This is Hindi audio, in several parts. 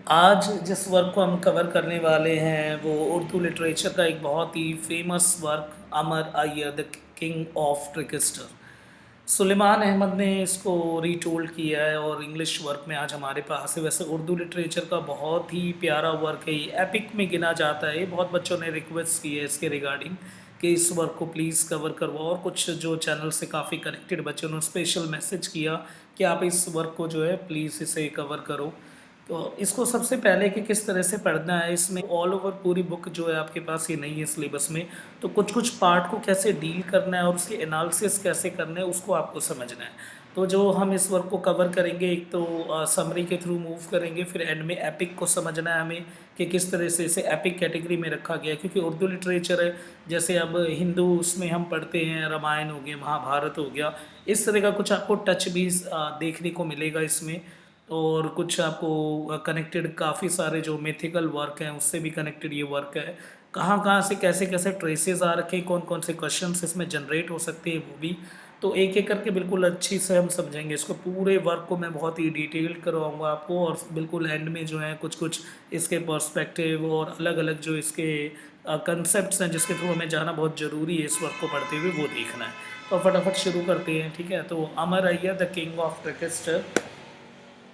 आज जिस वर्क को हम कवर करने वाले हैं वो उर्दू लिटरेचर का एक बहुत ही famous work Amar Ayyar the king of trickster. Suleman Ahmed ने इसको रीटोल्ड किया है और इंग्लिश वर्क में आज हमारे पास है। वैसे उर्दू लिटरेचर का बहुत ही प्यारा वर्क है, ये एपिक में गिना जाता है। बहुत बच्चों ने रिक्वेस्ट की है इसके रिगार्डिंग कि इस वर्क को प्लीज़ कवर करवाओ, और कुछ जो चैनल से काफ़ी कनेक्टेड बच्चों ने स्पेशल मैसेज किया कि आप इस वर्क को जो है प्लीज़ इसे कवर करो। तो इसको सबसे पहले कि किस तरह से पढ़ना है, इसमें ऑल ओवर पूरी बुक जो है आपके पास ये नहीं है सिलेबस में, तो कुछ कुछ पार्ट को कैसे डील करना है और उसके एनालिसिस कैसे करना है उसको आपको समझना है। तो जो हम इस वर्क को कवर करेंगे, एक तो समरी के थ्रू मूव करेंगे, फिर एंड में एपिक को समझना है हमें कि किस तरह से इसे एपिक कैटेगरी में रखा गया है, क्योंकि उर्दू लिटरेचर है। जैसे अब हिंदू उसमें हम पढ़ते हैं, रामायण हो गया, महाभारत हो गया, इस तरह का कुछ आपको टच भी देखने को मिलेगा इसमें। और कुछ आपको कनेक्टेड काफ़ी सारे जो मिथिकल वर्क हैं उससे भी कनेक्टेड ये वर्क है। कहाँ कहाँ से कैसे कैसे ट्रेसेस आ रखे हैं, कौन कौन से क्वेश्चंस इसमें जनरेट हो सकते हैं वो भी। तो एक एक करके बिल्कुल अच्छी से हम समझेंगे इसको। पूरे वर्क को मैं बहुत ही डिटेल्ड करवाऊंगा आपको, और बिल्कुल एंड में जो है कुछ कुछ इसके पर्सपेक्टिव और अलग अलग जो इसके कंसेप्ट हैं जिसके थ्रू हमें जाना बहुत ज़रूरी है इस वर्क को पढ़ते हुए, वो देखना है। तो फटाफट शुरू करते हैं, ठीक है। तो अमर अय्यर द किंग ऑफ ट्रिकस्टर।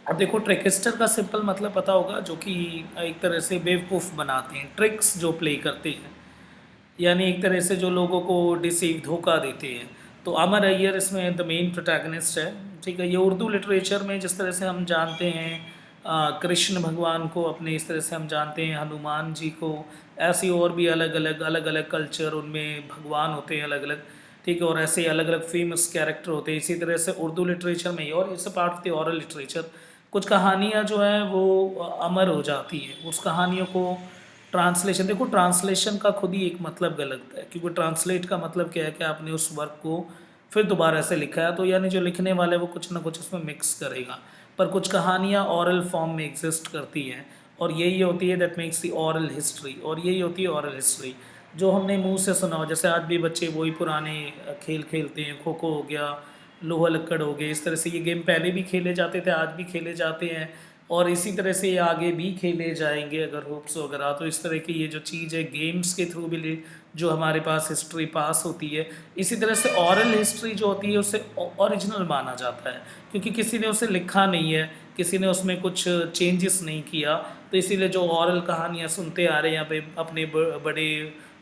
अब देखो, ट्रिकस्टर का सिंपल मतलब पता होगा, जो कि एक तरह से बेवकूफ़ बनाते हैं, ट्रिक्स जो प्ले करते हैं, यानी एक तरह से जो लोगों को डिसीव धोखा देते हैं। तो अमर अय्यर इसमें द मेन प्रोटैगनिस्ट है, ठीक है। ये उर्दू लिटरेचर में जिस तरह से हम जानते हैं कृष्ण भगवान को, अपने इस तरह से हम जानते हैं हनुमान जी को, ऐसी और भी अलग अलग कल्चर उनमें भगवान होते हैं अलग अलग, ठीक है। और ऐसे अलग अलग फेमस कैरेक्टर होते हैं। इसी तरह से उर्दू लिटरेचर में ही, और it's part of the oral literature, कुछ कहानियाँ जो हैं वो अमर हो जाती हैं। उस कहानियों को ट्रांसलेशन, देखो ट्रांसलेशन का खुद ही एक मतलब गलत है, क्योंकि ट्रांसलेट का मतलब क्या है कि आपने उस वर्क को फिर दोबारा से लिखा है, तो यानी जो लिखने वाले वो कुछ ना कुछ उसमें मिक्स करेगा। पर कुछ कहानियाँ ऑरल फॉर्म में एग्जिस्ट करती हैं, और यही होती है that makes the oral history, और यही होती है ऑरल हिस्ट्री जो हमने मुंह से सुना हो। जैसे आज भी बच्चे वही पुराने खेल खेलते हैं, खो खो हो गया, लोहा लक्कड़ हो गए, इस तरह से ये गेम पहले भी खेले जाते थे, आज भी खेले जाते हैं, और इसी तरह से ये आगे भी खेले जाएंगे अगर होप्स वगैरह। तो इस तरह की ये जो चीज़ है गेम्स के थ्रू भी जो हमारे पास हिस्ट्री पास होती है। इसी तरह से ऑरल हिस्ट्री जो होती है उसे ओरिजिनल माना जाता है, क्योंकि किसी ने उसे लिखा नहीं है, किसी ने उसमें कुछ चेंजेस नहीं किया। तो इसीलिए जो ऑरल कहानियाँ सुनते आ रहे हैं यहाँ पे अपने बड़े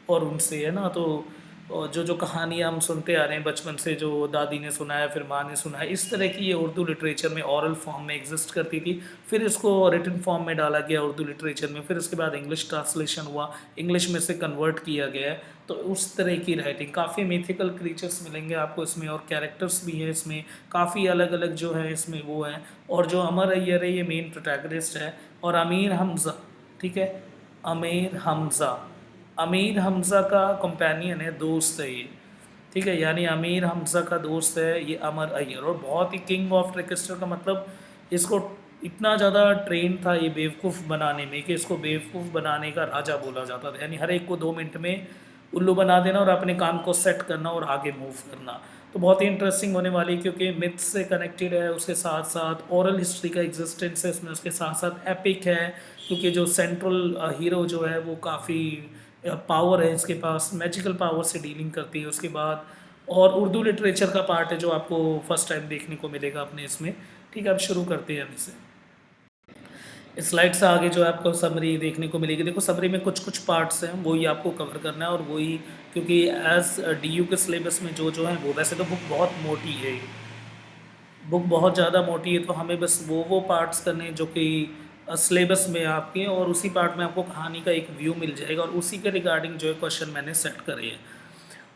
और उनसे, है ना, तो और जो जो कहानियाँ हम सुनते आ रहे हैं बचपन से, जो दादी ने सुनाया फिर माँ ने सुनाया, इस तरह की ये उर्दू लिटरेचर में ऑरल फॉर्म में एग्जिस्ट करती थी। फिर इसको रिटन फॉर्म में डाला गया उर्दू लिटरेचर में, फिर उसके बाद इंग्लिश ट्रांसलेशन हुआ, इंग्लिश में से कन्वर्ट किया गया है। तो उस तरह की राइटिंग, काफ़ी मिथिकल क्रीचर्स मिलेंगे आपको इसमें, और कैरेक्टर्स भी हैं इसमें, काफ़ी अलग अलग जो है इसमें वो हैं। और जो अमर अय्यर है ये मेन प्रोटैगनिस्ट है, और अमीर हमज़ा, ठीक है, अमीर हमज़ा, अमीर हमज़ा का कंपेनियन है, दोस्त है ये, ठीक है। यानी अमीर हमज़ा का दोस्त है ये अमर अय्यर। और बहुत ही किंग ऑफ ट्रिकस्टर का मतलब, इसको इतना ज़्यादा ट्रेन था ये बेवकूफ़ बनाने में कि इसको बेवकूफ़ बनाने का राजा बोला जाता था। यानी हर एक को 2 मिनट में उल्लू बना देना और अपने काम को सेट करना और आगे मूव करना। तो बहुत ही इंटरेस्टिंग होने वाली, क्योंकि मिथ से कनेक्टेड है, उसके साथ साथ ओरल हिस्ट्री का एग्जिस्टेंस है इसमें, उसके साथ साथ एपिक है, क्योंकि जो सेंट्रल हीरो जो है वो काफ़ी पावर है इसके पास, मैजिकल पावर से डीलिंग करती है उसके बाद। और उर्दू लिटरेचर का पार्ट है जो आपको फर्स्ट टाइम देखने को मिलेगा अपने इसमें, ठीक है। अब शुरू करते हैं हम इसे। स्लाइड से आगे जो है आपको समरी देखने को मिलेगी। देखो समरी में कुछ कुछ पार्ट्स हैं वही आपको कवर करना है, और वही, क्योंकि एज डीयू के सिलेबस में जो जो है वो, वैसे तो बुक बहुत मोटी है, बुक बहुत ज़्यादा मोटी है, तो हमें बस वो पार्ट्स करने हैं जो कि सिलेबस में आपके, और उसी पार्ट में आपको कहानी का एक व्यू मिल जाएगा, और उसी के रिगार्डिंग जो है क्वेश्चन मैंने सेट करे हैं।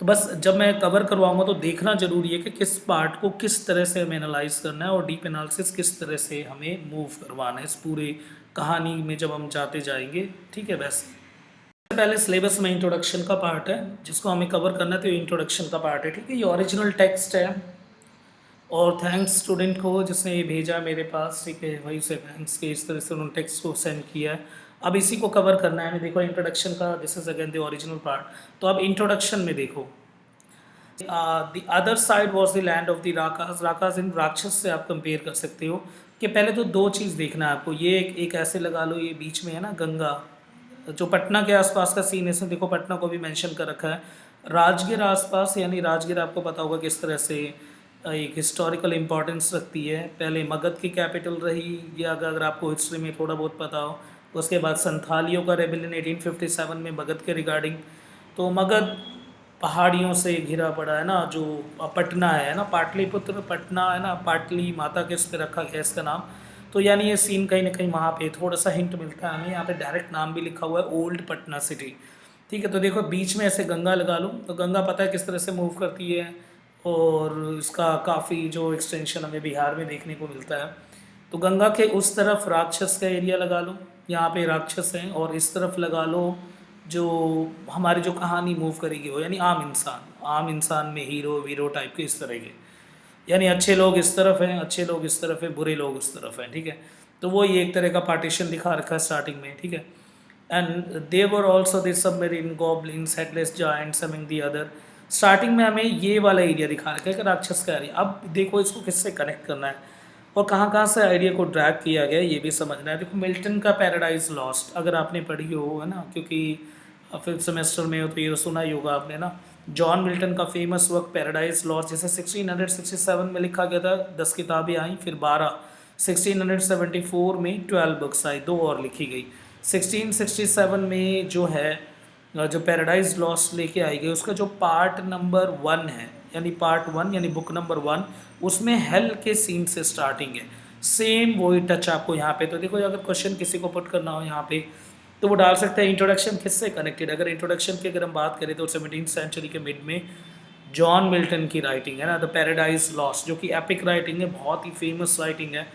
तो बस जब मैं कवर करवाऊंगा तो देखना जरूरी है कि किस पार्ट को किस तरह से हमें एनालाइज करना है, और डीप एनालिसिस किस तरह से हमें मूव करवाना है इस पूरे कहानी में जब हम जाते जाएंगे, ठीक है। वैसे पहले सिलेबस में इंट्रोडक्शन का पार्ट है जिसको हमें कवर करना है, तो ये इंट्रोडक्शन का पार्ट है, ठीक है। ये ओरिजिनल टेक्स्ट है, और थैंक्स स्टूडेंट को जिसने ये भेजा मेरे पास, ठीक है, वही से थैंक्स के इस तरह से उन्होंने टेक्स्ट को सेंड किया है। अब इसी को कवर करना है हमें। देखो इंट्रोडक्शन का, this is again the original part. तो अब इंट्रोडक्शन में देखो, the other side was the land of the Rakas. Rakas इन राक्षस से आप कंपेयर कर सकते हो कि पहले तो दो चीज़ देखना है आपको, ये एक ऐसे लगा लो, ये बीच में है ना गंगा, जो पटना के आसपास का सीन है, इसमें देखो पटना को भी मेंशन कर रखा है। राजगीर आसपास, यानी राजगीर आपको पता होगा किस तरह से एक हिस्टोरिकल इम्पोर्टेंस रखती है, पहले मगध की कैपिटल रही, या अगर आपको हिस्ट्री में थोड़ा बहुत पता हो। उसके बाद संथालियों का रेबेलियन 1857 में मगध के रिगार्डिंग। तो मगध पहाड़ियों से घिरा पड़ा है ना, जो पटना है ना, पाटलिपुत्र पटना है ना, पाटली माता के उस पर रखा गया इसका नाम। तो यानी ये सीन कहीं ना कहीं वहाँ पे थोड़ा सा हिंट मिलता है हमें, यहाँ पे डायरेक्ट नाम भी लिखा हुआ है ओल्ड पटना सिटी। ठीक है, तो देखो बीच में ऐसे गंगा लगा लूँ, तो गंगा पता है किस तरह से मूव करती है, और इसका काफ़ी जो एक्सटेंशन हमें बिहार में देखने को मिलता है। तो गंगा के उस तरफ राक्षस का एरिया लगा लो, यहाँ पे राक्षस हैं, और इस तरफ लगा लो जो हमारी जो कहानी मूव करेगी वो, यानी आम इंसान में हीरो वीरो टाइप के इस तरह के, यानी अच्छे लोग इस तरफ हैं, अच्छे लोग इस तरफ हैं, बुरे लोग उस तरफ हैं। ठीक है, तो वो ये एक तरह का पार्टीशन दिखा रखा है स्टार्टिंग में। ठीक है, and they were also this submarine goblins headless giants among the other. Starting में हमें ये वाला एरिया दिखा रखा है कि राक्षस का एरिया। अब देखो इसको किससे कनेक्ट करना है और कहाँ कहाँ से आइडिया को ड्रैग किया गया ये भी समझना है। देखो मिल्टन का पैराडाइज लॉस्ट अगर आपने पढ़ी हो, है ना, क्योंकि फिफ्थ सेमेस्टर में हो तो ये सुना ही होगा आपने ना, जॉन मिल्टन का फेमस वर्क पैराडाइज लॉस्ट, जैसे 1667 में लिखा गया था, 10 किताबें आई, फिर 12 1674 में 12 बुक्स आई, 2 और लिखी गई। 1667 में जो है जो पैराडाइज लॉस्ट लेके आई गई, उसका जो पार्ट नंबर 1 है, यानी पार्ट 1 यानी बुक नंबर 1, उसमें हेल के सीन से स्टार्टिंग है। सेम वही टच आपको यहाँ पे। तो देखो अगर क्वेश्चन किसी को पुट करना हो यहाँ पे तो वो डाल सकते हैं इंट्रोडक्शन किससे कनेक्टेड। अगर इंट्रोडक्शन की अगर हम बात करें तो 17th सेंचुरी के मिड में जॉन मिल्टन की राइटिंग है ना, द पैराडाइज लॉस्ट, जो कि एपिक राइटिंग है, बहुत ही फेमस राइटिंग है।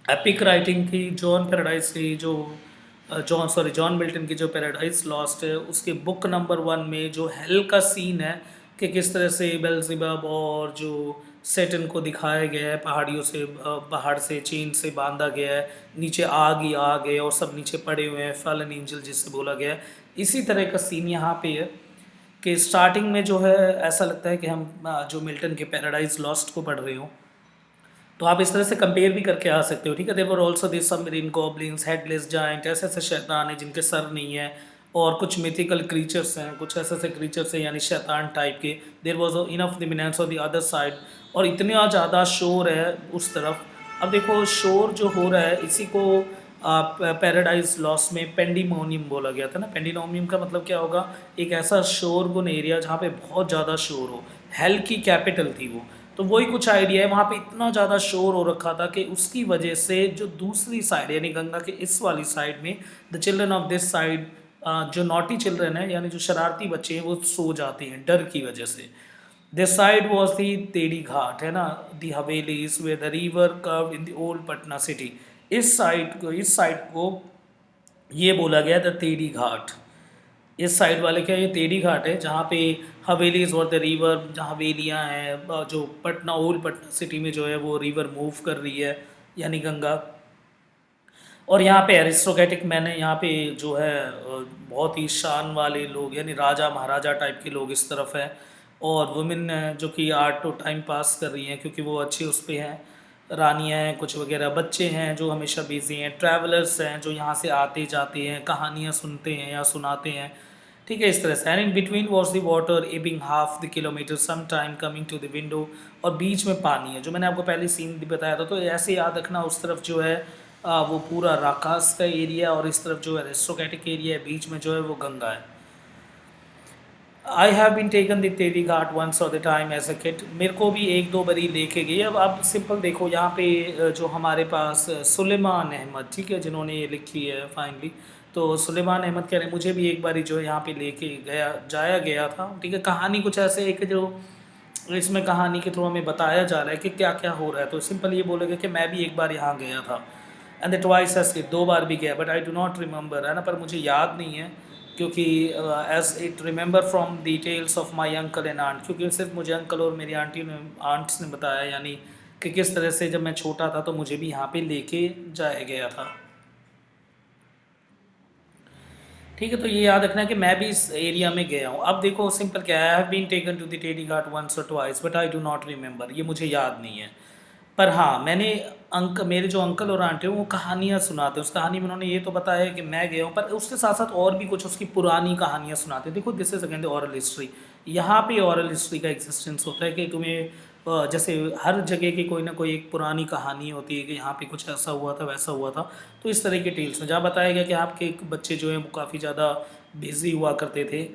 एपिक राइटिंग की जॉन पैराडाइज की जो जॉन मिल्टन की जो पैराडाइज लॉस्ट है, उसके बुक नंबर 1 में जो हेल का सीन है कि किस तरह से बेल्ज़ेबब और जो सेटन को दिखाया गया है, पहाड़ियों से पहाड़ से चेन से बांधा गया है, नीचे आग ही आग है और सब नीचे पड़े हुए हैं, फैलन एंजल जिससे बोला गया है। इसी तरह का सीन यहाँ पे है कि स्टार्टिंग में जो है ऐसा लगता है कि हम जो मिल्टन के पैराडाइज लॉस्ट को पढ़ रहे हो। तो आप इस तरह से कंपेयर भी करके आ सकते हो। ठीक है, there were also this submarine goblins, headless giant, ऐसे ऐसे शैतान हैं जिनके सर नहीं है, और कुछ मिथिकल क्रीचर्स हैं, कुछ ऐसे ऐसे क्रीचर्स हैं यानी शैतान टाइप के। There was enough dominance on the other side, और इतना ज़्यादा शोर है उस तरफ। अब देखो शोर जो हो रहा है इसी को पैराडाइज लॉस्ट में पेंडिमोनियम बोला गया था ना। पेंडिमोनियम का मतलब क्या होगा, एक ऐसा शोरगुन एरिया जहाँ पे बहुत ज़्यादा शोर हो। हेल की कैपिटल थी वो, तो वही कुछ आइडिया है। वहाँ पे इतना ज़्यादा शोर हो रखा था कि उसकी वजह से जो दूसरी साइड यानी गंगा के इस वाली साइड में the children of this side, जो नॉटी चिल्ड्रन है यानी जो शरारती बच्चे हैं, वो सो जाते हैं डर की वजह से। This side was the Terhi Ghat, है ना, the havelis where the river curve in the old Patna city. इस साइड को ये बोला गया द तेड़ी घाट। इस साइड वाले क्या, ये तेड़ी घाट है जहाँ पे हवेलीज और द रिवर, जहाँ हवेलियाँ हैं, जो पटना ओल्ड पटना सिटी में जो है वो रिवर मूव कर रही है यानी गंगा। और यहाँ पे एरिस्टोक्रेटिक मैन है, यहाँ पे जो है बहुत ही शान वाले लोग यानी राजा महाराजा टाइप के लोग इस तरफ हैं, और वुमेन जो कि आर्ट तो टाइम पास कर रही हैं क्योंकि वो अच्छे उस पे हैं, रानियाँ हैं कुछ वगैरह, बच्चे हैं जो हमेशा बिजी हैं, ट्रैवलर्स हैं जो यहाँ से आते जाते हैं, कहानियाँ सुनते हैं या सुनाते हैं। ठीक है, इस तरह से। And in between was the water ebbing half the kilometre some time coming to the window, और बीच में पानी है, जो मैंने आपको पहले सीन भी बताया था। तो ऐसे याद रखना, उस तरफ जो है वो पूरा राकास का एरिया, और इस तरफ जो है एरिस्टोक्रेटिक एरिया है, बीच में जो है वो गंगा है। I have been taken the Terhi Ghat once of the time as a kid, मेरे को भी एक दो बारी लेके गई। अब आप सिंपल देखो यहाँ पे जो हमारे पास सुलेमान अहमद, ठीक है, जिन्होंने ये लिखी है फाइनली, तो सुलेमान अहमद कह रहे हैं मुझे भी एक बारी जो है यहाँ पे लेके जाया गया था। ठीक है, कहानी कुछ ऐसे है कि जो इसमें कहानी के थ्रू हमें बताया जा रहा है कि क्या क्या हो रहा है। तो सिंपल ये बोलेगा कि मैं भी एक बार यहाँ गया था, and the twice as kid, 2 बार भी गया, but I do not remember, है ना, पर मुझे याद नहीं है क्योंकि as it remember from details of my uncle and aunt, क्योंकि सिर्फ मुझे अंकल और मेरी आंट्स ने बताया, यानी कि किस तरह से जब मैं छोटा था तो मुझे भी यहाँ पे लेके जाया गया था। ठीक है, तो ये याद रखना है कि मैं भी इस एरिया में गया हूँ। अब देखो सिंपल क्या है, I have been taken to the Tedhi Ghat once और twice but I do not remember, ये मुझे याद नहीं है। पर हाँ मैंने मेरे जो अंकल और आंटी हैं वो कहानियाँ सुनाते हैं। उस कहानी में उन्होंने ये तो बताया है कि मैं गया हूँ, पर उसके साथ-साथ और भी कुछ उसकी पुरानी कहानियाँ सुनाते हैं। देखो this is again the oral history. यहाँ पे ओरल हिस्ट्री का एक्जिस्टेंस होता है कि तुम्हें जैसे हर जगह की कोई ना कोई एक पुरानी कहानी होती है कि यहाँ पे कुछ ऐसा हुआ था, वैसा हुआ था। तो इस तरह के टेल्स में जहाँ बताया गया कि आपके एक बच्चे जो हैं वो काफ़ी ज़्यादा बिज़ी हुआ करते थे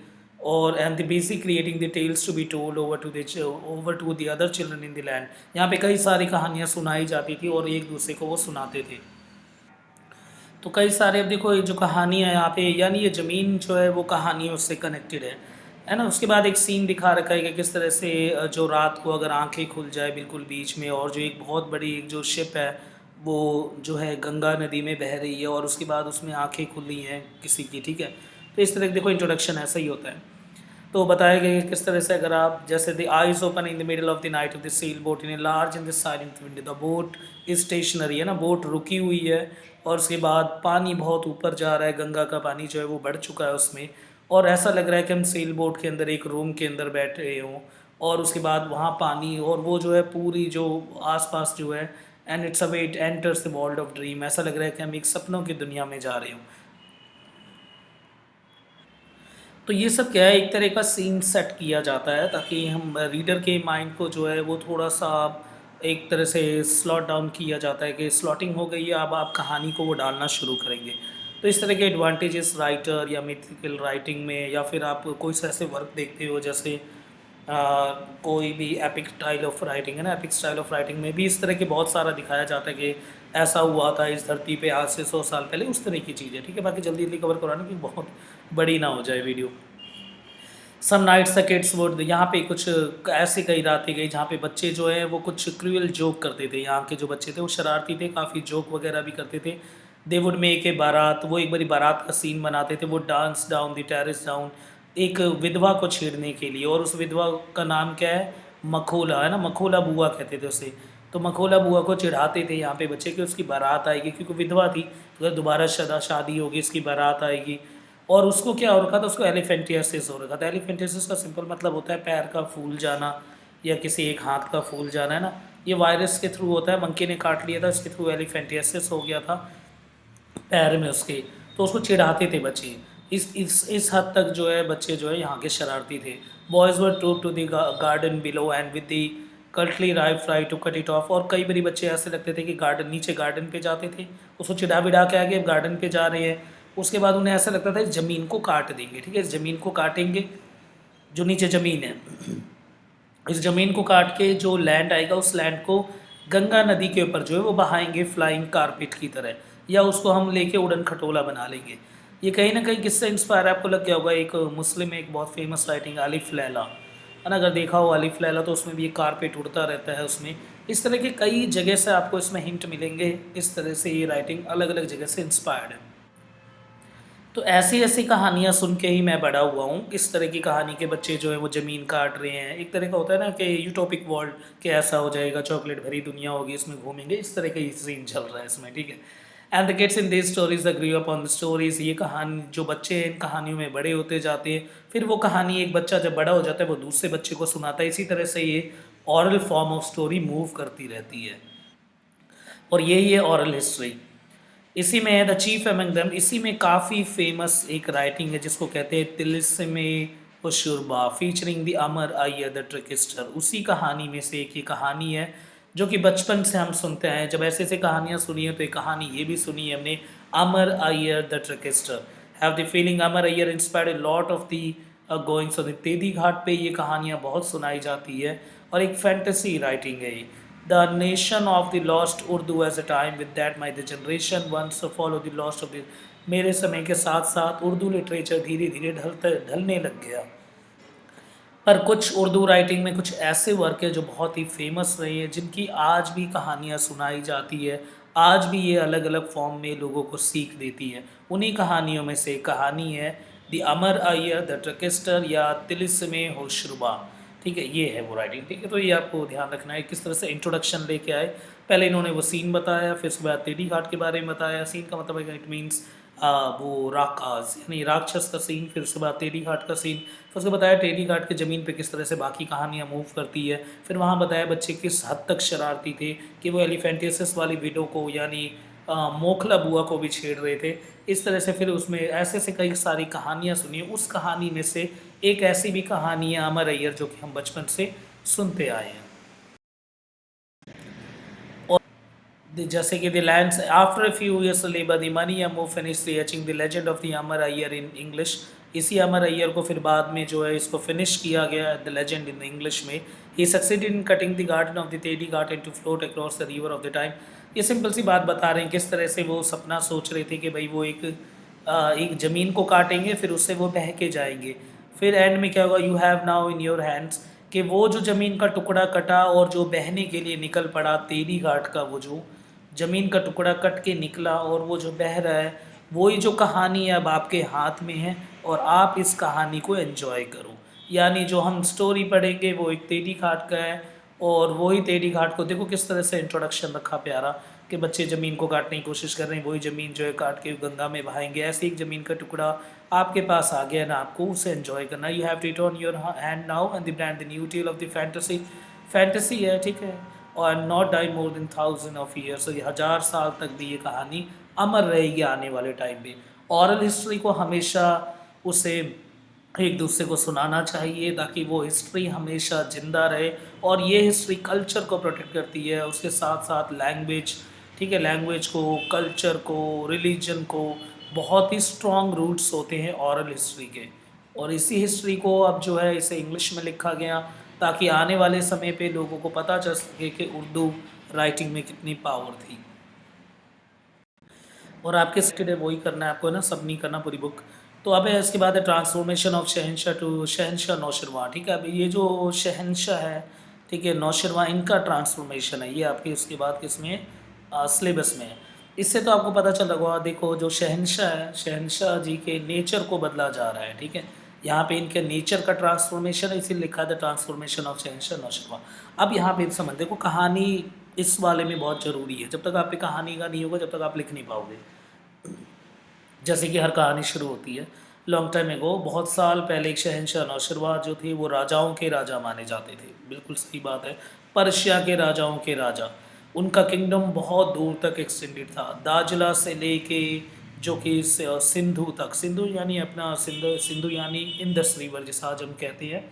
और and the basic creating the tales to be told over to the other children in the land. यहाँ पे कई सारी कहानियाँ सुनाई जाती थी और एक दूसरे को वो सुनाते थे। तो कई सारे अब देखो ये जो कहानी है यहाँ पे, यानी ये ज़मीन जो है वो कहानियों से कनेक्टेड है ना? उसके बाद एक सीन दिखा रखा है कि किस तरह से जो रात को अगर आँखें खुल जाए बिल्कुल बीच में, और जो एक बहुत बड़ी एक जो शिप है वो जो है गंगा नदी में बह रही है और उसके बाद उसमें आँखें खुली हैं किसी की, ठीक है? तो इस तरह का देखो इंट्रोडक्शन ऐसा ही होता है। तो बताया गया कि किस तरह से अगर आप जैसे the eyes open in the middle of the night of the sail boat in a large in the silent wind, the boat is stationary, है ना, बोट रुकी हुई है और उसके बाद पानी बहुत ऊपर जा रहा है, गंगा का पानी जो है वो बढ़ चुका है उसमें, और ऐसा लग रहा है कि हम सेल बोट के अंदर एक रूम के अंदर बैठे हों, और उसके बाद वहाँ पानी और वो जो है पूरी जो आसपास जो है, and it's a way it enters the world of dream, ऐसा लग रहा है कि हम एक सपनों की दुनिया में जा रहे हों। तो ये सब क्या है, एक तरह का सीन सेट किया जाता है ताकि हम रीडर के माइंड को जो है वो थोड़ा-सा एक तरह से स्लॉट डाउन किया जाता है कि स्लॉटिंग हो गई है, अब आप कहानी को वो डालना शुरू करेंगे। तो इस तरह के एडवांटेजेस राइटर या मिथिकल राइटिंग में, या फिर आप कोई से ऐसे वर्क देखते हो जैसे अ, कोई भी एपिक स्टाइल ऑफ राइटिंग है ना, एपिक स्टाइल ऑफ राइटिंग में भी इस तरह के बहुत सारा दिखाया जाता है कि ऐसा हुआ था इस धरती पे आज से 100 साल पहले, उस तरह की चीज़ें, ठीक है? बाकी जल्दी-जल्दी कवर कराना कि बहुत बड़ी ना हो जाए video. Some nights the kids would, यहाँ पे कुछ ऐसी कई रातें गई जहाँ पे बच्चे जो हैं वो कुछ क्रूअल जोक करते थे। यहाँ के जो बच्चे थे वो शरारती थे, काफ़ी जोक वगैरह भी करते थे। दे वुड मेक ए बारात, वो एक बारी बारात का सीन बनाते थे। वो dance down the terrace down, एक विधवा को छेड़ने के लिए, और उस विधवा का नाम क्या है, मखोला, है ना, मखोला बुआ कहते थे उसे। तो मखोला बुआ को चिढ़ाते थे यहाँ पे बच्चे कि उसकी बारात आएगी, क्योंकि विधवा थी, तो अगर दोबारा शादी होगी इसकी बारात आएगी। और उसको क्या हो रखा था, उसको एलिफेंटियासिस हो रखा था। एलिफेंटियासिस का सिंपल मतलब होता है पैर का फूल जाना या किसी एक हाथ का फूल जाना, है ना। ये वायरस के थ्रू होता है, मंकी ने काट लिया था, इसके थ्रू एलिफेंटियासिस हो गया था पैर में उसके। तो उसको चिढ़ाते थे बच्चे। इस हद तक जो है बच्चे जो है यहाँ के शरारती थे। Boys were true to the garden below and with the cutlery rife fry to cut it off, और कई बारी बच्चे ऐसे लगते थे कि गार्डन नीचे गार्डन पे जाते थे, उसको चिढ़ा विढ़ा के आगे अब गार्डन पे जा रहे हैं। उसके बाद उन्हें ऐसा लगता था इस ज़मीन को काट देंगे, ठीक है, इस ज़मीन को काटेंगे, जो नीचे ज़मीन है, इस ज़मीन को काट के जो लैंड आएगा उस लैंड को गंगा नदी के ऊपर जो है वो बहाएंगे फ्लाइंग कारपेट की तरह, या उसको हम लेके उड़न खटोला बना लेंगे। ये कहीं ना कहीं किससे इंस्पायर आपको लग गया होगा, एक मुस्लिम एक बहुत फेमस राइटिंग अलिफ लैला, है ना, अगर देखा हो अलिफ लैला तो उसमें भी एक कारपेट उड़ता रहता है उसमें। इस तरह के कई जगह से आपको इसमें हिंट मिलेंगे, इस तरह से ये राइटिंग अलग अलग जगह से इंस्पायर्ड है। तो ऐसी-ऐसी कहानियाँ सुन के ही मैं बड़ा हुआ हूँ। इस तरह की कहानी के बच्चे जो हैं वो ज़मीन काट रहे हैं। एक तरह का होता है ना कि यूटोपिक वर्ल्ड, कि ऐसा हो जाएगा, चॉकलेट भरी दुनिया होगी, इसमें घूमेंगे, इस तरह का ही सीन चल रहा है इसमें, ठीक है। And the kids in these stories grow up on the stories, ये कहानी जो बच्चे हैं इन कहानियों में बड़े होते जाते हैं। फिर वो कहानी एक बच्चा जब बड़ा हो जाता है वो दूसरे बच्चे को सुनाता है। इसी तरह से ये oral form of story move करती रहती है। और यही है ओरल हिस्ट्री। इसी में है द चीफ अमंग देम, इसी में काफ़ी फेमस एक राइटिंग है जिसको कहते हैं Tilisme Hoshruba featuring the Amar Ayyar the trickster. उसी कहानी में से एक ये कहानी है जो कि बचपन से हम सुनते हैं। जब ऐसे ऐसे कहानियाँ सुनी है तो एक कहानी ये भी सुनी है हमने, Amar Ayyar the trickster. Have the feeling Amar Ayyar inspired a lot of the goings on of the घाट पे ये कहानियाँ बहुत सुनाई जाती है, और एक फैंटेसी राइटिंग है ये। The nation of the lost Urdu as a time with that my the generation once follow the lost of the, मेरे समय के साथ साथ उर्दू लिटरेचर धीरे धीरे ढलने लग गया। पर कुछ उर्दू राइटिंग में कुछ ऐसे वर्क है जो बहुत ही फेमस रहे हैं, जिनकी आज भी कहानियाँ सुनाई जाती है, आज भी ये अलग अलग फॉर्म में लोगों को सीख देती है। उन्हीं कहानियों में से एक कहानी है द अमर अय्यर द ट्रकिस्टर या तिलिस्मे होशरुबा, ठीक है, ये है वो राइटिंग, ठीक है। तो ये आपको ध्यान रखना है किस तरह से इंट्रोडक्शन लेके आए। पहले इन्होंने वो सीन बताया, फिर उसके बाद तेडी घाट के बारे में बताया। सीन का मतलब है इट मीन्स वो राकाज यानी राक्षस का सीन, फिर उसके बाद टेढ़ी घाट का सीन, फिर उसके बताया टेढ़ी घाट के ज़मीन पे किस तरह से बाकी कहानियाँ मूव करती है। फिर वहाँ बताया बच्चे किस हद तक शरारती थे कि वो एलिफेंटियसिस वाली विडो को यानी मोखला बुआ को भी छेड़ रहे थे। इस तरह से फिर उसमें ऐसे ऐसे कई सारी कहानियाँ सुनी। उस कहानी में से एक ऐसी भी कहानी है अमर अय्यर जो कि हम बचपन से सुनते आए हैं। और जैसे कि the lands after a few years labour the money अमो finish the legend of the Amar Ayyar in English. इसी अमर अय्यर को फिर बाद में जो है इसको फिनिश किया गया द लेजेंड इन इंग्लिश में। He succeeded in cutting the garden of the Terhi garden to float across the river of the time. ये सिंपल सी बात बता रहे हैं किस तरह से वो सपना सोच रहे थे कि भाई वो एक ज़मीन को काटेंगे फिर उससे वो बह के जाएंगे। फिर एंड में क्या होगा, you have now in your hands, कि वो जो ज़मीन का टुकड़ा कटा और जो बहने के लिए निकल पड़ा तेरी घाट का, वो जो ज़मीन का टुकड़ा कट के निकला और वो जो बह रहा है, वही जो कहानी अब आपके हाथ में है और आप इस कहानी को एंजॉय करो। यानी जो हम स्टोरी पढ़ेंगे वो एक तेरी घाट का है और वही तेरी घाट को देखो किस तरह से इंट्रोडक्शन रखा प्यारा कि बच्चे ज़मीन को काटने की कोशिश कर रहे हैं, वही ज़मीन जो है काट के गंगा में बहाएंगे। ऐसे एक ज़मीन का टुकड़ा आपके पास आ गया ना, आपको उसे एंजॉय करना। You have to turn your hand now and the brand the new tale of the fantasy. Fantasy है, ठीक है, और not die more than 1000 of years. ये 1000 साल तक भी ये कहानी अमर रहेगी आने वाले टाइम पे। औरल हिस्ट्री को हमेशा उसे एक दूसरे को सुनाना चाहिए ताकि वो हिस्ट्री हमेशा ज़िंदा रहे। और ये हिस्ट्री कल्चर को प्रोटेक्ट करती है, उसके साथ साथ लैंग्वेज, ठीक है, लैंग्वेज को, कल्चर को, रिलीजन को, बहुत ही स्ट्रॉन्ग रूट्स होते हैं औरल हिस्ट्री के। और इसी हिस्ट्री को अब जो है इसे इंग्लिश में लिखा गया ताकि आने वाले समय पे लोगों को पता चल सके कि उर्दू राइटिंग में कितनी पावर थी। और आपके सेक्टेड है वही करना है आपको, है ना, सब नहीं करना पूरी बुक। तो अब है इसके बाद है ट्रांसफॉर्मेशन ऑफ शहनशाह टू शहनशाह नौशरवां। ठीक है, अब ये जो शहनशाह है, ठीक है, नौशरवां, इनका ट्रांसफॉर्मेशन है, ये आपके उसके बाद किसमें सिलेबस में है। इससे तो आपको पता चल रहा होगा, देखो जो शहनशाह है, शहनशाह जी के नेचर को बदला जा रहा है। ठीक है, यहाँ पे इनके नेचर का ट्रांसफॉर्मेशन है, इसीलिए लिखा था ट्रांसफॉर्मेशन ऑफ शहनशाह नौशरवां। अब यहाँ पे समझ देखो, कहानी इस वाले में बहुत ज़रूरी है। जब तक आप पे कहानी का नहीं होगा जब तक आप लिख नहीं पाओगे। जैसे कि हर कहानी शुरू होती है लॉन्ग टाइम एगो, बहुत साल पहले एक शहनशाह नौशरवां जो थे वो राजाओं के राजा माने जाते थे। बिल्कुल सही बात है, पर्शिया के राजाओं के राजा। उनका किंगडम बहुत दूर तक एक्सटेंडेड था, दाजला से लेके जो कि सिंधु तक। सिंधु यानी अपना सिंधु यानी इंदस रिवर जिसे आज हम कहते हैं।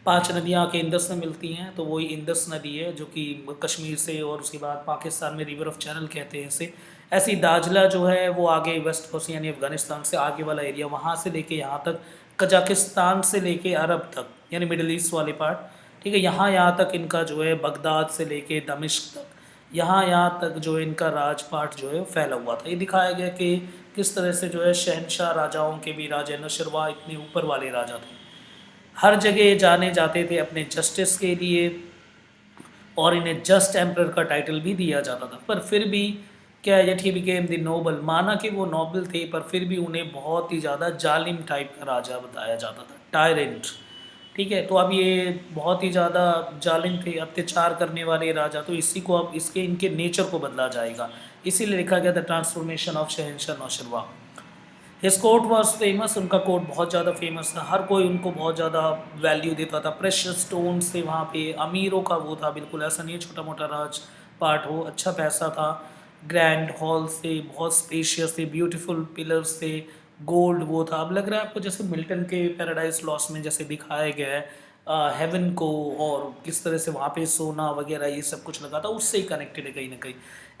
5 नदियाँ के इंदस में मिलती हैं, तो वही इंदस नदी है जो कि कश्मीर से, और उसके बाद पाकिस्तान में रिवर ऑफ चैनल कहते हैं इसे। ऐसी दाजला जो है वो आगे वेस्ट कोस्ट यानी अफ़गानिस्तान से आगे वाला एरिया, वहाँ से लेके यहाँ तक, कजाकिस्तान से लेके अरब तक यानी मिडल ईस्ट वाले पार्ट, ठीक है, यहाँ तक इनका जो है, बगदाद से लेके दमिश्क तक, यहाँ तक जो है इनका राजपाट जो है फैला हुआ था। ये दिखाया गया कि किस तरह से जो है शहनशाह राजाओं के भी राजा नौशरवां इतने ऊपर वाले राजा थे, हर जगह जाने जाते थे अपने जस्टिस के लिए, और इन्हें जस्ट एम्परर का टाइटल भी दिया जाता था। पर फिर भी क्या है, ही बिकेम द नोबल, माना कि वो नोबल थे पर फिर भी उन्हें बहुत ही ज़्यादा जालिम टाइप का राजा बताया जाता था, टायरेंट। ठीक है, तो अब ये बहुत ही ज़्यादा जालिम थे, अत्याचार करने वाले राजा, तो इसी को अब इसके इनके नेचर को बदला जाएगा। इसीलिए लिखा गया द ट्रांसफॉर्मेशन ऑफ शहनशाह नौशरवां। हिज कोर्ट वॉज फेमस, उनका कोर्ट बहुत ज़्यादा फेमस था, हर कोई उनको बहुत ज़्यादा वैल्यू देता था। प्रेशियस स्टोन्स थे वहाँ पे, अमीरों का वो था, बिल्कुल ऐसा नहीं है छोटा मोटा राज पार्ट हो, अच्छा पैसा था। ग्रैंड हॉल्स थे, बहुत स्पेशियस थे, ब्यूटीफुल पिलर्स थे, गोल्ड वो था। अब लग रहा है आपको जैसे मिल्टन के पैराडाइज लॉस्ट में जैसे दिखाया गया है हेवन को, और किस तरह से वहाँ पे सोना वगैरह ये सब कुछ लगा था, उससे ही कनेक्टेड है कहीं ना कहीं।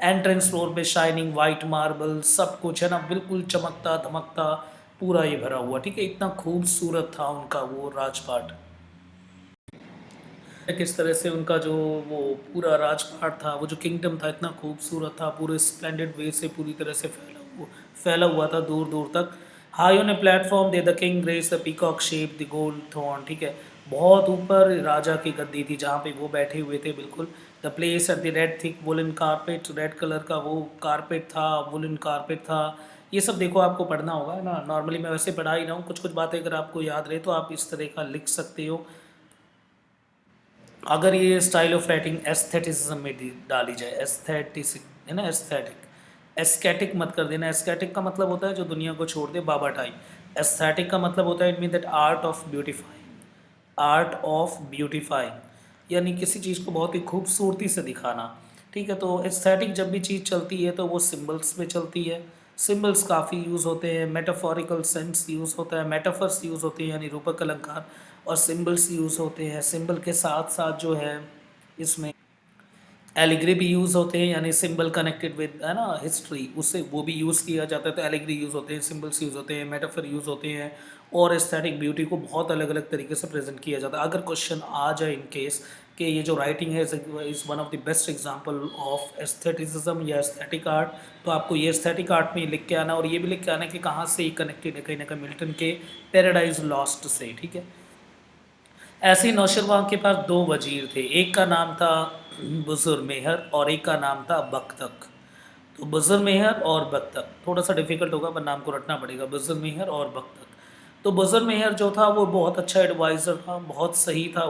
एंट्रेंस फ्लोर पे शाइनिंग वाइट मार्बल सब कुछ है ना, बिल्कुल चमकता धमकता पूरा ये भरा हुआ। ठीक है, इतना खूबसूरत था उनका वो राजपाट। किस तरह से उनका जो वो पूरा राजपाट था, वो जो किंगडम था, इतना खूबसूरत था, पूरे स्प्लेंडेड वे से पूरी तरह से फैला हुआ था दूर दूर तक। High on a platform they the king grace the peacock shape the gold thorn. ठीक है, बहुत ऊपर राजा की गद्दी थी जहाँ पे वो बैठे हुए थे, बिल्कुल। The place at the red thick woollen carpet, red colour का वो कारपेट था, वुलन कारपेट था। ये सब देखो आपको पढ़ना होगा ना, नॉर्मली मैं वैसे पढ़ा ही रहा हूँ, कुछ कुछ बातें अगर आपको याद रहे तो आप इस तरह का लिख सकते हो। अगर ये स्टाइल ऑफ राइटिंग एस्थेटिसिज्म में डाली जाए, एस्थेटिस है ना, एस्थेटिक, एस्थेटिक मत कर देना। एस्थेटिक का मतलब होता है जो दुनिया को छोड़ दे, बाबा टाइप। एस्थेटिक का मतलब होता है it mean that art of beautifying, art of beautifying यानी किसी चीज़ को बहुत ही खूबसूरती से दिखाना। ठीक है, तो एस्थेटिक जब भी चीज़ चलती है तो वो सिम्बल्स में चलती है। सिम्बल्स काफ़ी यूज़ होते हैं, मेटाफोरिकल सेंस यूज़ होता है, मेटाफर्स यूज़ होते हैं यानी रूपक अलंकार, और सिम्बल्स यूज़ होते हैं। सिम्बल के साथ साथ जो है इसमें एलिग्री भी यूज़ होते हैं, यानी सिंबल कनेक्टेड विद है ना हिस्ट्री, उससे वो भी यूज़ किया जाता है। तो एलिग्री यूज़ होते हैं, सिंबल्स यूज़ होते हैं, मेटाफर यूज़ होते हैं, और एस्थेटिक ब्यूटी को बहुत अलग अलग तरीके से प्रेजेंट किया जाता है। अगर क्वेश्चन आ जाए इन केस कि ये जो राइटिंग है is one of the best example of aestheticism या एस्थेटिक आर्ट, तो आपको ये एस्थेटिक आर्ट में लिख के आना, और ये भी लिख के आना कि कहाँ से ये कनेक्टेड है, कहीं ना कहीं मिल्टन के पैराडाइज लॉस्ट से। ठीक है, ऐसे ही नौशरवां के पास दो वजीर थे, एक का नाम था बुजुर्ग मेहर और एक का नाम था बख्तक। तो बुजुर्ग मेहर और बख्तक थोड़ा सा डिफिकल्ट होगा पर नाम को रटना पड़ेगा, बुजुर्ग मेहर और बख्तक। तो बुजुर्ग मेहर जो था वो बहुत अच्छा एडवाइज़र था, बहुत सही था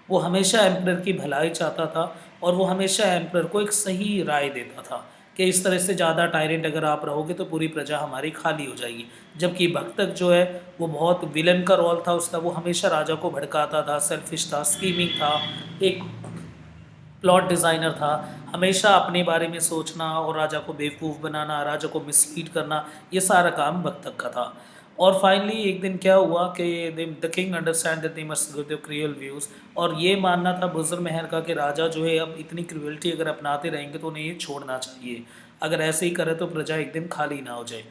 वो हमेशा एम्परर की भलाई चाहता था, और वो हमेशा एम्परर को एक सही राय देता था कि इस तरह से ज़्यादा टायरेंट अगर आप रहोगे तो पूरी प्रजा हमारी खाली हो जाएगी। जबकि भक्तक जो है वो बहुत विलन का रोल था उसका, वो हमेशा राजा को भड़काता था, सेल्फिश था, स्कीमिंग था, एक प्लॉट डिज़ाइनर था, हमेशा अपने बारे में सोचना और राजा को बेवकूफ़ बनाना, राजा को मिसलीड करना, ये सारा काम भक्तक का था। और फाइनली एक दिन क्या हुआ कि the king understand that they must give their cruel views, और ये मानना था बुजुर्ग मेहर का कि राजा जो है अब इतनी क्रूअल्टी अगर अपनाते रहेंगे तो उन्हें ये छोड़ना चाहिए, अगर ऐसे ही करे तो प्रजा एक दिन खाली ना हो जाए।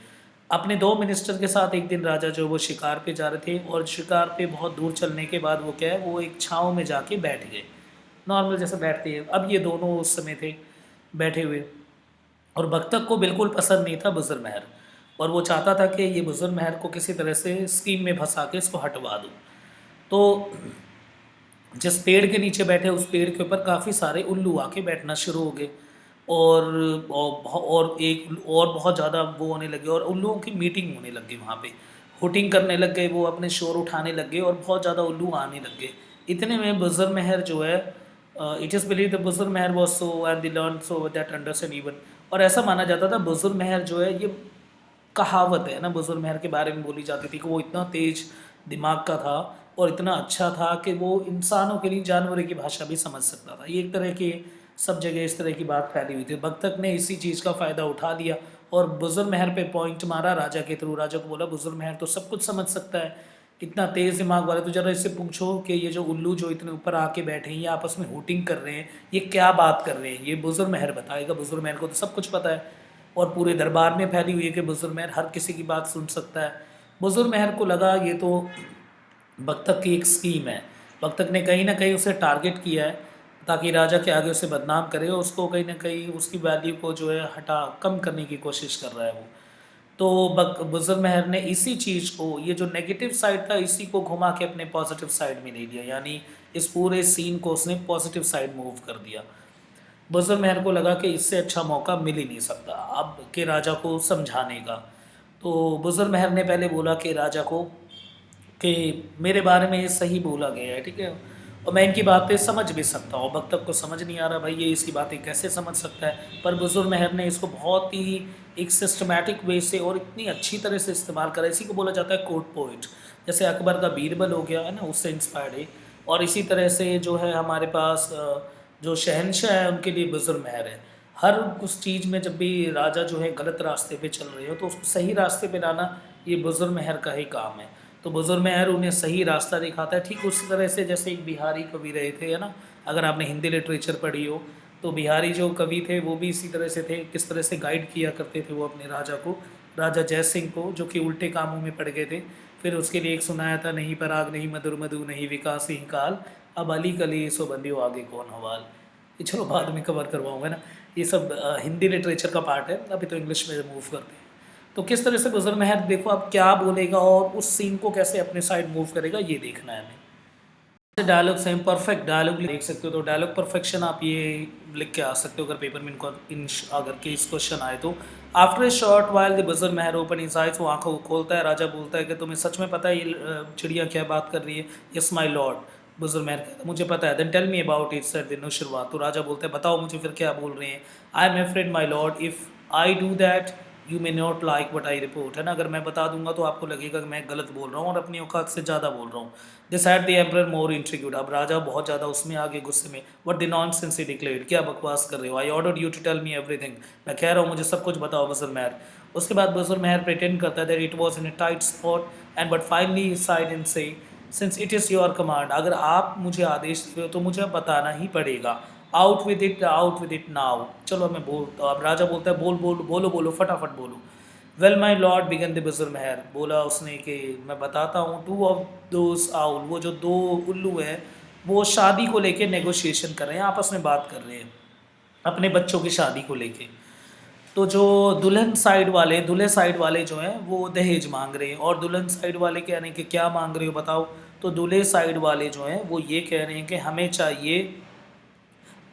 अपने दो मिनिस्टर के साथ एक दिन राजा जो वो शिकार पे जा रहे थे, और शिकार पे बहुत दूर चलने के बाद वो क्या है वो एक छाँव में जाके बैठ गए, नॉर्मल जैसे बैठते हैं। अब ये दोनों उस समय थे बैठे हुए, और बख्तक को बिल्कुल पसंद नहीं था बुजुर्ग महर, और वो चाहता था कि ये बुजुर्ग महर को किसी तरह से स्कीम में फंसा के इसको हटवा दूँ। तो जिस पेड़ के नीचे बैठे उस पेड़ के ऊपर काफ़ी सारे उल्लू आके बैठना शुरू हो गए, और एक और बहुत ज़्यादा वो होने लगे, और उल्लुओं की मीटिंग होने लग गई वहाँ पे, हुटिंग करने लग गए, वो अपने शोर उठाने लग गए, और बहुत ज़्यादा उल्लू आने लग गए। इतने में बुजुर्ग मेहर जो है, it is believe the Buzurg Mehr was so and the learn so that understand even, और ऐसा माना जाता था बुजुर्ग मेहर जो है, ये कहावत है ना बुजुर्ग मेहर के बारे में बोली जाती थी कि वो इतना तेज दिमाग का था और इतना अच्छा था कि वो इंसानों के लिए जानवरों की भाषा भी समझ सकता था। ये एक तरह की सब जगह इस तरह की बात फैली हुई थी। बख्तक ने इसी चीज़ का फ़ायदा उठा लिया और बुजुर्ग मेहर पे पॉइंट मारा राजा के थ्रू। राजा को बोला बुजुर्ग मेहर तो सब कुछ समझ सकता है, इतना तेज़ दिमाग वाला, तो ज़रा इससे पूछो कि ये जो उल्लू जो इतने ऊपर आके बैठे हैं, ये आपस में हुटिंग कर रहे हैं, ये क्या बात कर रहे हैं, ये बुजुर्ग मेहर बताएगा। बुजुर्ग मेहर को तो सब कुछ पता है, और पूरे दरबार में फैली हुई है कि बुजुर्ग मेहर हर किसी की बात सुन सकता है। बुजुर्ग मेहर को लगा ये तो बख्तक की एक स्कीम है, बख्तक ने कहीं ना कहीं उसे टारगेट किया है ताकि राजा के आगे उसे बदनाम करे, और उसको कहीं ना कहीं उसकी वैल्यू को जो है हटा कम करने की कोशिश कर रहा है वो। तो बुजुर्ग मेहर ने इसी चीज़ को, ये जो नेगेटिव साइड था, इसी को घुमा के अपने पॉजिटिव साइड में ले लिया, यानी इस पूरे सीन को उसने पॉजिटिव साइड मूव कर दिया। बुजुर्ग मेहर को लगा कि इससे अच्छा मौका मिल ही नहीं सकता अब के राजा को समझाने का। तो बुजुर्ग मेहर ने पहले बोला कि राजा को कि मेरे बारे में ये सही बोला गया है, ठीक है, और मैं इनकी बातें समझ भी सकता हूँ। बख्तक को समझ नहीं आ रहा भाई ये इसकी बातें कैसे समझ सकता है, पर बुजुर्ग मेहर ने इसको बहुत ही एक सिस्टमैटिक वे से और इतनी अच्छी तरह से इस्तेमाल करा। इसी को बोला जाता है कोर्ट पोइट, जैसे अकबर का बीरबल हो गया है ना, उससे इंस्पायर्ड है। और इसी तरह से जो है हमारे पास जो शहनशाह है उनके लिए बुजुर्ग मेहर है। हर उस चीज़ में जब भी राजा जो है गलत रास्ते पे चल रहे हो तो उसको सही रास्ते पे लाना ये बुजुर्ग मेहर का ही काम है। तो बुजुर्ग मेहर उन्हें सही रास्ता दिखाता है, ठीक उसी तरह से जैसे एक बिहारी कवि रहे थे, है ना, अगर आपने हिंदी लिटरेचर पढ़ी हो तो बिहारी जो कवि थे वो भी इसी तरह से थे, किस तरह से गाइड किया करते थे वो अपने राजा को, राजा जय सिंह को, जो कि उल्टे कामों में पड़ गए थे। फिर उसके लिए एक सुनाया था, नहीं पराग नहीं मधुर मधु नहीं विकास ही काल, अब अली कली सो बंदियों आगे कौन हवाल। ये चलो बाद में कवर करवाऊँगा ना, ये सब हिंदी लिटरेचर का पार्ट है, अभी तो इंग्लिश में मूव करते हैं। तो किस तरह से बुजुर्ग मेहर देखो अब क्या बोलेगा और उस सीन को कैसे अपने साइड मूव करेगा ये देखना है हमें। डायलॉग सेम परफेक्ट डायलॉग देख सकते हो, तो डायलॉग परफेक्शन आप ये लिख के आ सकते हो अगर पेपर में इनको अगर केस क्वेश्चन आए तो। After a short while the Buzurg Mehar open his eyes, वो आंखों को खोलता है, राजा बोलता है कि तुम्हें सच में पता है ये चिड़िया क्या बात कर रही है। यस माय लॉर्ड, बुजुर्ग मेहर कहता है मुझे पता है। Then tell me about it, said the Naushirwa, तो राजा बोलता है बताओ मुझे फिर क्या बोल रहे हैं। I am afraid my Lord if I do that you may not like what I report, है ना, अगर मैं बता दूंगा तो आपको लगेगा कि मैं गलत बोल रहा हूँ और अपनी औकात से ज़्यादा बोल रहा हूँ। This had the emperor more intrigued, अब राजा बहुत ज़्यादा उसमें आगे गुस्से में, what the nonsense he declared, क्या बकवास कर रहे हो, I ordered you to tell me everything, मैं कह रहा हूँ मुझे सब कुछ बताओ बसर महर। उसके बाद बसर महर प्रिटेंड करता है that it was in a tight spot and but finally side and से since it is your command, अगर आप मुझे आदेश दे रहे हो तो मुझे अब बताना ही पड़ेगा, आउट विद इट नाउ, चलो मैं बोलता हूँ। अब राजा बोलता है बोल बोल बोलो बोलो फटाफट बोलो। Well my lord began the Buzurg Mehr, बोला उसने कि मैं बताता हूँ, टू ऑफ दोज आउल, वो जो दो उल्लू हैं वो शादी को लेके नेगोशिएशन कर रहे हैं, आपस में बात कर रहे हैं अपने बच्चों की शादी को लेके। तो जो दूल्हे साइड वाले जो हैं वो दहेज मांग रहे हैं, और दुल्हन साइड वाले कह रहे हैं कि क्या मांग रहे हो बताओ। तो दूल्हे साइड वाले जो हैं वो ये कह रहे हैं कि हमें चाहिए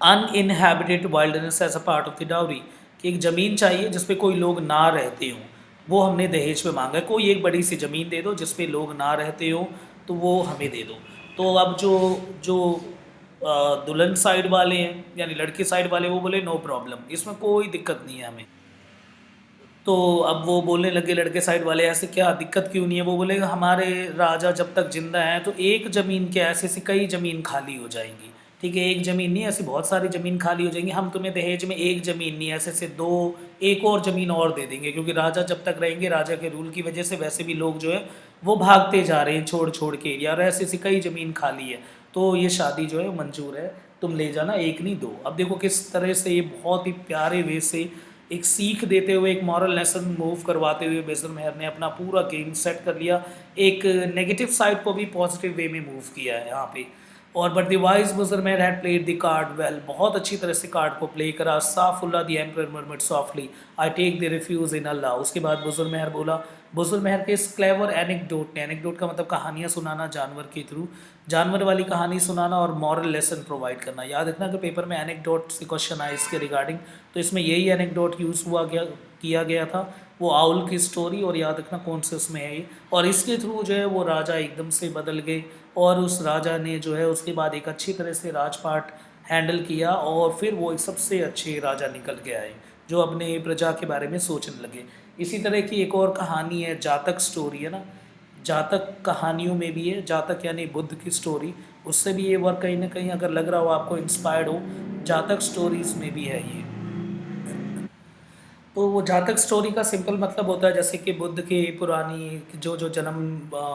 uninhabited wildness as a part of the dowry, कि एक ज़मीन चाहिए जिस पे कोई लोग ना रहते हों, वो हमने दहेज पे मांगा है, कोई एक बड़ी सी ज़मीन दे दो जिस पे लोग ना रहते हो तो वो हमें दे दो। तो अब जो जो दुल्हन साइड वाले हैं यानी लड़की साइड वाले वो बोले नो प्रॉब्लम, इसमें कोई दिक्कत नहीं है हमें। तो अब वो बोलने लगे लड़के साइड वाले, ऐसे क्या दिक्कत क्यों नहीं है, वो बोले हमारे राजा जब तक जिंदा हैं तो एक ज़मीन क्या ऐसे ऐसी कई ज़मीन खाली हो जाएंगी, ठीक है, एक ज़मीन नहीं ऐसी बहुत सारी ज़मीन खाली हो जाएंगी, हम तुम्हें दहेज में एक ज़मीन नहीं ऐसे ऐसे दो एक और ज़मीन और दे देंगे, क्योंकि राजा जब तक रहेंगे राजा के रूल की वजह से वैसे भी लोग जो है वो भागते जा रहे हैं छोड़ छोड़ के एरिया, और ऐसी ऐसी कई ज़मीन खाली है, तो ये शादी जो है मंजूर है, तुम ले जाना, एक नहीं दो। अब देखो किस तरह से ये बहुत ही प्यारे वे से एक सीख देते हुए एक मॉरल लेसन मूव करवाते हुए बेजर मेहर ने अपना पूरा गेम सेट कर लिया, एक नेगेटिव साइड को भी पॉजिटिव वे में मूव किया है यहाँ पे। और but the wise Buzurg Mehr had played the card well, बहुत अच्छी तरह से कार्ड को प्ले करा। Saifullah the emperor murmured softly I take the refuge in Allah. उसके बाद बुजुर मेहर बोला, बुजुर मेहर के इस क्लेवर एनेक्डोट ने, एनेक्डोट का मतलब कहानियाँ सुनाना जानवर के थ्रू, जानवर वाली कहानी सुनाना और मॉरल लेसन प्रोवाइड करना। याद रखना कि पेपर में एनेक्डोट से क्वेश्चन आए इसके रिगार्डिंग, तो इसमें यही एनेक्डोट यूज़ किया गया था, वो आउल की स्टोरी, और याद रखना कौन से उसमें है ये। और इसके थ्रू जो है वो राजा एकदम से बदल गए, और उस राजा ने जो है उसके बाद एक अच्छी तरह से राजपाट हैंडल किया, और फिर वो एक सबसे अच्छे राजा निकल के आए जो अपने प्रजा के बारे में सोचने लगे। इसी तरह की एक और कहानी है, जातक स्टोरी है ना, जातक कहानियों में भी है, जातक यानी बुद्ध की स्टोरी, उससे भी ये वर्क कहीं ना कहीं अगर लग रहा हो आपको इंस्पायर्ड हो, जातक स्टोरीज में भी है ये। तो वो जातक स्टोरी का सिंपल मतलब होता है जैसे कि बुद्ध के पुरानी जो जो जन्म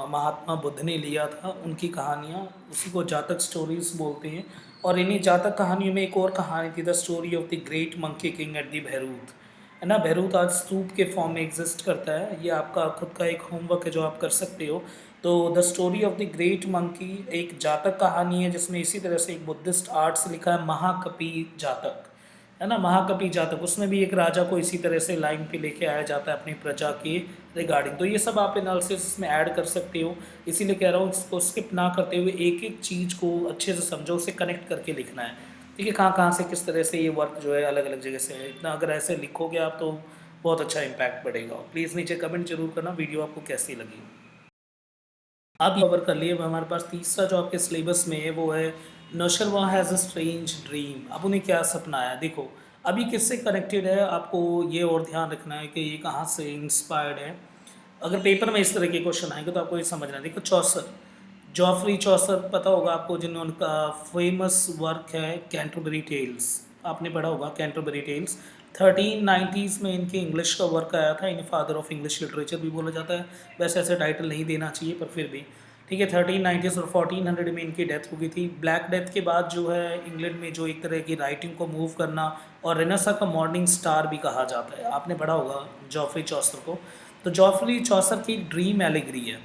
महात्मा बुद्ध ने लिया था उनकी कहानियाँ, उसी को जातक स्टोरीज बोलते हैं। और इन्हीं जातक कहानियों में एक और कहानी थी, the story of the great monkey king at the Bahrud, है ना, बहरूद आज स्तूप के फॉर्म में एग्जिस्ट करता है, ये आपका खुद का एक होमवर्क है जो आप कर सकते हो। तो the story of the great monkey एक जातक कहानी है जिसमें इसी तरह से एक बुद्धिस्ट आर्ट से लिखा है महाकपि जातक, है ना, महाकपि जातक, उसमें भी एक राजा को इसी तरह से लाइन पे लेके आया जाता है अपनी प्रजा के रिगार्डिंग। तो ये सब आप एनालिसिस इसमें ऐड कर सकते हो, इसीलिए कह रहा हूँ इसको स्किप ना करते हुए एक एक चीज़ को अच्छे से समझो, उसे कनेक्ट करके लिखना है, ठीक है, कहाँ कहाँ से किस तरह से ये वर्क जो है अलग अलग जगह से है, इतना अगर ऐसे लिखोगे आप तो बहुत अच्छा इम्पैक्ट पड़ेगा। प्लीज़ नीचे कमेंट जरूर करना वीडियो आपको कैसी लगी। अब कवर कर लिए, अब हमारे पास तीसरा जो आपके सिलेबस में है वो है नौशरवां हैज़ अ स्ट्रेंज ड्रीम। अब उन्हें क्या सपना आया, देखो अभी किससे कनेक्टेड है आपको ये और ध्यान रखना है कि ये कहाँ से इंस्पायर्ड है। अगर पेपर में इस तरह के क्वेश्चन आएंगे तो आपको ये समझना है। देखो चौसर, जॉफरी चौसर पता होगा आपको, जिन्होंने फेमस वर्क है कैंटरबरी टेल्स, आपने पढ़ा होगा कैंटरबरी टेल्स। 1390s में इनके इंग्लिश का वर्क आया था, इन्हें फादर ऑफ इंग्लिश लिटरेचर भी बोला जाता है, वैसे ऐसे टाइटल नहीं देना चाहिए पर फिर भी ठीक है। 1390s और 1400 में इनकी डेथ हो गई थी। ब्लैक डेथ के बाद जो है इंग्लैंड में जो एक तरह की राइटिंग को मूव करना, और रेनेसा का मॉर्निंग स्टार भी कहा जाता है, आपने पढ़ा होगा जॉफरी चौसर को। तो जॉफरी चौसर की ड्रीम एलिगरी है,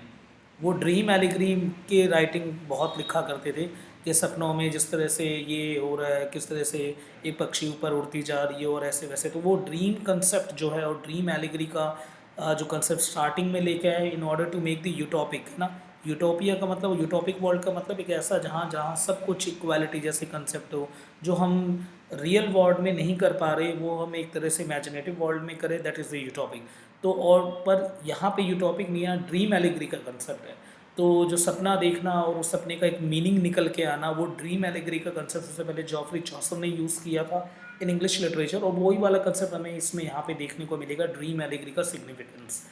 वो ड्रीम एलिगरी के राइटिंग बहुत लिखा करते थे कि सपनों में जिस तरह से ये हो रहा है, किस तरह से एक पक्षी ऊपर उड़ती जा रही है और ऐसे वैसे। तो वो ड्रीम कंसेप्ट जो है और ड्रीम एलिगरी का जो कंसेप्ट स्टार्टिंग में लेके आए in order to make the utopic, है ना, यूटोपिया का मतलब, यूटोपिक वर्ल्ड का मतलब एक ऐसा जहाँ सब कुछ इक्वालिटी जैसे कंसेप्ट हो, जो हम रियल वर्ल्ड में नहीं कर पा रहे वो हम एक तरह से इमेजिनेटिव वर्ल्ड में करें, दैट इज़ द यूटोपिक। तो और पर यहाँ पे यूटोपिक नहीं है, ड्रीम एलिगरी का कंसेप्ट है। तो जो सपना देखना और उस सपने का एक मीनिंग निकल के आना, वो ड्रीम एलिगरी का कंसेप्ट सबसे पहले जॉफरी चौसर ने यूज़ किया था इन इंग्लिश लिटरेचर, और वही वाला कंसेप्ट हमें इसमें यहाँ पे देखने को मिलेगा, ड्रीम एलिगरी का सिग्निफिकेंस।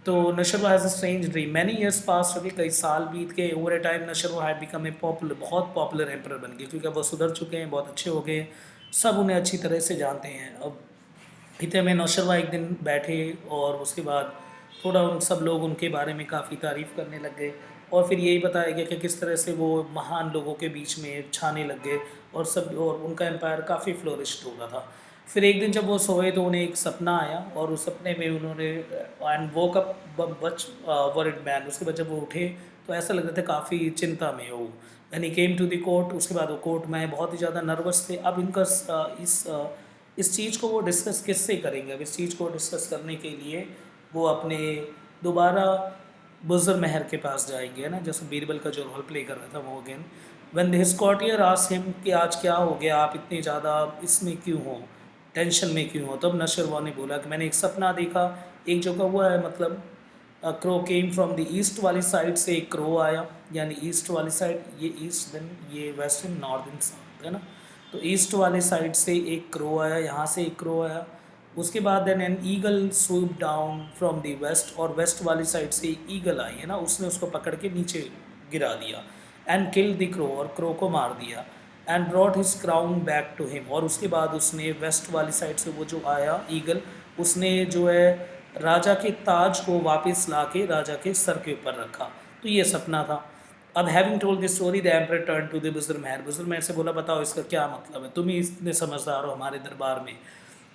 तो Naushirwa has a strange dream, many years pass हो गए, कई साल बीत के, over a time Naushirwa had become a popular, बहुत पॉपुलर एम्पर बन गए, क्योंकि अब वो सुधर चुके हैं, बहुत अच्छे हो गए, सब उन्हें अच्छी तरह से जानते हैं। अब इतने में नौशरवा एक दिन बैठे और उसके बाद थोड़ा उन सब लोग उनके बारे में काफ़ी तारीफ़ करने लग गए, और फिर यही बताया गया कि किस तरह से वो महान लोगों के बीच में छाने लग गए, और उनका एम्पायर काफ़ी फ्लोरिश्ड हो रहा था। फिर एक दिन जब वो सोए तो उन्हें एक सपना आया, और उस सपने में उन्होंने एंड वोक अप बच वरिड मैन, उसके बाद जब वो उठे तो ऐसा लग रहा था काफ़ी चिंता में हो। When he came to the court, उसके बाद वो कोर्ट में बहुत ही ज़्यादा नर्वस थे। अब इनका इस चीज़ को वो डिस्कस किससे करेंगे? अब इस चीज़ को डिस्कस करने के लिए वो अपने दोबारा बुज़र महर के पास जाएंगे, है ना, जैसे बीरबल का जो रोल प्ले कर रहा था वो again. When his courtier asked him कि आज क्या हो गया, आप इतने ज़्यादा इसमें क्यों हो, टेंशन में क्यों हो? तब नशरवा ने बोला कि मैंने एक सपना देखा, एक जो कौवा है, मतलब crow came from the east वाली साइड से एक क्रो आया, यानी ईस्ट वाली साइड, ये ईस्ट देन ये वेस्टर्न नॉर्दर्न साउथ, है ना, तो ईस्ट वाले साइड से एक क्रो आया, यहाँ से एक क्रो आया। उसके बाद then an eagle swoop down from the west, और वेस्ट वाली साइड से ईगल आई, है ना, उसने उसको पकड़ के नीचे गिरा दिया, एंड किल द क्रो, और क्रो को मार दिया, and brought his crown back to him, और उसके बाद उसने वेस्ट वाली साइड से वो जो आया ईगल, उसने जो है राजा के ताज को वापस ला के राजा के सर के ऊपर रखा। तो ये सपना था। अब having told this story the emperor turn to the बुजुर्ग महर, बुजुर्ग महर से बोला बताओ इसका क्या मतलब है, तुम ही इतने समझदार हो हमारे दरबार में,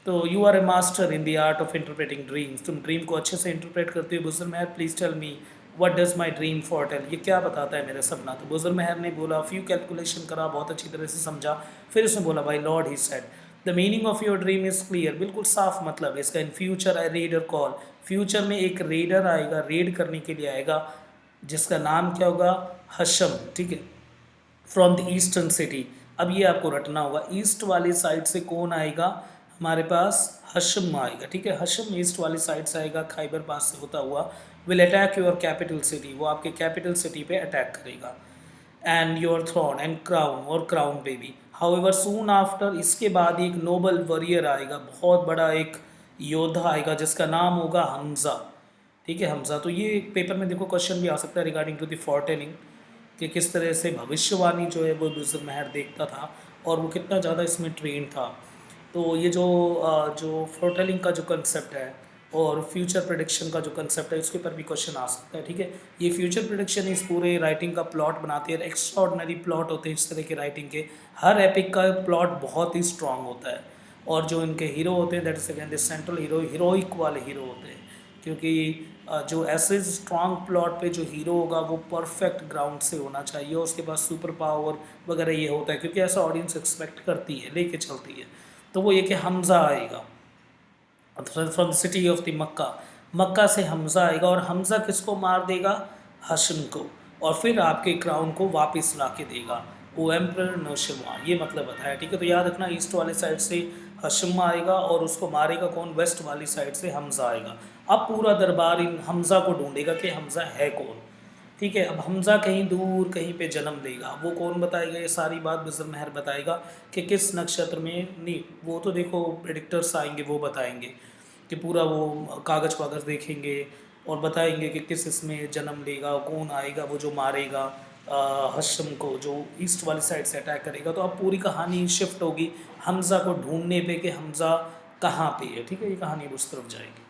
तो you are a master in the art of interpreting dreams, तुम ड्रीम को अच्छे से इंटरप्रेट करते हो बुजुर्ग महर, please tell me what does my dream foretell, ये क्या बताता है मेरा सपना? तो बुजुर्ग महर ने बोला, फ्यू कैलकुलेशन करा, बहुत अच्छी तरह से समझा, फिर उसने बोला भाई Lord he said the meaning of your dream is clear, बिल्कुल साफ मतलब है इसका। In future I raider call, future में एक रेडर आएगा, रेड करने के लिए आएगा, जिसका नाम क्या होगा? हशम, ठीक है, फ्रॉम द ईस्टर्न सिटी। अब ये आपको रटना होगा, ईस्ट वाली साइड से कौन आएगा हमारे पास? हशम आएगा, ठीक है, हशम ईस्ट वाली साइड से आएगा, खाइबर पास से होता हुआ, will attack your capital city, वो आपके कैपिटल सिटी पे अटैक करेगा, and your throne and crown, और क्राउन पे भी। हाउएवर सून आफ्टर, इसके बाद एक नोबल वॉरियर आएगा, बहुत बड़ा एक योद्धा आएगा, जिसका नाम होगा हमज़ा, ठीक है, हमज़ा। तो ये पेपर में देखो क्वेश्चन भी आ सकता है रिगार्डिंग टू द फोरटेलिंग, कि किस तरह से भविष्यवाणी जो है वो बुजुर्ग महर देखता था, और वो कितना ज़्यादा इसमें ट्रेन था। तो ये जो फोरटेलिंग का जो कंसेप्ट है और फ्यूचर प्रेडिक्शन का जो कंसेप्ट है, उसके ऊपर भी क्वेश्चन आ सकता है, ठीक है। ये फ्यूचर प्रेडिक्शन इस पूरे राइटिंग का प्लॉट बनाती है, एक्स्ट्राऑर्डिनरी प्लॉट होते हैं इस तरह के राइटिंग के, हर एपिक का प्लॉट बहुत ही स्ट्रांग होता है, और जो इनके हीरो होते हैं that is again the central hero, heroic वाले हीरो होते हैं, क्योंकि जो ऐसे स्ट्रांग प्लॉट पे जो हीरो होगा वो परफेक्ट ग्राउंड से होना चाहिए, उसके पास सुपर पावर वगैरह ये होता है, क्योंकि ऐसा ऑडियंस एक्सपेक्ट करती है, लेके चलती है। तो वो ये कि हमज़ा आएगा from the city of the Mecca, Mecca से हमज़ा आएगा, और हमज़ा किसको मार देगा? हशम को, और फिर आपके क्राउन को वापस ला के देगा, वो एम्परर नौशरवा, ये मतलब बताया, ठीक है। तो याद रखना, ईस्ट वाले साइड से हशम आएगा, और उसको मारेगा कौन? वेस्ट वाली साइड से हमज़ा आएगा। अब पूरा दरबार इन हमज़ा को ढूंढेगा कि हमज़ा है कौन, ठीक है। अब हमज़ा कहीं दूर कहीं पे जन्म लेगा, वो कौन बताएगा? ये सारी बात बुजुर्ग महर बताएगा कि किस नक्षत्र में, नहीं वो तो देखो प्रेडिक्टर्स आएंगे वो बताएंगे, कि पूरा वो कागज़ वागज़ देखेंगे और बताएंगे कि किस इसमें जन्म लेगा, कौन आएगा वो जो मारेगा हशम को, जो ईस्ट वाली साइड से अटैक करेगा। तो अब पूरी कहानी शिफ्ट होगी हमज़ा को ढूंढने पे कि हमज़ा कहाँ पे है, ठीक है, ये कहानी उस तरफ जाएगी।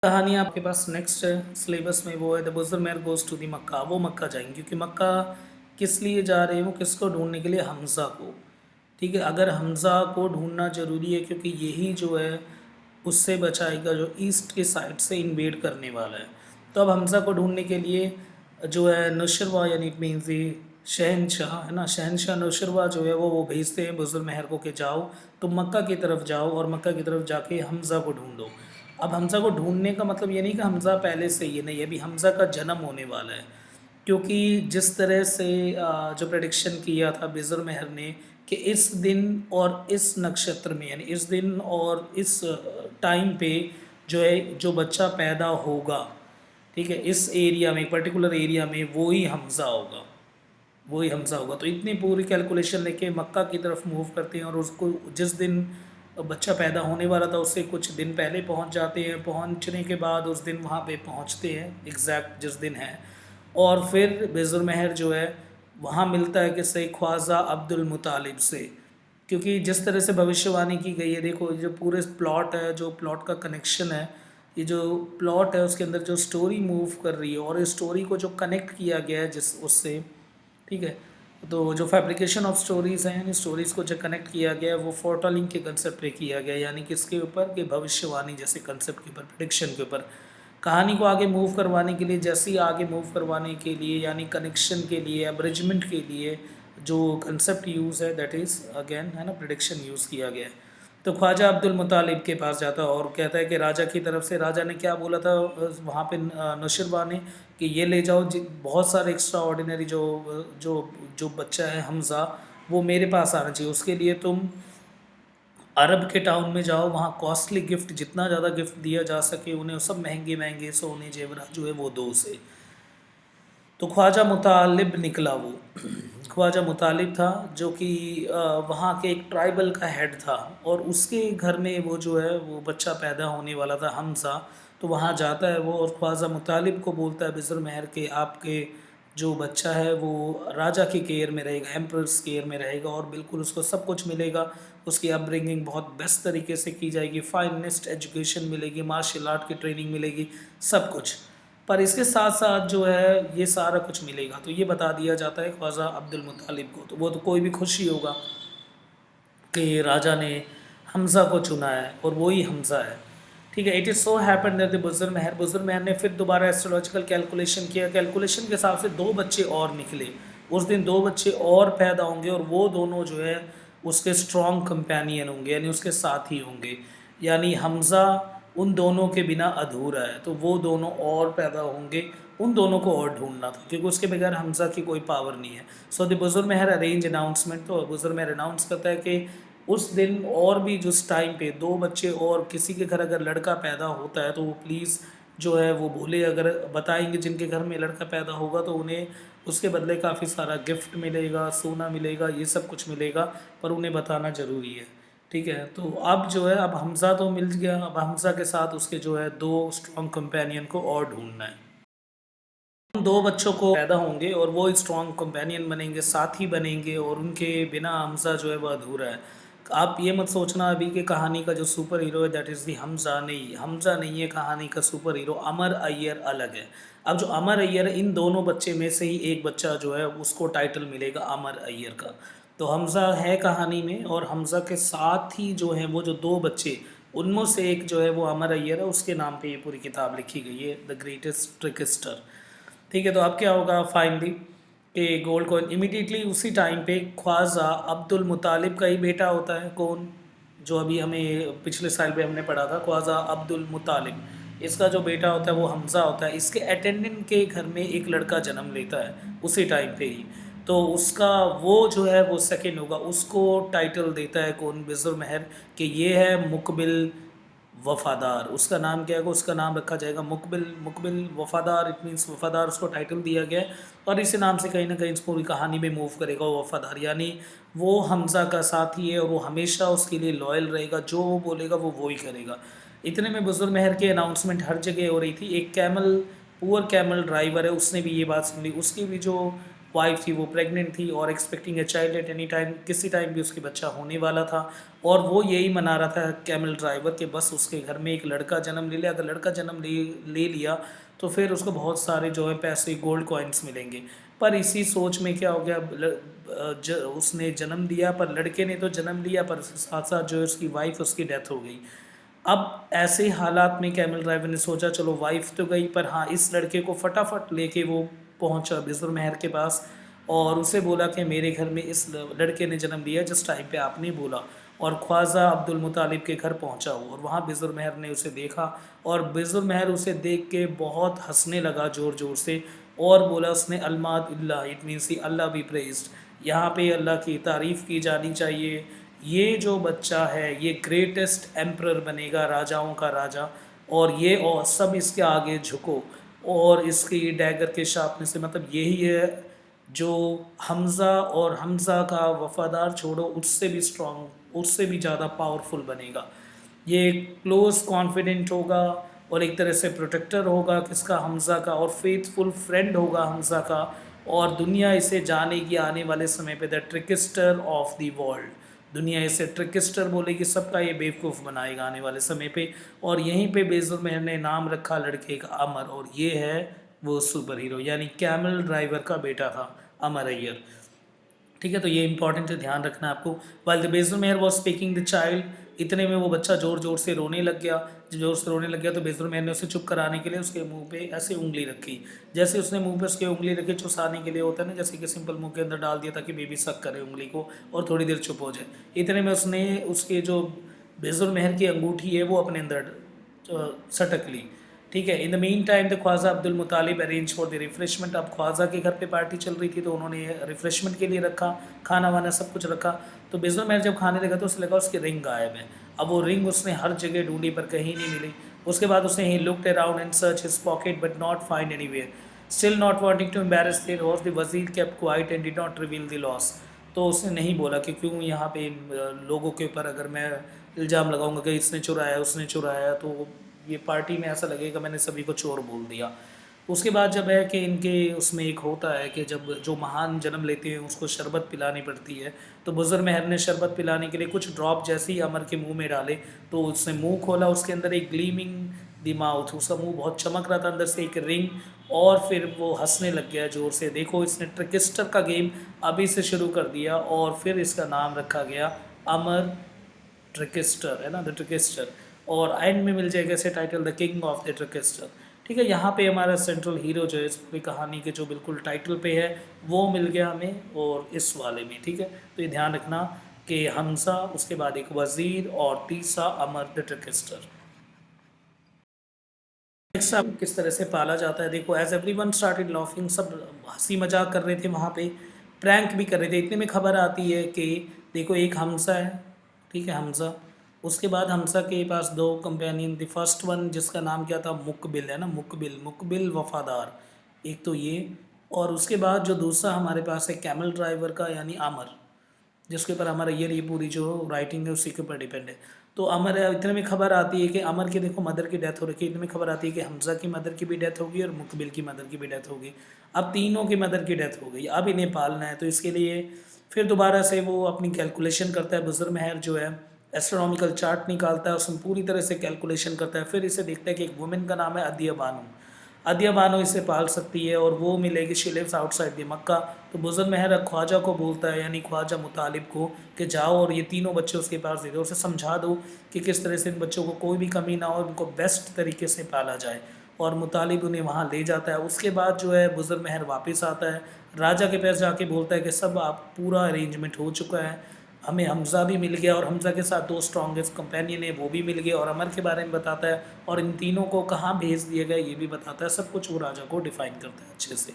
कहानी आपके पास नेक्स्ट है सिलेबस में, वो है द बुजुर्ग महर गोज़ टू दी मक्का, वो मक्का जाएंगे, क्योंकि मक्का किस लिए जा रहे हो? किसको ढूंढने के लिए? हमज़ा को, ठीक है। अगर हमज़ा को ढूंढना ज़रूरी है, क्योंकि यही जो है उससे बचाएगा जो ईस्ट के साइड से इन्वेड करने वाला है। तो अब हमज़ा को ढूंढने के लिए जो है नुशरवा, यानी इट मीन्स शहनशाह, है ना, शहनशाह नुशरवा जो है वो भेजते हैं बुजुर्ग महर को कि जाओ तुम मक्का की तरफ जाओ, और मक्का की तरफ जाके हमज़ा को ढूंढो। अब हमज़ा को ढूंढने का मतलब ये नहीं कि हमज़ा पहले से ये नहीं है, अभी हमज़ा का जन्म होने वाला है, क्योंकि जिस तरह से जो प्रेडिक्शन किया था बुजुर्ग महर ने कि इस दिन और इस नक्षत्र में, यानी इस दिन और इस टाइम पे जो है जो बच्चा पैदा होगा, ठीक है, इस एरिया में, पर्टिकुलर एरिया में, वो ही हमज़ा होगा, वही हमज़ा होगा। तो इतनी पूरी कैलकुलेशन लेके मक्का की तरफ मूव करते हैं और उसको जिस दिन बच्चा पैदा होने वाला था उससे कुछ दिन पहले पहुंच जाते हैं। पहुंचने के बाद उस दिन वहां पे पहुंचते हैं एग्जैक्ट जिस दिन है। और फिर बेजुलमहर जो है वहाँ मिलता है किससे, ख्वाजा अब्दुल मुतालिब से। क्योंकि जिस तरह से भविष्यवाणी की गई है, देखो ये जो पूरे प्लॉट है, जो प्लॉट का कनेक्शन है, ये जो प्लॉट है उसके अंदर जो स्टोरी मूव कर रही है और इस स्टोरी को जो कनेक्ट किया गया है जिस उससे, ठीक है। तो जो फैब्रिकेशन ऑफ स्टोरीज़ हैं, इन स्टोरीज़ को जो कनेक्ट किया गया है वो फोरटेलिंग के कंसेप्ट पे किया गया है, यानी किसके ऊपर, कि भविष्यवाणी जैसे कंसेप्ट के ऊपर, प्रिडिक्शन के ऊपर। कहानी को आगे मूव करवाने के लिए, जैसे ही आगे मूव करवाने के लिए, यानी कनेक्शन के लिए, अब्रिजमेंट के लिए जो कंसेप्ट यूज़ है, दैट इज़ अगेन है ना, प्रिडिक्शन यूज़ किया गया है। तो ख्वाजा अब्दुल मुतालिब के पास जाता है और कहता है कि राजा की तरफ से, राजा ने क्या बोला था वहाँ पे नौशरवा ने, कि ये ले जाओ बहुत सारे एक्स्ट्रा ऑर्डिनरी जो जो जो बच्चा है हमज़ा, वो मेरे पास आना चाहिए। उसके लिए तुम अरब के टाउन में जाओ, वहाँ कॉस्टली गिफ्ट, जितना ज़्यादा गिफ्ट दिया जा सके उन्हें, सब महंगे महंगे सोने जेवरात जो है वो दो से। तो ख्वाजा मुतालिब निकला वो ख्वाजा मुतालिब था जो कि वहाँ के एक ट्राइबल का हेड था, और उसके घर में वो जो है वो बच्चा पैदा होने वाला था हमसा। तो वहाँ जाता है वो और ख्वाजा मुतालिब को बोलता है बिजुलमहर के, आपके जो बच्चा है वो राजा की केयर में रहेगा, एम्प्रस केयर में रहेगा, और बिल्कुल उसको सब कुछ मिलेगा। उसकी अपब्रिंगिंग बहुत बेस्ट तरीके से की जाएगी, फाइनेस्ट एजुकेशन मिलेगी, मार्शल आर्ट की ट्रेनिंग मिलेगी, सब कुछ। पर इसके साथ साथ जो है ये सारा कुछ मिलेगा, तो ये बता दिया जाता है ख्वाजा अब्दुल मुतालिब को। तो वो तो कोई भी खुशी होगा कि राजा ने हमज़ा को चुना है और वही हमज़ा है, ठीक है। It is so happen that the बुजुर्ग महर ने फिर दोबारा एस्ट्रोलॉजिकल कैलकुलेशन किया, कैलकुलेशन के हिसाब से दो बच्चे और निकले। उस दिन दो बच्चे और पैदा होंगे और वो दोनों जो है उसके स्ट्रॉन्ग कंपेनियन होंगे, यानी उसके साथी होंगे। यानी हमज़ा उन दोनों के बिना अधूरा है, तो वो दोनों और पैदा होंगे, उन दोनों को और ढूंढना था क्योंकि उसके बगैर हमज़ा की कोई पावर नहीं है। सो द बुजुर्ग महर अरेंज अनाउंसमेंट, तो बुजुर्ग महर अनाउंस करता है कि उस दिन और भी जिस टाइम पे दो बच्चे और किसी के घर अगर लड़का पैदा होता है तो वो प्लीज़ जो है वो बोले, अगर बताएंगे जिनके घर में लड़का पैदा होगा तो उन्हें उसके बदले काफ़ी सारा गिफ्ट मिलेगा, सोना मिलेगा, ये सब कुछ मिलेगा, पर उन्हें बताना ज़रूरी है, ठीक है। तो अब जो है, अब हमज़ा तो मिल गया, अब हमज़ा के साथ उसके जो है दो स्ट्रॉन्ग कंपेनियन को और ढूंढना है। उन दो बच्चों को पैदा होंगे और वो स्ट्रॉन्ग कंपेनियन बनेंगे, साथी बनेंगे, और उनके बिना हमज़ा जो है वो अधूरा है। आप ये मत सोचना अभी कि कहानी का जो सुपर हीरो है दैट इज़ दी हमज़ा, नहीं, हमज़ा नहीं है कहानी का सुपर हीरो, अमर अय्यर अलग है। अब जो अमर अय्यर है, इन दोनों बच्चे में से ही एक बच्चा जो है उसको टाइटल मिलेगा अमर अय्यर का। तो हमज़ा है कहानी में, और हमज़ा के साथ ही जो है वो जो दो बच्चे, उनमें से एक जो है वो अमर अय्यर है, उसके नाम पे ये पूरी किताब लिखी गई है, द ग्रेटेस्ट ट्रिकस्टर, ठीक है। तो अब क्या होगा फाइनली कि गोल्ड कॉइन इमीडिएटली उसी टाइम पे ख्वाजा अब्दुल मुतालिब का ही बेटा होता है, कौन, जो अभी हमें पिछले साल पे हमने पढ़ा था, ख्वाजा अब्दुल मुतालिब, इसका जो बेटा होता है वो हमज़ा होता है। इसके अटेंडेंट के घर में एक लड़का जन्म लेता है उसी टाइम पे ही, तो उसका वो जो है वो सेकंड होगा, उसको टाइटल देता है कौन, बिजुलमहर, कि ये है मुकबिल वफ़ादार। उसका नाम क्या होगा, उसका नाम रखा जाएगा मुकबिल। मुकबिल वफ़ादार, इट मीन्स वफ़ादार, उसको टाइटल दिया गया है, और इसी नाम से कहीं ना कहीं इस पूरी कहानी में मूव करेगा वो वफ़ादार, यानी वो हमज़ा का साथी है और वो हमेशा उसके लिए लॉयल रहेगा, जो वो बोलेगा वो ही करेगा। इतने में बुजुर्ग की अनाउंसमेंट हर जगह हो रही थी। एक कैमल, पुअर कैमल ड्राइवर है, उसने भी ये बात सुन ली, उसकी भी जो वाइफ थी वो प्रेग्नेंट थी और expecting a child at any time, किसी टाइम भी उसके बच्चा होने वाला था, और वो यही मना रहा था कैमल ड्राइवर के, बस उसके घर में एक लड़का जन्म ले लिया, अगर लड़का जन्म ले लिया तो फिर उसको बहुत सारे जो है पैसे, गोल्ड कॉइन्स मिलेंगे। पर इसी सोच में क्या हो गया, उसने जन्म दिया, पर लड़के ने तो जन्म लिया, पर साथ साथ जो है उसकी वाइफ, उसकी डेथ हो गई। अब ऐसे हालात में कैमल ड्राइवर ने सोचा चलो वाइफ तो गई, पर हाँ इस लड़के को फटाफट लेके वो पहुंचा बिजुलमहर के पास, और उसे बोला कि मेरे घर में इस लड़के ने जन्म लिया जिस टाइम पे आपने बोला। और ख्वाजा अब्दुल मुतालिब के घर पहुंचा वो, और वहाँ बिजुलमहर ने उसे देखा, और बिजुलमहर उसे देख के बहुत हंसने लगा ज़ोर ज़ोर से, और बोला उसने, Allah, it means Allah be praised, यहाँ पे अल्लाह की तारीफ़ की जानी चाहिए, ये जो बच्चा है ये ग्रेटेस्ट एम्प्रर बनेगा, राजाओं का राजा, और ये और सब इसके आगे झुको, और इसकी डैगर के शार्पनेस से, मतलब यही है जो हमज़ा और हमज़ा का वफ़ादार छोड़ो उससे भी स्ट्रॉन्ग, उससे भी ज़्यादा पावरफुल बनेगा। ये क्लोज़ कॉन्फिडेंट होगा और एक तरह से प्रोटेक्टर होगा किसका, हमज़ा का, और फेथफुल फ्रेंड होगा हमज़ा का। और दुनिया इसे जानेगी आने वाले समय पे द ट्रिकिस्टर ऑफ द वर्ल्ड। दुनिया इसे ट्रिकिस्टर बोलेगी, सबका ये बेवकूफ़ बनाएगा आने वाले समय पे। और यहीं पे बेज़ुल मेहर ने नाम रखा लड़के का अमर, और ये है वो सुपर हीरो, यानी कैमल ड्राइवर का बेटा था अमर अय्यर। ठीक है, तो ये इंपॉर्टेंट है, ध्यान रखना आपको। While the basal mayor was speaking the child, इतने में वो बच्चा ज़ोर ज़ोर से रोने लग गया। जब ज़ोर से रोने लग गया तो बेज़ल मेयर ने उसे चुप कराने के लिए उसके मुंह पे ऐसे उंगली रखी। जैसे उसने मुंह पे उसके उंगली रखी, चुसाने के लिए होता है ना, जैसे कि सिंपल मुंह के अंदर डाल दिया ताकि बेबी सक करे उंगली को और थोड़ी देर चुप हो जाए। इतने में उसने उसके जो बेज़ल मेहर की अंगूठी है वो अपने अंदर सटक ली। ठीक है, in the mean time the Khwaja Abdul Muttalib arrange for the refreshment. अब ख्वाजा के घर पे पार्टी चल रही थी तो उन्होंने रिफ्रेशमेंट के लिए रखा, खाना वाना सब कुछ रखा। तो बेज़ल मेहर जब खाने लगा तो उसे लगा उसकी रिंग गायब है। अब वो रिंग उसने हर जगह ढूंढी पर कहीं नहीं मिली। उसके बाद उसने ही looked around and search his pocket but not find anywhere. Still not wanting to embarrass their horse the wazir kept quiet and did not reveal the loss. तो उसने नहीं बोला कि क्यों यहाँ पे लोगों के ऊपर अगर मैं इल्ज़ाम लगाऊंगा कि इसने चुराया उसने चुराया तो ये पार्टी में ऐसा लगेगा मैंने सभी को चोर बोल दिया। उसके बाद जब है कि इनके उसमें एक होता है कि जब जो महान जन्म लेते हैं उसको शरबत पिलानी पड़ती है, तो बुज़ुर्ग मेहर ने शरबत पिलाने के लिए कुछ ड्रॉप जैसे ही अमर के मुंह में डाले तो उसने मुंह खोला, उसके अंदर एक ग्लीमिंग द माउथ, उसका मुंह बहुत चमक रहा था अंदर से एक रिंग, और फिर वो हंसने लग गया ज़ोर से। देखो इसने ट्रिकिस्टर का गेम अभी से शुरू कर दिया और फिर इसका नाम रखा गया अमर ट्रिकिस्टर, है ना, द ट्रिकिस्टर। और एंड में मिल जाएगा इसे title the king of the trickster. ठीक है, यहाँ पे हमारा सेंट्रल हीरो जो है इस पूरी कहानी के जो बिल्कुल टाइटल पे है वो मिल गया हमें और इस वाले में। ठीक है, तो ये ध्यान रखना कि हमजा, उसके बाद एक वज़ीर और तीसरा अमर द ट्रिकिस्टर। सब किस तरह से पाला जाता है, देखो एज एवरीवन स्टार्टेड लाफिंग, सब हंसी मजाक कर रहे थे वहाँ पे, प्रैंक भी कर रहे थे। इतने में खबर आती है कि देखो एक हमजा है, ठीक है हमजा, उसके बाद हमजा के पास दो कंपेनियन, द फर्स्ट वन जिसका नाम क्या था, मुकबिल, है ना, मुकबिल, मुकबिल वफादार, एक तो ये। और उसके बाद जो दूसरा हमारे पास है कैमल ड्राइवर का यानी आमर, जिसके ऊपर हमारा ये पूरी जो राइटिंग है उसी के ऊपर डिपेंड है। तो अमर, इतने में खबर आती है कि अमर की देखो मदर की डेथ हो रखी है, इतने में खबर आती है कि हमजा की मदर की भी डेथ होगी और मुकबिल की मदर की भी डेथ होगी। अब तीनों की मदर की डेथ हो गई, अब इन्हें पालना है, तो इसके लिए फिर दोबारा से वो अपनी कैलकुलेशन करता है। बुजुर्ग महर जो है एस्ट्रोनॉमिकल चार्ट निकालता है, उसमें पूरी तरह से कैलकुलेशन करता है, फिर इसे देखता है कि एक वुमेन का नाम है अदिया बानो, अदिया बानो इसे पाल सकती है और वो मिलेगी, शी लिव्स आउटसाइड द मक्का। तो बुजुर्ग महर ख्वाजा को बोलता है यानी ख्वाजा मुतालिब को कि जाओ और ये तीनों बच्चे उसके पास दे दो, उसे समझा दो कि किस तरह से इन बच्चों को कोई भी कमी ना हो, उनको बेस्ट तरीके से पाला जाए। और मुतालिब उन्हें वहाँ ले जाता है। उसके बाद जो है बुजुर्ग महर वापस आता है, राजा के पास जाके बोलता है कि सब आप पूरा अरेंजमेंट हो चुका है, हमें हमज़ा भी मिल गया और हमज़ा के साथ दो स्ट्रॉन्गेस्ट कंपेनियन है वो भी मिल गए, और अमर के बारे में बताता है और इन तीनों को कहाँ भेज दिया गया ये भी बताता है। सब कुछ वो राजा को डिफाइन करता है अच्छे से।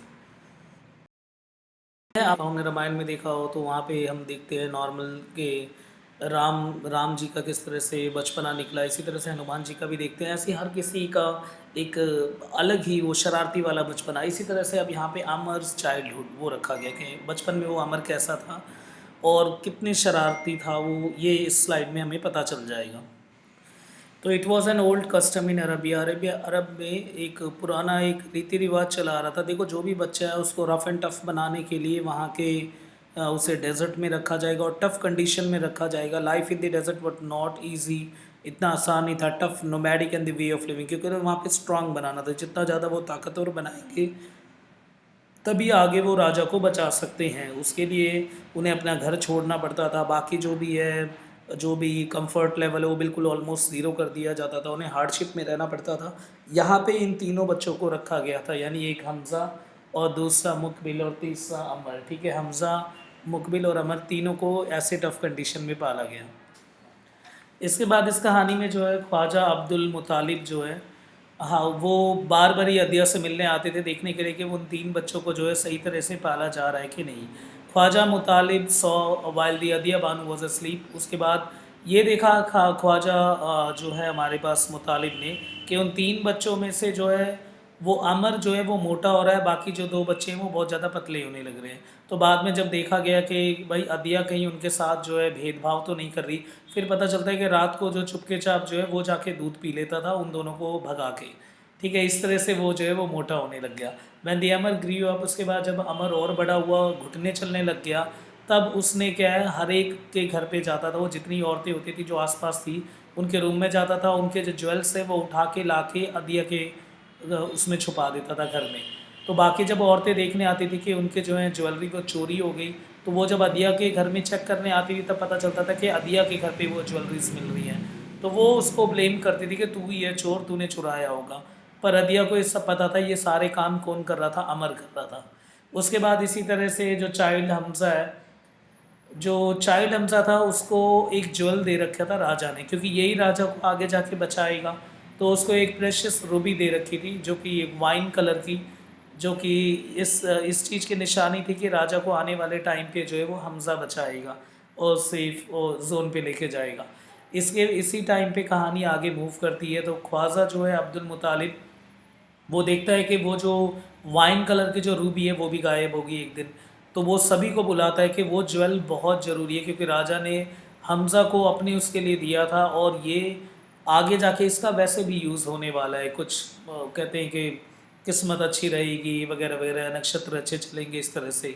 आप हमने रामायण में देखा हो तो वहाँ पे हम देखते हैं नॉर्मल के राम जी का किस तरह से बचपना निकला, इसी तरह से हनुमान जी का भी देखते हैं। ऐसे हर किसी का एक अलग ही वो शरारती वाला बचपना, इसी तरह से अब यहाँ पे अमर's चाइल्डहुड वो रखा गया कि बचपन में वो अमर कैसा था और कितने शरारती था वो, ये इस स्लाइड में हमें पता चल जाएगा। तो it was an old custom in Arabia, Arabia Arab में एक पुराना एक रीति रिवाज चला आ रहा था। देखो जो भी बच्चा है उसको रफ़ एंड टफ़ बनाने के लिए वहाँ के उसे डेजर्ट में रखा जाएगा और टफ़ कंडीशन में रखा जाएगा। Life in the desert but not easy, इतना आसान नहीं था, tough, nomadic and the way of living, क्योंकि वहाँ पे स्ट्रांग बनाना था। जितना ज़्यादा वो ताकतवर बनाएंगे तभी आगे वो राजा को बचा सकते हैं। उसके लिए उन्हें अपना घर छोड़ना पड़ता था, बाकी जो भी है, जो भी कंफर्ट लेवल है वो बिल्कुल ऑलमोस्ट ज़ीरो कर दिया जाता था, उन्हें हार्डशिप में रहना पड़ता था। यहाँ पे इन तीनों बच्चों को रखा गया था, यानी एक हमज़ा और दूसरा मुकबिल और तीसरा अमर। ठीक है, हमज़ा, मुकबिल और अमर तीनों को ऐसे टफ़ कंडीशन में पाला गया। इसके बाद इस कहानी में जो है ख्वाजा अब्दुल मुतालिब जो है, हाँ, वो बार बार ही अदिया से मिलने आते थे देखने के लिए कि उन तीन बच्चों को जो है सही तरह से पाला जा रहा है कि नहीं। Khwaja Muttalib saw while the Adiya Banu was asleep. उसके बाद ये देखा ख्वाजा जो है हमारे पास मुतालिब ने कि उन तीन बच्चों में से जो है वो अमर जो है वो मोटा हो रहा है, बाकी जो 2 बच्चे हैं वो बहुत ज़्यादा पतले होने लग रहे हैं। तो बाद में जब देखा गया कि भाई अदिया कहीं उनके साथ जो है भेदभाव तो नहीं कर रही, फिर पता चलता है कि रात को जो चुपके-चाप जो है वो जाके दूध पी लेता था उन दोनों को भगा के। ठीक है, इस तरह से वो जो है वो मोटा होने लग गया। When the Amar grew up, उसके बाद जब अमर और बड़ा हुआ, घुटने चलने लग गया, तब उसने क्या है हर एक के घर पे जाता था, वो जितनी औरतें होती थी जो आस-पास थी, उनके रूम में जाता था, उनके जो ज्वेल्स है वो उठा के लाके अदिया के उसमें छुपा देता था घर में। तो बाकी जब औरतें देखने आती थी कि उनके जो है ज्वेलरी वो चोरी हो गई, तो वो जब अदिया के घर में चेक करने आती थी तब पता चलता था कि अदिया के घर पे वो ज्वेलरीज मिल रही हैं। तो वो उसको ब्लेम करती थी कि तू ही है चोर, तूने चुराया होगा। पर अदिया को ये सब पता था, ये सारे काम कौन कर रहा था, अमर कर रहा था। उसके बाद इसी तरह से जो चाइल्ड हमज़ा है, जो चाइल्ड हमज़ा था उसको एक ज्वेल दे रखा था राजा ने, क्योंकि यही राजा को आगे जाके बचाएगा। तो उसको एक प्रेशियस रूबी दे रखी थी जो कि एक वाइन कलर की, जो कि इस चीज़ की निशानी थी कि राजा को आने वाले टाइम पे जो है वो हमज़ा बचाएगा और सेफ और जोन पे लेके जाएगा। इसके इसी टाइम पे कहानी आगे मूव करती है। तो ख्वाजा जो है अब्दुल मुतालिब, वो देखता है कि वो जो वाइन कलर की जो रूबी है वो भी गायब होगी एक दिन। तो वो सभी को बुलाता है कि वो ज्वेल बहुत ज़रूरी है, क्योंकि राजा ने हमज़ा को अपनी उसके लिए दिया था और ये आगे जाके इसका वैसे भी यूज़ होने वाला है। कुछ कहते हैं कि किस्मत अच्छी रहेगी वगैरह वगैरह, नक्षत्र अच्छे चलेंगे, इस तरह से।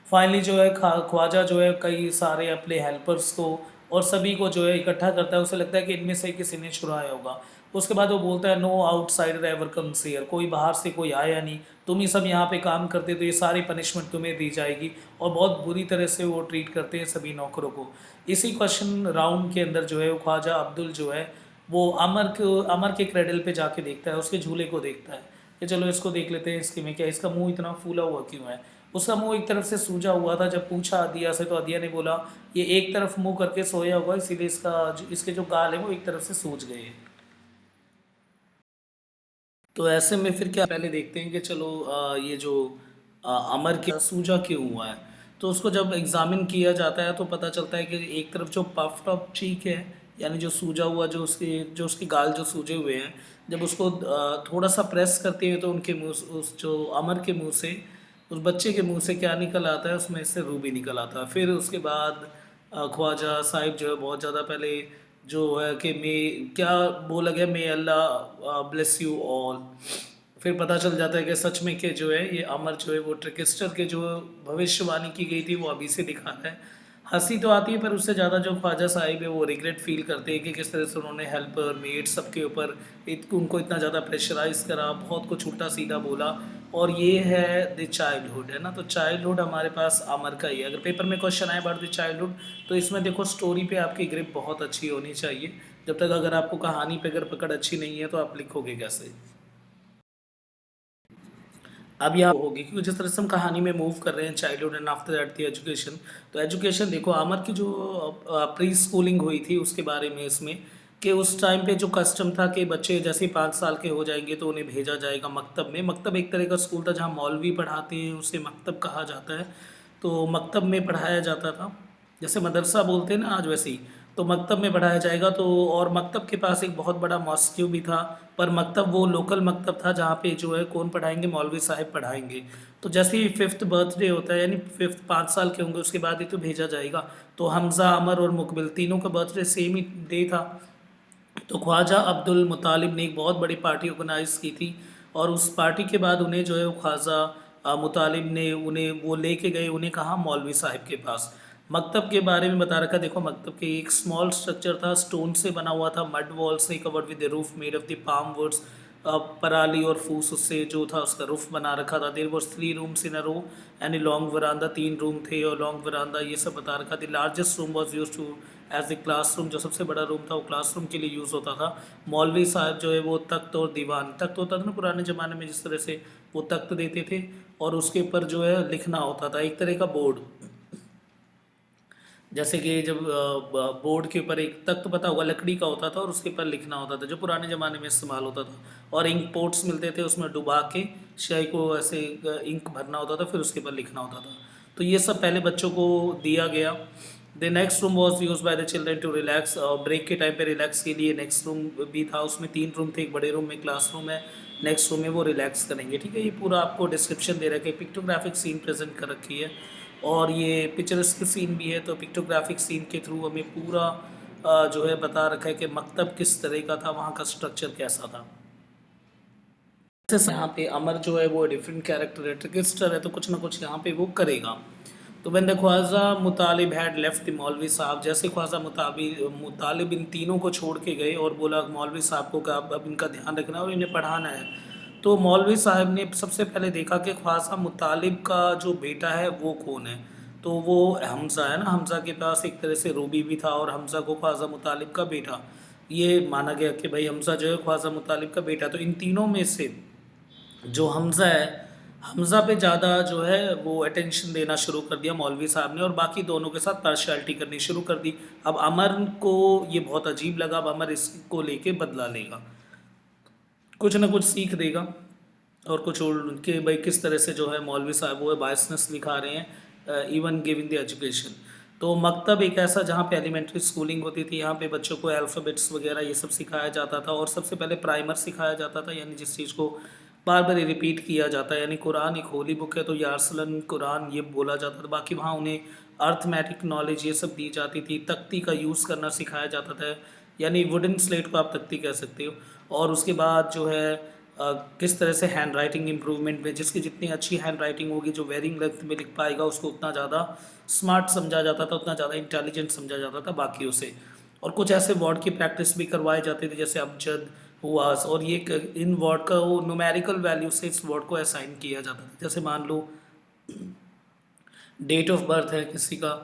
फाइनली जो है ख्वाजा जो है कई सारे अपने हेल्पर्स को और सभी को जो है इकट्ठा करता है, उसे लगता है कि इनमें से किसी ने चुराया होगा। उसके बाद वो बोलता है no outsider ever comes here, कोई बाहर से कोई आया नहीं, तुम ही सब यहाँ पे काम करते तो ये सारी पनिशमेंट तुम्हें दी जाएगी। और बहुत बुरी तरह से वो ट्रीट करते हैं सभी नौकरों को। इसी क्वेश्चन राउंड के अंदर जो है वो ख्वाजा अब्दुल जो है वो अमर के क्रेडल पे जाके देखता है, उसके झूले को देखता है कि चलो इसको देख लेते हैं, इसके में क्या, इसका मुंह इतना फूला हुआ क्यों है। उसका मुंह एक तरफ से सूजा हुआ था। जब पूछा अदिया से तो अदिया ने बोला ये एक तरफ मुंह करके सोया हुआ, इसीलिए इसके जो गाल है वो एक तरफ से सूज गए हैं। तो ऐसे में फिर क्या, पहले देखते हैं कि चलो ये जो अमर के सूजा क्यों हुआ है। तो उसको जब एग्ज़ामिन किया जाता है तो पता चलता है कि एक तरफ जो पफ्ड अप चीक है, यानी जो सूजा हुआ, जो उसके गाल जो सूजे हुए हैं, जब उसको थोड़ा सा प्रेस करते हैं तो उनके मुंह उस जो अमर के मुंह से, उस बच्चे के मुंह से क्या निकल आता है, उसमें से रूबी निकल आता है। फिर उसके बाद ख्वाजा साहिब जो है बहुत ज़्यादा पहले जो है कि मे क्या बोला गया, मे अल्लाह ब्लेस यू ऑल। फिर पता चल जाता है कि सच में कि जो है ये अमर जो है वो ट्रिकस्टर के जो भविष्यवाणी की गई थी वो अभी से दिखा रहा है। हंसी तो आती है, पर उससे ज़्यादा जो ख्वाजा साहिब है वो रिग्रेट फील करते हैं कि किस तरह से उन्होंने हेल्पर मेड सबके ऊपर उनको इतना ज़्यादा प्रेशराइज करा, बहुत कुछ उल्टा सीधा बोला। और ये है द चाइल्डहुड, है ना। तो चाइल्डहुड हमारे पास अमर का ही है। अगर पेपर में क्वेश्चन आए अबाउट द चाइल्डहुड, तो इसमें देखो स्टोरी पे आपकी ग्रिप बहुत अच्छी होनी चाहिए। जब तक अगर आपको कहानी पे अगर पकड़ अच्छी नहीं है तो आप लिखोगे कैसे। अब यहाँ होगी क्योंकि जिस तरह से हम कहानी में मूव कर रहे हैं, childhood and after that the education. तो एजुकेशन देखो, अमर की जो प्री स्कूलिंग हुई थी उसके बारे में इसमें, कि उस टाइम पे जो कस्टम था कि बच्चे जैसे 5 साल के हो जाएंगे तो उन्हें भेजा जाएगा मकतब में। मकतब एक तरह का स्कूल था जहाँ मौलवी पढ़ाते हैं, उसे मकतब कहा जाता है। तो मकतब में पढ़ाया जाता था, जैसे मदरसा बोलते हैं ना आज, वैसे ही। तो मकतब में पढ़ाया जाएगा। तो और मकतब के पास एक बहुत बड़ा मॉस्क्यू भी था, पर मकतब वो लोकल मकतब था जहाँ पे जो है कौन पढ़ाएंगे, मौलवी साहब पढ़ाएंगे। तो जैसे ही 5th बर्थडे होता है, यानी 5 साल के होंगे उसके बाद ही तो भेजा जाएगा। तो हमज़ा, अमर और मुकबिल तीनों का बर्थडे सेम ही डे था। तो ख्वाजा अब्दुल मुतालिब ने एक बहुत बड़ी पार्टी ऑर्गेनाइज़ की थी, और उस पार्टी के बाद उन्हें जो है वो ख्वाजा मुतालिब ने उन्हें वो लेके गए, उन्हें कहा मौलवी साहब के पास। मकतब के बारे में बता रखा, देखो मकतब के एक स्मॉल स्ट्रक्चर था, स्टोन से बना हुआ था, मड वॉल से covered with the roof made of the palm woods. पराली और फूस उससे जो था उसका रूफ बना रखा था। There was 3 rooms in a row and a long veranda, 3 room थे और लॉन्ग वरांदा, ये सब बता रखा। The largest room was use to as a classroom, जो सबसे बड़ा रूम था वो क्लासरूम के लिए यूज़ होता था। मौलवी साहब जो है वो तख्त और दीवान, तख्त होता था ना पुराने ज़माने में जिस तरह से, वो तख्त देते थे और उसके ऊपर जो है लिखना होता था, एक तरह का बोर्ड। जैसे कि जब बोर्ड के ऊपर एक तख्त पता होगा लकड़ी का होता था और उसके ऊपर लिखना होता था, जो पुराने ज़माने में इस्तेमाल होता था। और इंक पोट्स मिलते थे, उसमें डुबा के स्याही को ऐसे इंक भरना होता था, फिर उसके ऊपर लिखना होता था। तो ये सब पहले बच्चों को दिया गया। The next room was use by the children to relax, break के टाइम पे रिलैक्स के लिए नेक्स्ट रूम भी था, उसमें 3 रूम थे, एक बड़े रूम में क्लासरूम है, नेक्स्ट रूम में वो रिलैक्स करेंगे। ठीक है, ये पूरा आपको डिस्क्रिप्शन दे रखा है, पिक्टोग्राफिक सीन प्रेजेंट कर रखी है और ये पिक्चर्स सीन भी है, तो पिक्टोग्राफिक सीन के थ्रू हमें पूरा जो है बता रखा है कि मकतब किस तरह का था, वहाँ का स्ट्रक्चर कैसा था। जैसे यहाँ पे अमर जो है वो डिफरेंट कैरेक्टर है, ट्रिकिस्टर है, तो कुछ ना कुछ यहाँ पे वो करेगा। तो when the Khwaja Muttalib had left the maulvi sahib, जैसे ख्वाजा मुतालिब इन तीनों को छोड़ के गए और बोला मौलवी साहब को कि अब इनका ध्यान रखना है और इन्हें पढ़ाना है, तो मौलवी साहब ने सबसे पहले देखा कि ख्वाजा मुतालिब का जो बेटा है वो कौन है, तो वो हमज़ा है ना, हमज़ा के पास एक तरह से रूबी भी था और हमज़ा को ख्वाजा मुतालिब का बेटा ये माना गया कि भाई हमज़ा जो है ख्वाजा मुतालिब का बेटा। तो इन तीनों में से जो हमज़ा है, हमज़ा पे ज़्यादा जो है वो अटेंशन देना शुरू कर दिया मौलवी साहब ने और बाकी दोनों के साथ पार्शियलिटी करनी शुरू कर दी। अब अमर को ये बहुत अजीब लगा, अब अमर इसको लेके बदला लेगा, कुछ ना कुछ सीख देगा और कुछ उनके भाई किस तरह से जो है मौलवी साहब वो बायसनेस दिखा रहे हैं इवन गिविंग द एजुकेशन। तो मकतब एक ऐसा जहाँ पे एलिमेंट्री स्कूलिंग होती थी, यहाँ पे बच्चों को अल्फ़ाबेट्स वगैरह ये सब सिखाया जाता था और सबसे पहले प्राइमर सिखाया जाता था, यानी जिस चीज़ को बार बार रिपीट किया जाता है, यानी कुरान एक होली बुक है तो यारसलन कुरान ये बोला जाता था। बाकी वहाँ उन्हें अर्थमेटिक नॉलेज ये सब दी जाती थी, तख्ती का यूज़ करना सिखाया जाता था, यानी वुडन स्लेट को आप तख्ती कह सकते हो। और उसके बाद जो है किस तरह से हैंड राइटिंग इम्प्रूवमेंट में, जिसकी जितनी अच्छी हैंड राइटिंग होगी, जो वेरिंग लेंथ में लिख पाएगा उसको उतना ज़्यादा स्मार्ट समझा जाता था, उतना ज़्यादा इंटेलिजेंट समझा जाता था बाकियों से। और कुछ ऐसे वर्ड की प्रैक्टिस भी करवाए जाते थे जैसे अबजद हुआस, और ये इन वर्ड का वो न्यूमेरिकल वैल्यू से इस वर्ड को असाइन किया जाता था। जैसे मान लो डेट ऑफ बर्थ है किसी का,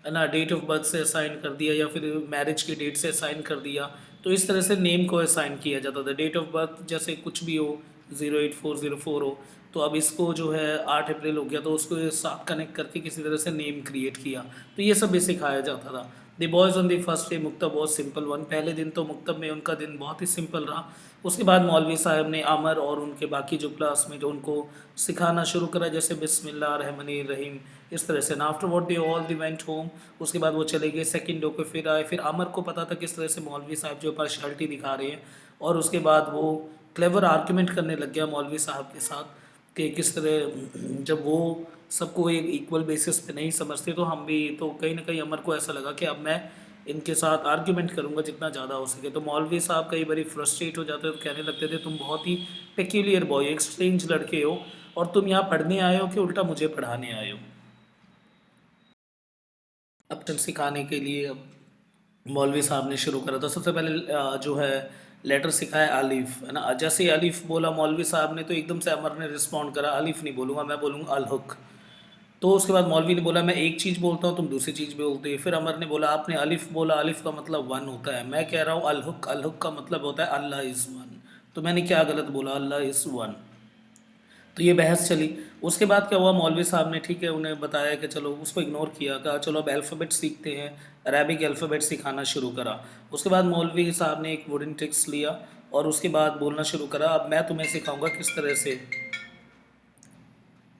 है ना, डेट ऑफ बर्थ से असाइन कर दिया या फिर मैरिज की डेट से असाइन कर दिया, तो इस तरह से नेम को असाइन किया जाता था। डेट ऑफ बर्थ जैसे कुछ भी हो, 08404 हो, तो अब इसको जो है 8 अप्रैल हो गया तो उसको साथ कनेक्ट करके किसी तरह से नेम क्रिएट किया, तो ये सब भी सिखाया जाता था। The boys on the first day maktab बहुत सिंपल वन, पहले दिन तो मुक्तब में उनका दिन बहुत ही सिंपल रहा। उसके बाद मौलवी साहब ने अमर और उनके बाकी जो क्लासमेट उनको सिखाना शुरू करा, जैसे बिस्मिल्लाह रहमान रहीम, इस तरह से ना। After what they all the went home, उसके बाद वो चले गए, सेकंड डे को फिर आए, फिर अमर को पता था किस तरह से मौलवी साहब जो पार्शियलिटी दिखा रहे हैं, और उसके बाद वो क्लेवर आर्गूमेंट करने लग गया मौलवी साहब के साथ कि किस तरह जब वो सबको एक इक्वल बेसिस पे नहीं समझते तो हम भी, तो कहीं ना कहीं अमर को ऐसा लगा कि अब मैं इनके साथ आर्ग्यूमेंट करूंगा जितना ज़्यादा हो सके। तो मौलवी साहब कई बार फ्रस्ट्रेट हो जाते, तो कहने लगते थे तुम बहुत ही पेक्यूलियर बॉय, एक स्ट्रेंज लड़के हो और तुम यहाँ पढ़ने आए हो कि उल्टा मुझे पढ़ाने आए हो। अब तक सिखाने के लिए अब मौलवी साहब ने शुरू करा था। सबसे पहले जो है लेटर सिखाया अलिफ, है ना। जैसे ही अलिफ बोला मौलवी साहब ने, तो एकदम से अमर ने रिस्पॉन्ड करा, अलिफ नहीं बोलूँगा, मैं बोलूँगा अलहुक। तो उसके बाद मौलवी ने बोला मैं एक चीज़ बोलता हूँ तुम दूसरी चीज़ बोलते हो। फिर अमर ने बोला आपने अलिफ बोला, अलिफ का मतलब वन होता है, मैं कह रहा हूँ अलहुक, अलहुक का मतलब होता है अल्लाह इज़ वन, तो मैंने क्या गलत बोला, अल्लाह इज़ वन। तो ये बहस चली। उसके बाद क्या हुआ, मौलवी साहब ने ठीक है उन्हें बताया कि चलो, उसको इग्नोर किया, कहा चलो अब अल्फ़ाबेट सीखते हैं, अरेबिक अल्फ़ाबेट सिखाना शुरू करा। उसके बाद मौलवी साहब ने एक वुडन टेक्स्ट लिया और उसके बाद बोलना शुरू करा, अब मैं तुम्हें सिखाऊंगा किस तरह से,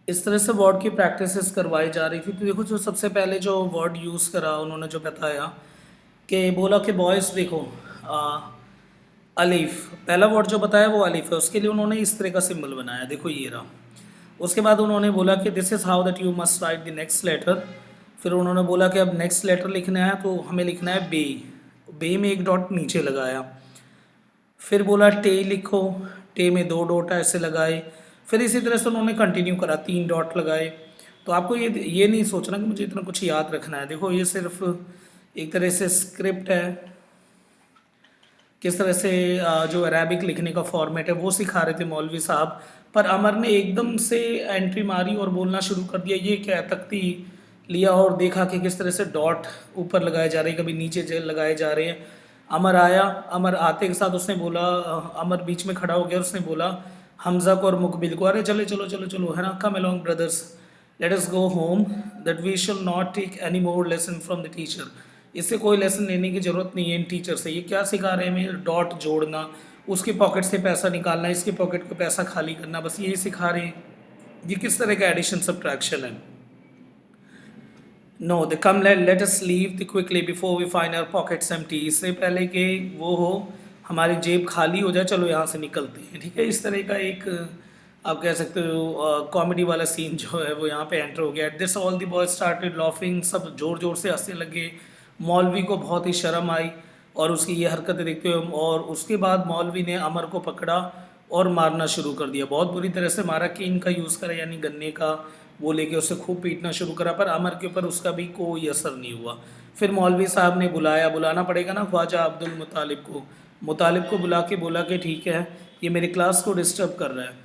इस तरह से वर्ड की प्रैक्टिसेस करवाई जा रही थी। तो देखो जो सबसे पहले जो वर्ड यूज़ करा उन्होंने, जो बताया कि बोला कि बॉयज़ देखो अलीफ, पहला वर्ड जो बताया वो अलीफ है, उसके लिए उन्होंने इस तरह का सिंबल बनाया, देखो ये रहा। उसके बाद उन्होंने बोला कि this is how that you must write the next letter. फिर उन्होंने बोला कि अब नेक्स्ट लेटर लिखना है तो हमें लिखना है बे, बे में एक डॉट नीचे लगाया। फिर बोला टे लिखो, टे में 2 डॉट ऐसे लगाए। फिर इसी तरह से उन्होंने कंटिन्यू करा, 3 डॉट लगाए। तो आपको ये नहीं सोचना कि मुझे इतना कुछ याद रखना है, देखो ये सिर्फ एक तरह से स्क्रिप्ट है, किस तरह से जो अरेबिक लिखने का फॉर्मेट है वो सिखा रहे थे मौलवी साहब। पर अमर ने एकदम से एंट्री मारी और बोलना शुरू कर दिया, ये क्या है, तख्ती लिया और देखा कि किस तरह से डॉट ऊपर लगाए जा रहे हैं, कभी नीचे जेल लगाए जा रहे हैं। अमर आया, अमर आते के साथ उसने बोला, अमर बीच में खड़ा हो गया, उसने बोला हमज़ा को और मुकबिल को, अरे चले चलो चलो चलो, है ना, come along brothers, let us go home, that we shall not take any more lesson from the teacher. इससे कोई लेसन लेने की ज़रूरत नहीं है इन टीचर से। ये क्या सिखा रहे हैं हमें, डॉट जोड़ना, उसके पॉकेट से पैसा निकालना, इसके पॉकेट का पैसा खाली करना, बस यही सिखा रहे हैं। ये किस तरह का एडिशन सब्ट्रैक्शन है। No the come let us leave the quickly before we find our pockets empty, इससे पहले कि वो हो हमारी जेब खाली हो जाए, चलो यहाँ से निकलते हैं। ठीक है, इस तरह का एक आप कह सकते हो कॉमेडी वाला सीन जो है वो यहाँ पे एंटर हो गया। At this all the boys started laughing, सब जोर जोर से हंसने लगे। मौलवी को बहुत ही शर्म आई और उसकी ये हरकतें देखते हुए, और उसके बाद मौलवी ने अमर को पकड़ा और मारना शुरू कर दिया। बहुत बुरी तरह से मारा, केन का यूज़ करा यानी गन्ने का, वो लेके उसे खूब पीटना शुरू करा, पर अमर के ऊपर उसका भी कोई असर नहीं हुआ। फिर मौलवी साहब ने बुलाना पड़ेगा ना ख्वाजा अब्दुल मुतालिब को बुला के बोला कि ठीक है, ये मेरी क्लास को डिस्टर्ब कर रहा है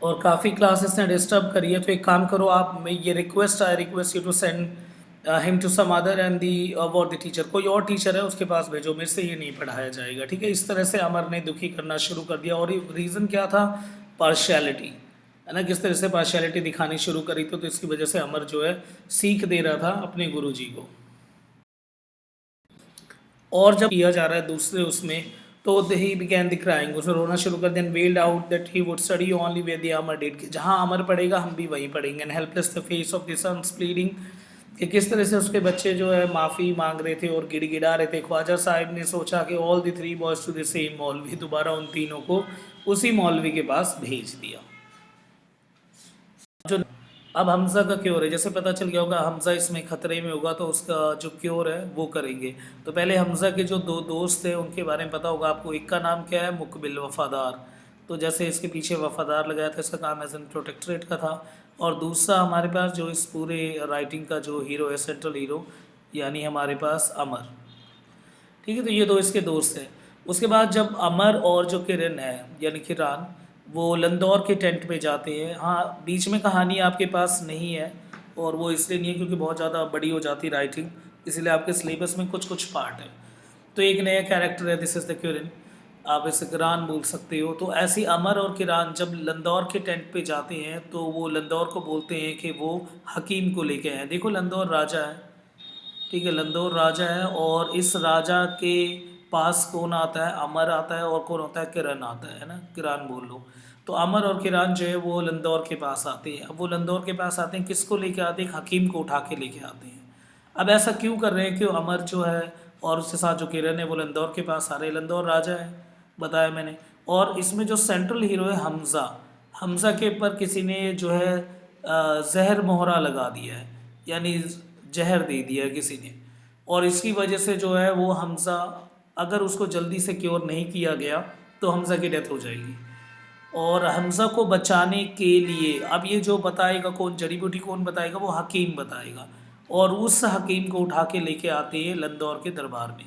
और काफ़ी क्लासेस ने डिस्टर्ब करी है, तो एक काम करो आप, मैं ये I request you to send him to some other and the what the teacher, कोई और टीचर है उसके पास भेजो, मेरे से ये नहीं पढ़ाया जाएगा। ठीक है, इस तरह से अमर ने दुखी करना शुरू कर दिया। और रीज़न क्या था? पार्शियलिटी, है ना, किस तरह से पार्शियलिटी दिखानी शुरू करी तो इसकी वजह से अमर जो है सीख दे रहा था अपने गुरुजी को। और जब किया जा रहा है दूसरे उसमें, तो ही बिगैन द क्राइंग, उसने रोना शुरू कर दिया। Welled out that he would study only where the Amar did, कि जहाँ अमर पढ़ेगा हम भी वहीं पढ़ेंगे। And helpless the face of the sons pleading, कि किस तरह से उसके बच्चे जो है माफ़ी मांग रहे थे और गिड़गिड़ा रहे थे। ख्वाजा साहब ने सोचा कि all the three boys to the same मौलवी, दोबारा उन तीनों को उसी मौलवी के पास भेज दिया। जो अब हमज़ा का क्योर है, जैसे पता चल गया होगा हमज़ा इसमें ख़तरे में होगा, तो उसका जो क्योर है वो करेंगे। तो पहले हमज़ा के जो दो दोस्त थे उनके बारे में पता होगा आपको। एक का नाम क्या है? मुकबिल, वफ़ादार। तो जैसे इसके पीछे वफ़ादार लगाया था, इसका काम एज एन प्रोटेक्टरेट का था। और दूसरा हमारे पास जो इस पूरे राइटिंग का जो हीरो है, सेंट्रल हीरो, यानी हमारे पास अमर। ठीक है, तो ये दो इसके दोस्त हैं। उसके बाद जब अमर और जो किरण है यानी किरान, वो लंदौर के टेंट पे जाते हैं। हाँ, बीच में कहानी आपके पास नहीं है, और वो इसलिए नहीं है क्योंकि बहुत ज़्यादा बड़ी हो जाती राइटिंग, इसलिए आपके सिलेबस में कुछ कुछ पार्ट है। तो एक नया कैरेक्टर है, दिस इज़ द किरण, आप इसे किरान बोल सकते हो। तो ऐसे अमर और किरान जब लंदौर के टेंट पे जाते हैं, तो वो लंदौर को बोलते हैं कि वो हकीम को लेके आए। देखो, लंदौर राजा है, ठीक है, लंदौर राजा है, और इस राजा के पास कौन आता है? अमर आता है, और कौन होता है? किरण आता है ना, किरान बोल लो। तो अमर और किरान जो है वो लंदौर के पास आते हैं। अब वो लंदौर के पास आते हैं, किसको लेके आते हैं? एक हकीम को उठा के लेके आते हैं। अब ऐसा क्यों कर रहे हैं कि अमर जो है और उसके साथ जो किरण है वो लंदौर के पास आ रहे हैं? लंदौर राजा है, बताया मैंने। और इसमें जो सेंट्रल हीरो है हमज़ा, हमज़ा के ऊपर किसी ने जो है जहर मोहरा लगा दिया है, यानी जहर दे दिया किसी ने, और इसकी वजह से जो है वो हमज़ा, अगर उसको जल्दी से क्योर नहीं किया गया तो हमज़ा की डेथ हो जाएगी। और हमज़ा को बचाने के लिए अब ये जो बताएगा कौन, जड़ी बूटी कौन बताएगा? वो हकीम बताएगा, और उस हकीम को उठा के लेके आते हैं लंदौर के दरबार में।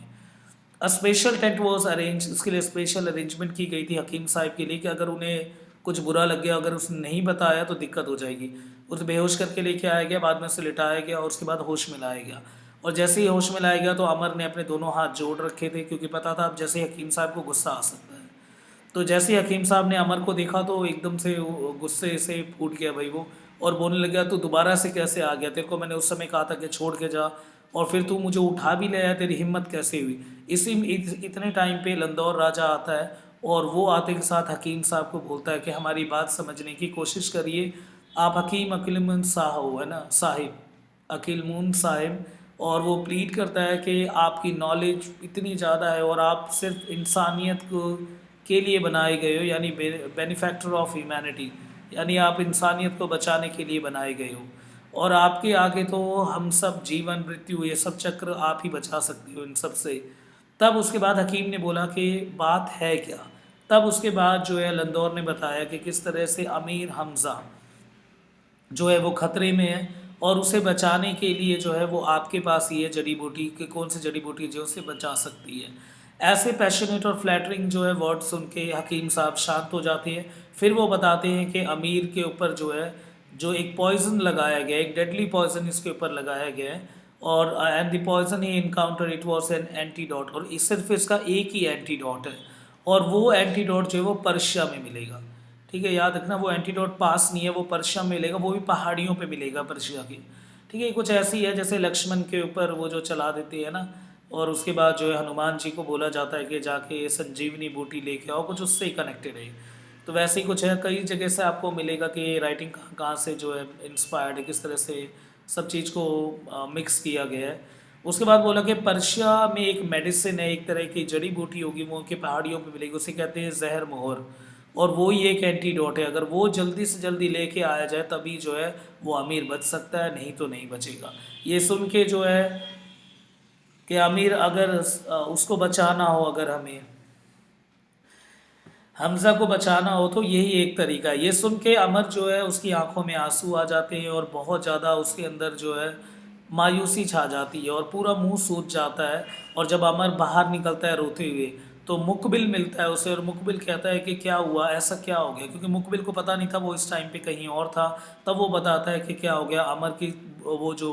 A special tent was arrange, इसके लिए स्पेशल अरेंजमेंट की गई थी हकीम साहब के लिए कि अगर उन्हें कुछ बुरा लग गया, अगर उसने नहीं बताया तो दिक्कत हो जाएगी। उसे बेहोश करके लेके आया गया, बाद में उसे लिटाया गया और उसके बाद होश में लाया गया। और जैसे ही होश में लाया गया तो अमर ने अपने दोनों हाथ जोड़ रखे थे, क्योंकि पता था अब जैसे ही हकीम साहब को गुस्सा आ सकता है। तो जैसे ही हकीम साहब ने अमर को देखा तो एकदम से वो गुस्से से फूट गया भाई वो, और बोलने लगा तू दोबारा से कैसे आ गया? तेरे को मैंने उस समय कहा था कि छोड़ के जा, और फिर तू मुझे उठा भी ले आया, तेरी हिम्मत कैसे हुई? इतने टाइम पे लंदौर राजा आता है, और वो आते के साथ हकीम साहब को बोलता है कि हमारी बात समझने की कोशिश करिए। आप हकीम अकीलमुन साहब है ना, साहिब, अकीलमुन साहिब। और वो प्लीड करता है कि आपकी नॉलेज इतनी ज़्यादा है और आप सिर्फ इंसानियत को के लिए बनाए गए हो, यानी बेनिफैक्टर ऑफ ह्यूमैनिटी, यानी आप इंसानियत को बचाने के लिए बनाए गए हो, और आपके आगे तो हम सब जीवन मृत्यु ये सब चक्र आप ही बचा सकते हो इन सब से। तब उसके बाद हकीम ने बोला कि बात है क्या? तब उसके बाद जो है लंदौर ने बताया कि किस तरह से अमीर हमज़ा जो है वो ख़तरे में है, और उसे बचाने के लिए जो है वो आपके पास ही है जड़ी बूटी, कि कौन सी जड़ी बूटी जो उसे बचा सकती है। ऐसे पैशनेट और फ्लैटरिंग जो है वर्ड सुन के हकीम साहब शांत हो जाते हैं। फिर वो बताते हैं कि अमीर के ऊपर जो है जो एक पॉइज़न लगाया गया है, एक डेडली पॉइज़न इसके ऊपर लगाया गया है, और and the poison he encounter it was an antidote, और सिर्फ इसका एक ही एंटीडोट है, और वो एंटीडोट जो है वो पर्शिया में मिलेगा। ठीक है, याद रखना, वो एंटीडोट पास नहीं है, वो पर्शिया में मिलेगा, वो भी पहाड़ियों पे मिलेगा पर्शिया के। ठीक है, कुछ ऐसी है जैसे लक्ष्मण के ऊपर वो जो चला देते हैं ना, और उसके बाद जो है हनुमान जी को बोला जाता है कि जाके संजीवनी बूटी लेके आओ, कुछ उससे ही कनेक्टेड है। तो वैसे ही कुछ है, कई जगह से आपको मिलेगा कि राइटिंग कहाँ कहाँ से जो है इंस्पायर्ड है, किस तरह से सब चीज़ को मिक्स किया गया है। उसके बाद बोला कि पर्शिया में एक मेडिसिन है, एक तरह की जड़ी बूटी होगी, वो के पहाड़ियों पे मिलेगी, उसे कहते हैं जहर मोहर, और वो ही एक एंटीडोट है। अगर वो जल्दी से जल्दी लेके आया जाए तभी जो है वो अमीर बच सकता है, नहीं तो नहीं बचेगा। ये सुन के जो है कि अमीर अगर उसको बचाना हो, अगर हमें हमज़ा को बचाना हो तो यही एक तरीका है। ये सुन के अमर जो है उसकी आंखों में आंसू आ जाते हैं और बहुत ज़्यादा उसके अंदर जो है मायूसी छा जाती है और पूरा मुंह सूज जाता है। और जब अमर बाहर निकलता है रोते हुए तो मुकबिल मिलता है उसे, और मुकबिल कहता है कि क्या हुआ, ऐसा क्या हो गया, क्योंकि मुकबिल को पता नहीं था, वो इस टाइम पे कहीं और था। तब वो बताता है कि क्या हो गया। अमर की वो जो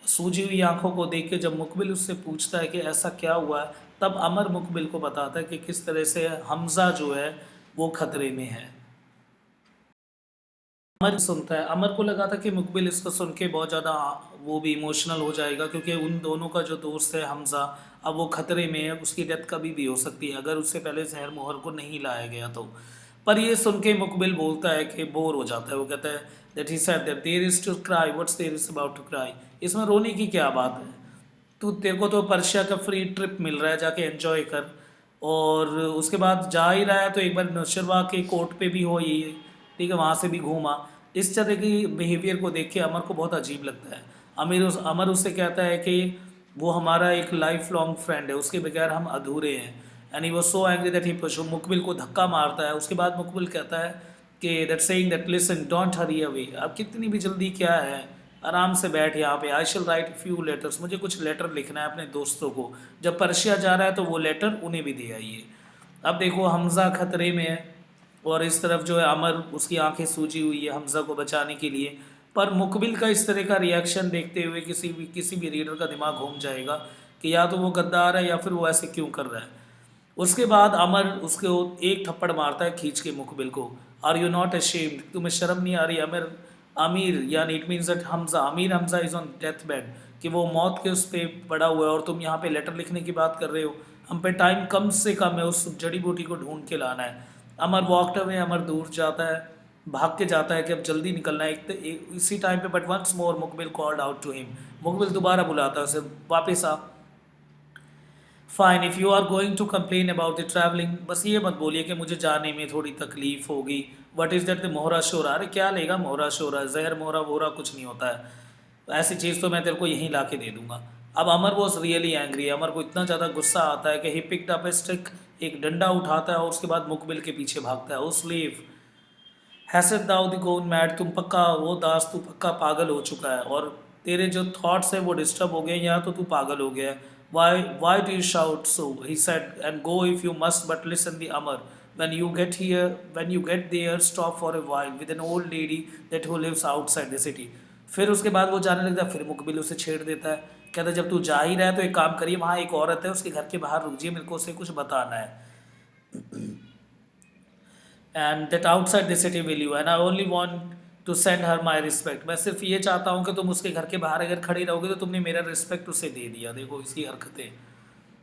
सूजी हुई आंखों को देख के जब मुकबिल उससे पूछता है कि ऐसा क्या हुआ है, तब अमर मुकबिल को बताता है कि किस तरह से हमज़ा जो है वो खतरे में है। अमर सुनता है, अमर को लगा था कि मुकबिल इसको सुन के बहुत ज़्यादा वो भी इमोशनल हो जाएगा, क्योंकि उन दोनों का जो दोस्त है हमज़ा, अब वो खतरे में है, उसकी डेथ कभी भी हो सकती है अगर उससे पहले जहर मोहर को नहीं लाया गया तो। पर ये सुन के मुकबिल बोलता है कि बोर हो जाता है, वो कहता है that he said that there is to cry what's there is about to cry, इसमें रोने की क्या बात है, तू तेरे को तो पर्शिया का फ्री ट्रिप मिल रहा है, जाके एंजॉय कर। और उसके बाद जा ही रहा है तो एक बार नौशरवा के कोर्ट पे भी हो ये, ठीक है, वहाँ से भी घूमा। इस तरह की बिहेवियर को देख के अमर को बहुत अजीब लगता है। अमर उससे कहता है कि वो हमारा एक लाइफ लॉन्ग फ्रेंड है, उसके बगैर हम अधूरे हैं। And he was so angry that he push, Muqbil को धक्का मारता है। उसके बाद मुकबिल कहता है कि that saying that listen don't Hari away, अब कितनी भी जल्दी क्या है, आराम से बैठ यहाँ पे। I shall right few letters, मुझे कुछ लेटर लिखना है अपने दोस्तों को, जब पर्शिया जा रहा है तो वो लेटर उन्हें भी दे आइए। अब देखो हमज़ा खतरे में है और इस तरफ जो है अमर, उसकी आंखें सूजी हुई है हमज़ा को बचाने के लिए। पर मुकबिल का इस तरह का रिएक्शन देखते हुए किसी भी रीडर का दिमाग घूम जाएगा कि या तो वो गद्दार है या फिर वो ऐसे क्यों कर रहा है। उसके बाद अमर उसको एक थप्पड़ मारता है खींच के मुकबिल को। आर यू नॉट अशेम्ड, तुम्हें शर्म नहीं आ रही अमर, अमीर यानी it means that Hamza, Amir Hamza is on death bed, कि वो मौत के उस पर पड़ा हुआ है और तुम यहाँ पे लेटर लिखने की बात कर रहे हो। हम पे टाइम कम से कम है, उस जड़ी बूटी को ढूंढ के लाना है। अमर वॉकड अवे, अमर दूर जाता है, भाग के जाता है कि अब जल्दी निकलना है। इसी टाइम पे but once more Muqbil called out to him, Muqbil दोबारा बुलाता है उसे, वापस आ, fine if you are going to complain about the travelling, बस ये मत बोलिए कि मुझे जाने में थोड़ी तकलीफ होगी। वट इज़ दैट द मोहरा शोरा, अरे क्या लेगा मोहरा शोरा, जहर मोहरा वोहरा कुछ नहीं होता है, ऐसी चीज़ तो मैं तेरे को यहीं ला के दे दूंगा। अब अमर वॉज रियली एंग्री, अमर को इतना ज़्यादा गुस्सा आता है कि he picked up A stick, एक डंडा उठाता है और उसके बाद मुकबिल के पीछे भागता है। उस लीव हैसद दाऊद गोन मैड, तुम पक्का वो दास, तू पक्का पागल हो चुका है और तेरे जो थॉट्स है वो डिस्टर्ब हो गए, या तो तू पागल हो गया है। Why do you shout so, he said, and go if you must but listen the Amar, when you get there stop for a while with an old lady that who lives outside the city। फिर उसके बाद वो जाने लगता है, फिर मुकबिल उसे छेड़ देता है, कहता है जब तू जा ही रहा है तो एक काम करिए, वहाँ एक औरत है उसके घर के बाहर रुक जाइए, मेरे को उसे कुछ बताना है। And that outside the city will you, and I only want to send her my respect, मैं सिर्फ ये चाहता हूँ कि तुम उसके घर के बाहर अगर खड़ी रहोगे तो तुमने मेरा रिस्पेक्ट उसे दे दिया। देखो इसकी हरकतें,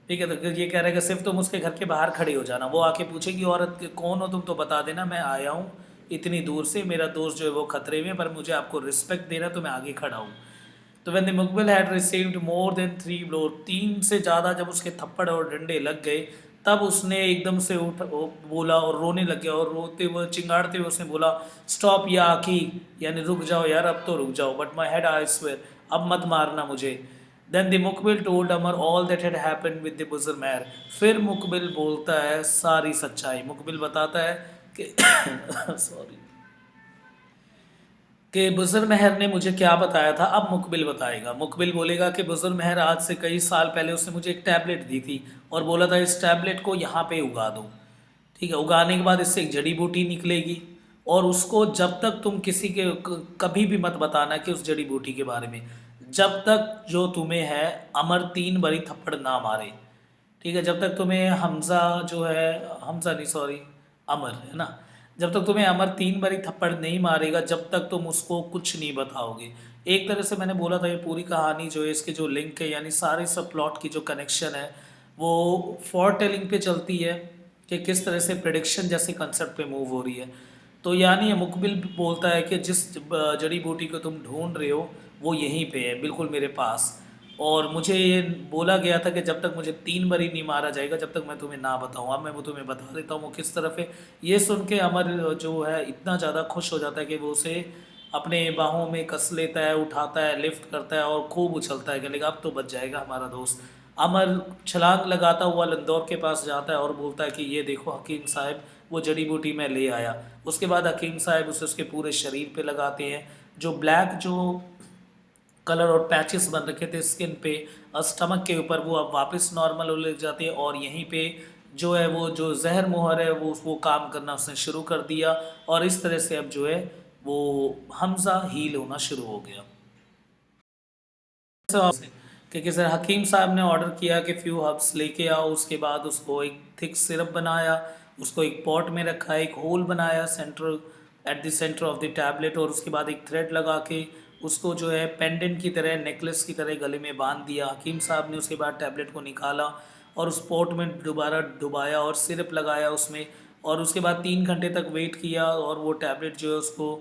ठीक है। तो ये कह रहा है कि सिर्फ तुम उसके घर के बाहर खड़े हो जाना, वो आके पूछेगी औरत कि कौन हो तुम, तो बता देना मैं आया हूँ इतनी दूर से, मेरा दोस्त जो है वो खतरे में, पर मुझे आपको रिस्पेक्ट देना तो मैं आगे खड़ा हूँ। तो when the Muqbil had received more than 3 blow, 3 से ज़्यादा जब उसके थप्पड़ और डंडे लग गए, तब उसने एकदम से उठ बोला और रोने लग गया, और रोते हुए चिंगाड़ते हुए उसने बोला स्टॉप या आकी, यानी रुक जाओ यार, अब तो रुक जाओ, but my head I swear, अब मत मारना मुझे। Then the Muqbil told Amar all that had happened with the Buzurjmehr, फिर मुकबिल बोलता है सारी सच्चाई। मुकबिल बताता है कि सॉरी, कि बुजुर्ग महर ने मुझे क्या बताया था। अब मुकबिल बताएगा, मुकबिल बोलेगा कि बुजुर्ग महर आज से कई साल पहले उसने मुझे एक टैबलेट दी थी और बोला था इस टैबलेट को यहाँ पे उगा दो, ठीक है। उगाने के बाद इससे एक जड़ी बूटी निकलेगी, और उसको जब तक तुम किसी के कभी भी मत बताना कि उस जड़ी बूटी के बारे में, जब तक जो तुम्हें है अमर 3 बड़ी थप्पड़ ना मारे, ठीक है। जब तक तुम्हें हमज़ा जो है, हमज़ा नहीं सॉरी, अमर है ना, जब तक तुम्हें अमर 3 बारी थप्पड़ नहीं मारेगा, जब तक तुम उसको कुछ नहीं बताओगे। एक तरह से मैंने बोला था ये पूरी कहानी जो है, इसके जो लिंक है, यानी सारे सब प्लॉट की जो कनेक्शन है वो फॉर टेलिंग पे चलती है कि किस तरह से प्रिडिक्शन जैसे कंसेप्ट पे मूव हो रही है। तो यानी ये मुकबिल बोलता है कि जिस जड़ी बूटी को तुम ढूंढ रहे हो वो यहीं पे है, बिल्कुल मेरे पास। और मुझे ये बोला गया था कि जब तक मुझे 3 बारी नहीं मारा जाएगा जब तक मैं तुम्हें ना बताऊँ। अब मैं वो तुम्हें बता देता हूँ वो किस तरफ है। ये सुन के अमर जो है इतना ज़्यादा खुश हो जाता है कि वो उसे अपने बाहों में कस लेता है, उठाता है, लिफ्ट करता है और खूब उछलता है कि लेकिन अब तो बच जाएगा हमारा दोस्त। अमर छलांग लगाता हुआ लंदौर के पास जाता है और बोलता है कि ये देखो हकीम साहब, वो जड़ी बूटी मैं ले आया। उसके बाद हकीम साहब उसे उसके पूरे शरीर पे लगाते हैं। जो ब्लैक जो कलर और पैचेस बन रखे थे स्किन पे और स्टमक के ऊपर, वो अब वापस नॉर्मल होने लग जाते हैं। और यहीं पे जो है वो जो जहर मुहर है वो काम करना उसने शुरू कर दिया। और इस तरह से अब जो है वो हमज़ा हील होना शुरू हो गया। क्योंकि सर हकीम साहब ने ऑर्डर किया कि फ्यू हर्ब्स लेके आओ। उसके बाद उसको एक थिक सिरप बनाया, उसको एक पॉट में रखा, एक होल बनाया centre at the centre of the tablet, और उसके बाद एक थ्रेड लगा के उसको जो है पेंडेंट की तरह, नेकलेस की तरह गले में बांध दिया। हकीम साहब ने उसके बाद टैबलेट को निकाला और उस पॉट में दोबारा डुबाया और सिरप लगाया उसमें। और उसके बाद 3 घंटे तक वेट किया और वो टैबलेट जो है उसको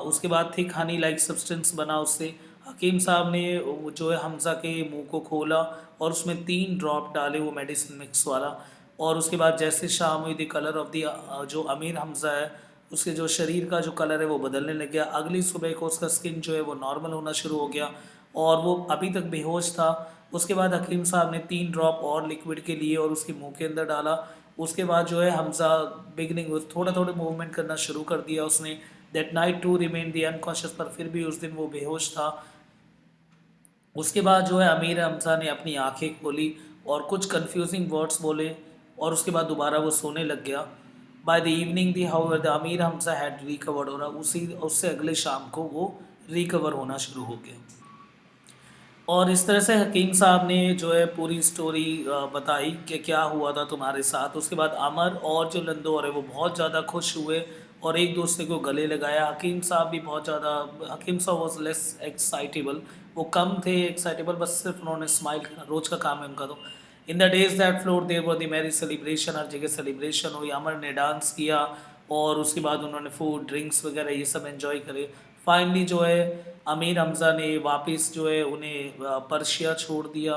उसके बाद थिक हनी लाइक सब्सटेंस बना उससे। हकीम साहब ने वो जो है हमज़ा के मुंह को खोला और उसमें 3 ड्रॉप डाले वो मेडिसिन मिक्स वाला। और उसके बाद जैसे शाम हुई, द कलर ऑफ द जो अमीर हमज़ा है उसके जो शरीर का जो कलर है वो बदलने लग गया। अगली सुबह को उसका स्किन जो है वो नॉर्मल होना शुरू हो गया और वो अभी तक बेहोश था। उसके बाद हकीम साहब ने 3 ड्रॉप और लिक्विड के लिए और उसके मुंह के अंदर डाला। उसके बाद जो है हमज़ा बिगनिंग थोड़ा थोड़ा मूवमेंट करना शुरू कर दिया उसने। That night to remain the unconscious, पर फिर भी उस दिन वो बेहोश था। उसके बाद जो है अमीर हमज़ा ने अपनी आंखें खोली और कुछ कंफ्यूजिंग वर्ड्स बोले और उसके बाद दोबारा वो सोने लग गया। By the evening the how the Amir Hamza had recovered, हो रहा उसी उससे अगले शाम को वो रिकवर होना शुरू हो गया। और इस तरह से हकीम साहब ने जो है पूरी स्टोरी बताई कि क्या हुआ था तुम्हारे साथ। उसके बाद अमर और जो लंदौर है वो बहुत ज़्यादा खुश हुए और एक दूसरे को गले लगाया। हकीम साहब भी बहुत ज़्यादा, हकीम साहब वॉज लेस एक्साइटेबल, वो कम थे एक्साइटेबल, बस सिर्फ उन्होंने स्माइल करना रोज़ का काम है उनका। तो in the days that followed there were the marriage celebration, हर जगह सेलिब्रेशन हुई। अमर ने डांस किया और उसके बाद उन्होंने फूड ड्रिंक्स वगैरह ये सब एंजॉय करे। फाइनली जो है अमीर हमज़ा ने वापस जो है उन्हें पर्शिया छोड़ दिया,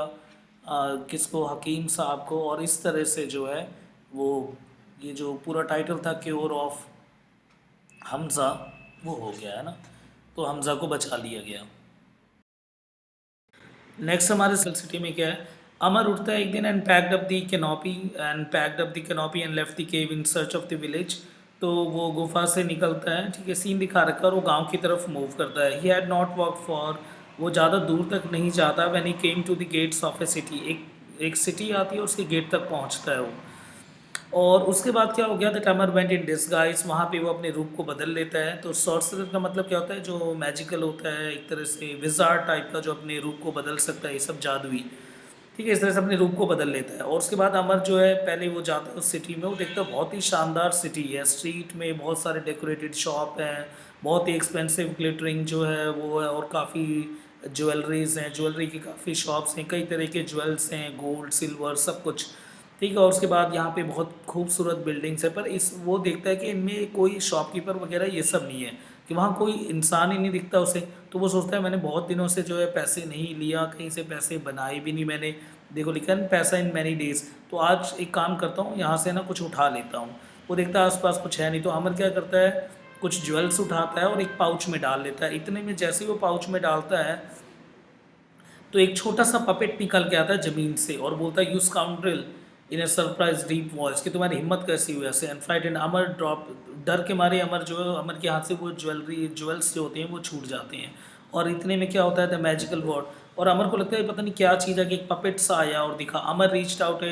किसको, हकीम साहब को। और इस तरह से जो है वो ये जो पूरा टाइटल था क्योर ऑफ हमज़ा वो हो गया है ना, तो हमज़ा को बचा लिया गया। नेक्स्ट हमारे सल सिटी में क्या है, अमर उठता है एक दिन and packed up the canopy and left the cave in search of the village. तो वो गुफा से निकलता है, ठीक है, सीन दिखा रखा है, और वो गांव की तरफ मूव करता है। He had not walk far, वो ज़्यादा दूर तक नहीं जाता। When he came to the gates of a city, एक सिटी आती है और उसके गेट तक पहुंचता है वो। और उसके बाद क्या हो गया, that Amar went in disguise, वहाँ पे वो अपने रूप को बदल लेता है। तो सॉर्सरर का मतलब क्या होता है, जो मैजिकल होता है, एक तरह से विजार्ड टाइप का, जो अपने रूप को बदल सकता है, ये सब जादुई, ठीक है, इस तरह से अपने रूप को बदल लेता है। और उसके बाद अमर जो है पहले वो जाता है उस सिटी में, वो देखता है बहुत ही शानदार सिटी है। स्ट्रीट में बहुत सारे डेकोरेटेड शॉप हैं, बहुत ही एक्सपेंसिव ग्लिटरिंग जो है वो है, और काफ़ी ज्वेलरीज हैं, ज्वेलरी की काफ़ी शॉप्स हैं, कई तरह के ज्वेल्स हैं, गोल्ड सिल्वर सब कुछ, ठीक है। और उसके बाद यहाँ पे बहुत खूबसूरत बिल्डिंग्स है, पर इस वो देखता है कि इनमें कोई शॉपकीपर वगैरह ये सब नहीं है, कि वहाँ कोई इंसान ही नहीं दिखता उसे। तो वो सोचता है मैंने बहुत दिनों से जो है पैसे नहीं लिया, कहीं से पैसे बनाए भी नहीं मैंने, देखो लिखा है पैसा इन मैनी डेज, तो आज एक काम करता हूँ यहाँ से ना कुछ उठा लेता हूँ। वो देखता है आसपास कुछ है नहीं, तो अमर क्या करता है, कुछ ज्वेल्स उठाता है और एक पाउच में डाल लेता है। इतने में जैसे ही वो पाउच में डालता है तो एक छोटा सा पपेट निकल के आता है ज़मीन से और बोलता है, you scoundrel, in A surprise deep voice, कि तुम्हारी हिम्मत कैसी हुई ऐसे। एंड फ्राइटेंड अमर ड्रॉप, डर के मारे अमर जो है, अमर के हाथ से वो ज्वेल्स जो होते हैं वो छूट जाते हैं। और इतने में क्या होता है, द मैजिकल वर्ड, और अमर को लगता है पता नहीं क्या चीज़ है, कि एक पपेट सा आया और दिखा। Amar reached out a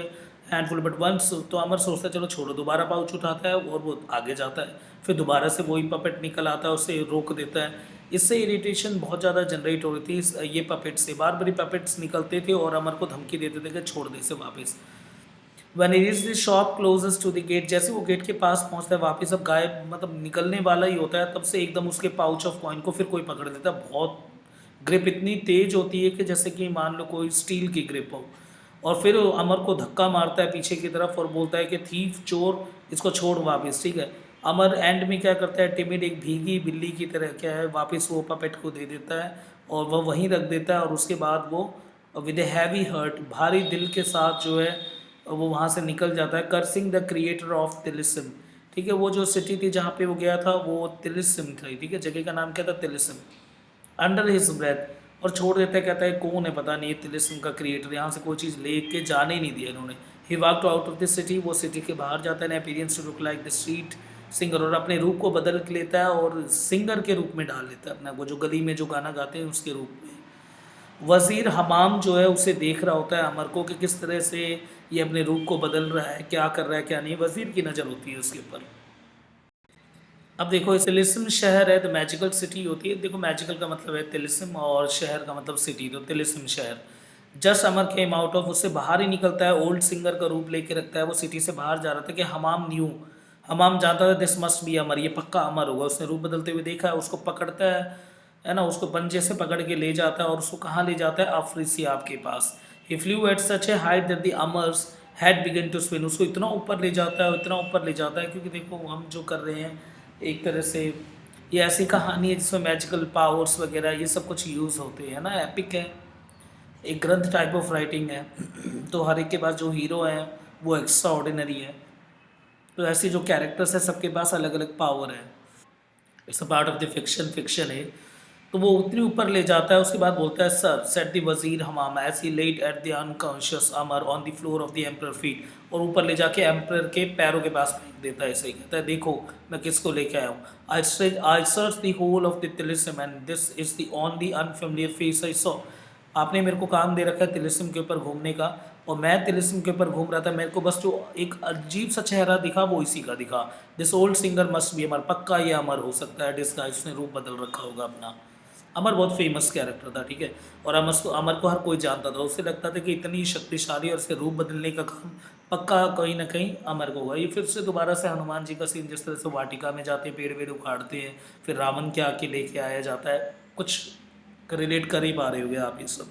handful but once, तो अमर सोचता है चलो छोड़ो, दोबारा पाउच उठाता है और वो आगे जाता है। फिर दोबारा से वही पपेट निकल आता है, उसे रोक देता है। इससे इरिटेशन बहुत ज़्यादा जनरेट हो रही थी ये पपेट से, बार बार पपेट्स निकलते थे और अमर को धमकी देते थे कि छोड़ दे इसे वापस। One is the shop closest to the gate, जैसे वो गेट के पास पहुंचता है वापस, अब गायब मतलब निकलने वाला ही होता है, तब से एकदम उसके पाउच ऑफ कॉइन को फिर कोई पकड़ लेता है। बहुत ग्रिप इतनी तेज होती है कि जैसे कि मान लो कोई स्टील की ग्रिप हो। और फिर अमर को धक्का मारता है पीछे की तरफ और बोलता है कि थीफ, चोर, इसको छोड़ वापस, ठीक है। अमर एंड में क्या करता है, टिमिड एक भीगी बिल्ली की तरह क्या है वापस वो पपेट को दे देता है और वह वहीं रख देता है, और उसके बाद वो विद ए हैवी हर्ट, भारी दिल के साथ जो है वो वहाँ से निकल जाता है, कर्सिंग द क्रिएटर ऑफ तिलिस्म। ठीक है, वो जो सिटी थी जहाँ पे वो गया था वो तिलिस्म थी, ठीक है, जगह का नाम क्या था, तिलिस्म। अंडर हिज ब्रेथ, और छोड़ देता है, कहता है कौन है पता नहीं, ये तिलिस्म का क्रिएटर, यहाँ से कोई चीज़ लेके जाने ही नहीं दिया इन्होंने। He walked out of the city, वो सिटी के बाहर जाता है, appearance to look like the street singer, और अपने रूप को बदल के लेता है और सिंगर के रूप में डाल लेता है अपना, वो जो गली में जो गाना गाते हैं उसके रूप में। वज़ीर हमाम जो है उसे देख रहा होता है अमर को कि किस तरह से ये अपने रूप को बदल रहा है, क्या कर रहा है क्या नहीं, वज़ीर की नज़र होती है उसके ऊपर। अब देखो तिलिस्म शहर है, तो मैजिकल सिटी होती है, देखो मैजिकल का मतलब है तिलिस्म और शहर का मतलब सिटी, तो तिलिस्म शहर। Just Amar came out of, उससे बाहर ही निकलता है, ओल्ड सिंगर का रूप लेके रखता है, वो सिटी से बाहर जा रहा था कि हमाम न्यू, हमाम जानता था दिस मस्ट बी अमर, ये पक्का अमर होगा, उसने रूप बदलते हुए देखा है, उसको पकड़ता है ना, उसको पंजे से पकड़ के ले जाता है और उसको कहाँ ले जाता है, अफरीसियाब के पास। He flew at such a height that the Amar's had begun to spin, उसको इतना ऊपर ले जाता है, इतना ऊपर ले जाता है, क्योंकि देखो हम जो कर रहे हैं एक तरह से ये ऐसी कहानी है जिसमें मैजिकल पावर्स वगैरह ये सब कुछ यूज़ होते हैं ना, एपिक है, एक ग्रंथ टाइप ऑफ राइटिंग है। तो हर एक के पास जो हीरो है वो एक्स्ट्रा ऑर्डिनरी है, तो ऐसे जो कैरेक्टर्स है सबके पास अलग अलग पावर है, it's a part of the fiction, fiction है। तो वो उतनी ऊपर ले जाता है, उसके बाद बोलता है sir set the wazir Hamam as he laid at the unconscious Amar on the floor of the emperor feet, और ऊपर ले जाके एम्पर के पैरों के पास फेंक देता है, ऐसे ही कहता है देखो मैं किसको लेके आया हूँ। I search the whole of the tilism and this is the only unfamiliar face I saw, आपने मेरे को काम दे रखा है तिलिस्म के ऊपर घूमने का, और मैं तिलिस्म के ऊपर घूम रहा था, मेरे को बस जो एक अजीब सा चेहरा दिखा वो इसी का दिखा, this old singer must be Amar, पक्का ये अमर हो सकता है, डिस्गाइज उसने रूप बदल रखा होगा अपना। अमर बहुत फेमस कैरेक्टर था, ठीक है, और अमर को हर कोई जानता था, उससे लगता था कि इतनी शक्तिशाली और इसके रूप बदलने का काम पक्का कहीं ना कहीं अमर को होगा। ये फिर से दोबारा से हनुमान जी का सीन, जिस तरह से वाटिका में जाते हैं, पेड़ वेड़ उखाड़ते हैं, फिर रावण के आके लेके आया जाता है, कुछ रिलेट कर ही पा रहे होगे आप ये सब।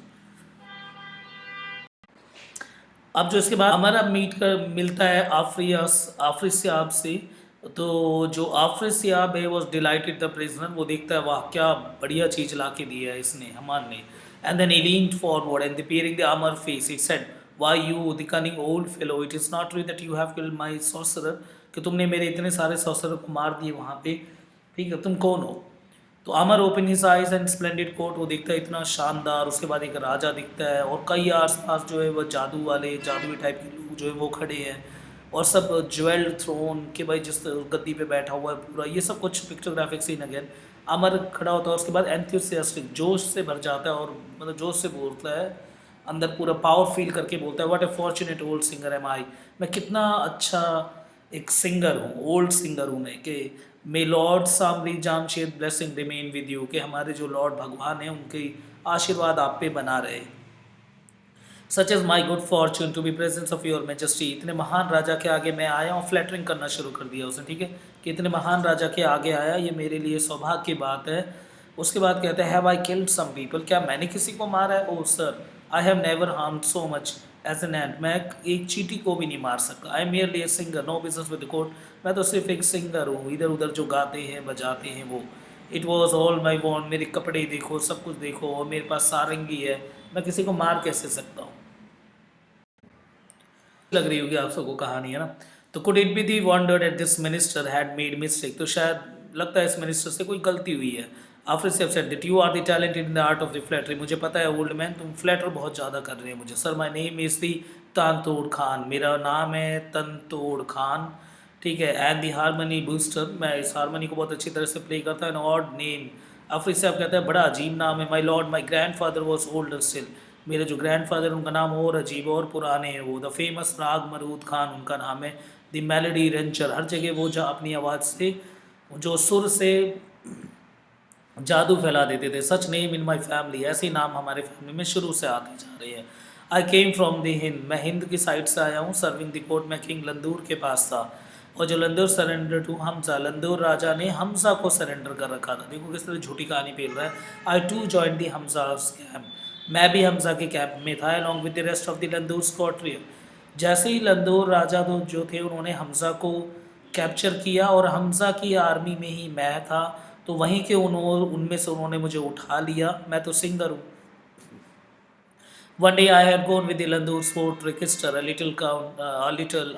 अब जो इसके बाद अमर अब मीट कर मिलता है आफरिसियाब से, तो जो आफरिसियाब है वॉज डिलाइटेड द प्रिजनर, वो देखता है वाह क्या बढ़िया चीज़ ला के दी है इसने हमान ने, and then he leaned forward and peering the armor face he said why you the cunning old fellow it is not true that you have killed my sorcerer, कि तुमने मेरे इतने सारे सॉर्सरर को मार दिए वहाँ पे, ठीक है, तुम कौन हो। तो Amar open his eyes and splendid coat, वो दिखता है इतना शानदार, उसके बाद एक राजा दिखता है और कई आसपास जो है वो जादू वाले जादुई टाइप के लोग जो है वो खड़े हैं, और सब ज्वेल्ड थ्रोन के भाई जिस गद्दी पे बैठा हुआ है पूरा, ये सब कुछ पिक्चोग्राफिक सीन अगेन। अमर खड़ा होता है, उसके बाद एंथुसियास्टिक जोश से भर जाता है, और मतलब जोश से बोलता है, अंदर पूरा पावर फील करके बोलता है what a fortunate old singer am I, मैं कितना अच्छा एक सिंगर हूँ, ओल्ड सिंगर हूँ मैं, कि may lord Samri Jamshed blessing remain with you, कि हमारे जो लॉर्ड भगवान हैं उनके आशीर्वाद आप पे बना रहे, such is my good fortune to be presence of your majesty, इतने महान राजा के आगे मैं आया हूँ, फ्लैटरिंग करना शुरू कर दिया उसने, ठीक है, कि इतने महान राजा के आगे आया, ये मेरे लिए सौभाग्य की बात है। उसके बाद कहते हैं have I killed some people, क्या मैंने किसी को मारा है, oh sir I have never harmed so much as an ant, मैं एक चींटी को भी नहीं मार सकता, I am merely a singer no business with the court, मैं तो सिर्फ एक सिंगर हूँ, इधर उधर जो गाते हैं बजाते हैं वो, it was all my want, मेरे कपड़े देखो सब कुछ देखो, और मेरे पास सारंगी है, मैं किसी को मार कैसे सकता हूँ। लग रही होगी आप सबको कहानी, है ना। तो could it be the wondered at this minister had made mistake, तो शायद लगता है इस मिनिस्टर से कोई गलती हुई है। After she said that you are the talented in the art of the flattery, मुझे पता है ओल्ड मैन तुम फ्लैटर बहुत ज़्यादा कर रहे हैं मुझे, sir my name is the Tantod Khan, मेरा नाम है तनतोड़ खान, ठीक है, एंड दी हारमोनी बूस्टर, मैं इस हारमोनी को बहुत अच्छी तरह से प्ले करता है, एन ऑड नेम, आफ्रिक साहब कहता है बड़ा अजीब नाम है, my lord my grand father was older still, मेरे जो ग्रैंडफादर उनका नाम और अजीब और पुराने हैं वो, द फेमस राग मरूद खान उनका नाम है, द मेलोडी रेंचर, हर जगह वो जो अपनी आवाज़ से जो सुर से जादू फैला देते थे, सच नेम इन माई फैमिली, ऐसे ही नाम हमारे फैमिली में शुरू से आते जा रहे हैं। आई केम फ्रॉम द हिंद, मैं हिंद की साइड से आया हूँ, सर्विंग द कोर्ट, मैं किंग लंदूर के पास था, और जो लंदूर सरेंडर टू हमजा, लंदूर राजा ने हमजा को सरेंडर कर रखा था, देखो किस तरह झूठी कहानी फैल रहा है। I too join the Hamza camp, मैं भी हमजा के कैंप में था, along with the rest of the Landhoor squadron, जैसे ही लंदूर राजा जो थे उन्होंने हमजा को कैप्चर किया और हमज़ा की आर्मी में ही मैं था, तो वहीं के उनमें से उन्होंने मुझे उठा लिया। मैं तो सिंगर हूँ। One day I had gone with the Landur sport register a little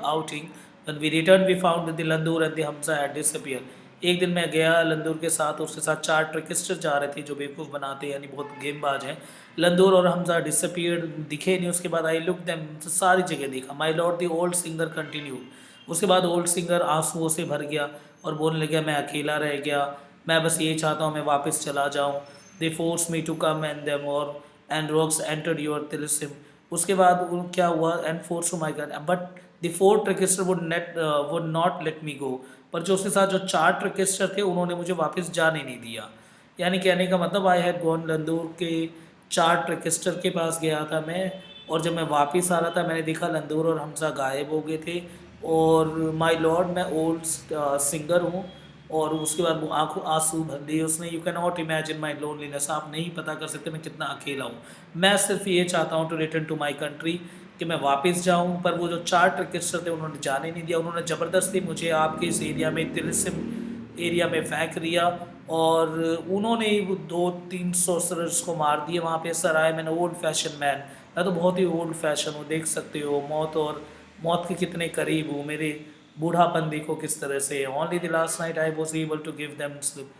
outing. When we returned, we found that the Landur and the Hamza had disappeared. एक दिन मैं गया लंदूर के साथ, उसके साथ 4 ट्रिकिस्टर जा रहे थे जो बेवकूफ़ बनाते हैं, यानी बहुत गेमबाज हैं। लंदूर और हमजा डिसअपीयर्ड, दिखे नहीं। उसके बाद आई लुक देम, सारी जगह देखा। My lord the old singer continue. उसके बाद ओल्ड सिंगर आंसुओं से भर गया और बोलने लगा, मैं अकेला रह गया, मैं बस ये चाहता हूँ मैं वापस चला जाऊँ। They force me to come and them or and rocks entered your tilism. उसके बाद क्या हुआ, and force to my god but the 4 trickster would not let me go. पर जो उसके साथ जो 4 ट्रिकिस्टर थे उन्होंने मुझे वापस जाने नहीं दिया। यानी कहने का मतलब आई हैड गॉन, लंदूर के 4 ट्रिकिस्टर के पास गया था मैं, और जब मैं वापस आ रहा था मैंने देखा लंदूर और हमजा गायब हो गए थे। और माई लॉर्ड, मैं ओल्ड सिंगर हूँ। और उसके बाद वो आंखों आंसू भर दिए उसने। You can not imagine my loneliness, आप नहीं पता कर सकते मैं कितना अकेला हूँ। मैं सिर्फ ये चाहता हूँ to return to my country, कि मैं वापस जाऊँ। पर वो जो 4 ट्रिकिस्टर थे उन्होंने जाने नहीं दिया। उन्होंने ज़बरदस्ती मुझे आपके इस एरिया में, तिलिस्म एरिया में फेंक दिया, और उन्होंने वो 2-3 सॉर्सरर्स को मार दिया वहाँ पे। Sir I am an old fashion man, मैं तो बहुत ही ओल्ड फैशन हूँ, देख सकते हो मौत और मौत के कितने करीब हूँ। मेरे बूढ़ापन देखो किस तरह से। Only the last night I was able to give them slip.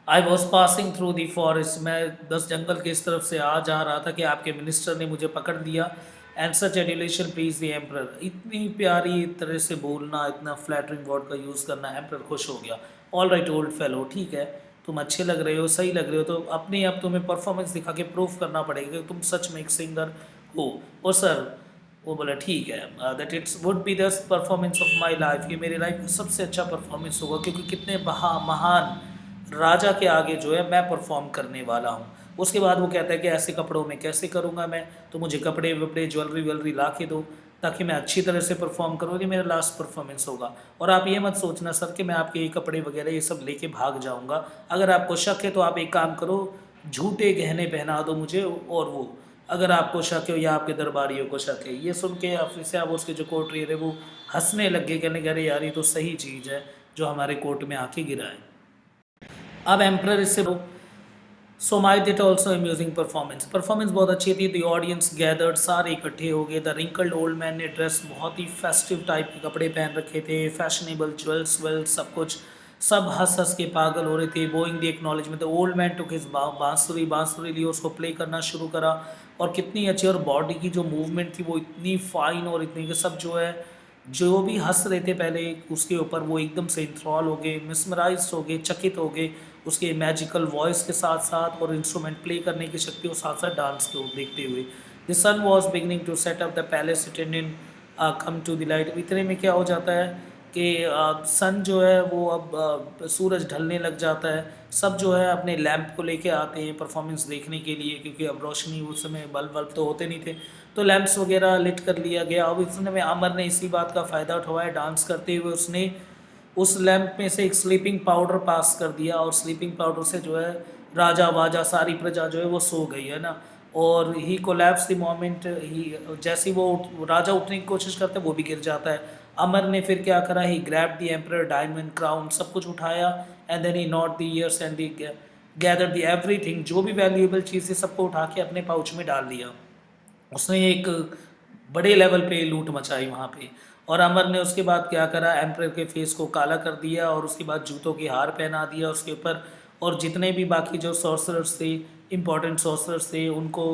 I was passing through the forest, मैं बस जंगल के इस तरफ से आ जा रहा था कि आपके मिनिस्टर ने मुझे पकड़ लिया। And such adulation please the emperor, इतनी प्यारी तरह से बोलना, इतना फ्लैटरिंग वर्ड का यूज़ करना, एम्प्रर खुश हो गया। ऑल राइट ओल्ड फेलो, ठीक है, तुम अच्छे लग रहे हो, सही लग रहे हो, तो अपने अब तुम्हें परफॉर्मेंस दिखा के प्रूव करना पड़ेगा कि तुम सच में एक सिंगर हो। और सर वो बोला ठीक है, that it's would be the performance of my life, ये मेरी लाइफ का सबसे अच्छा परफॉर्मेंस होगा, क्योंकि कितने महान राजा के आगे जो है मैं परफॉर्म करने वाला हूँ। उसके बाद वो कहता है कि ऐसे कपड़ों में कैसे करूँगा मैं, तो मुझे कपड़े वपड़े ज्वेलरी वेलरी ला के दो ताकि मैं अच्छी तरह से परफॉर्म करूँ, ये मेरा लास्ट परफॉर्मेंस होगा। और आप ये मत सोचना सर कि मैं आपके ये कपड़े वगैरह ये सब लेके भाग जाऊँगा। अगर आपको शक है तो आप एक काम करो, झूठे गहने पहना दो मुझे, और वो अगर आपको शक है या आपके दरबारियों को शक है। ये सुन के फिर से आप उसके जो कोर्ट रहे वो हंसने लग गए, कहने अरे यार ये तो सही चीज़ है जो हमारे कोर्ट में आके गिरा है। अब एम्प्रर इससे सो माई डिट ऑल्सो अम्यूजिंग परफॉर्मेंस, परफॉर्मेंस बहुत अच्छी थी। द ऑडियंस गैदर्ड, सारे इकट्ठे हो गए। द रिंकल्ड ओल्ड मैन ने ड्रेस बहुत ही फेस्टिव टाइप के कपड़े पहन रखे थे, फैशनेबल ज्वेल्स वेल्स सब कुछ, सब हंस हंस के पागल हो रहे थे। Boeing the acknowledgement, the old man took his बांसुरी लिए उसको प्ले करना शुरू करा। और कितनी अच्छी, और बॉडी की जो मूवमेंट थी वो इतनी फाइन, और इतनी कि सब जो है जो भी हंस रहे थे पहले उसके ऊपर वो एकदम से इंथ्रॉल हो गए, मिसमराइज हो गए, चकित हो गए उसके मैजिकल वॉइस के साथ साथ, और इंस्ट्रूमेंट प्ले करने की शक्ति और साथ साथ डांस को देखते हुए। The sun was beginning to set up the palace attendant come to the light. इतने में क्या हो जाता है कि सन जो है वो अब सूरज ढलने लग जाता है। सब जो है अपने लैंप को लेके आते हैं परफॉर्मेंस देखने के लिए, क्योंकि अब रोशनी उस समय बल्ब वल्ब तो होते नहीं थे, तो लैंप्स वगैरह लिट कर लिया गया। अब इतने में अमर ने इसी बात का फ़ायदा उठवाया, डांस करते हुए उसने उस लैंप में से एक स्लीपिंग पाउडर पास कर दिया, और स्लीपिंग पाउडर से जो है राजा वाजा सारी प्रजा जो है वो सो गई है ना। और ही कोलैप्स द मोमेंट ही, जैसे ही वो राजा उठने की कोशिश करता है वो भी गिर जाता है। अमर ने फिर क्या करा, he grab the emperor diamond crown, सब कुछ उठाया, and then he not the ears and gather the everything, जो भी वैल्यूएबल चीज़ है सबको उठा के अपने पाउच में डाल दिया। उसने एक बड़े लेवल पे लूट मचाई वहाँ पे। और अमर ने उसके बाद क्या करा, एम्परर के फेस को काला कर दिया, और उसके बाद जूतों की हार पहना दिया उसके ऊपर। और जितने भी बाकी जो सॉर्सरर्स थे, इंपॉर्टेंट सॉर्सरर्स थे, उनको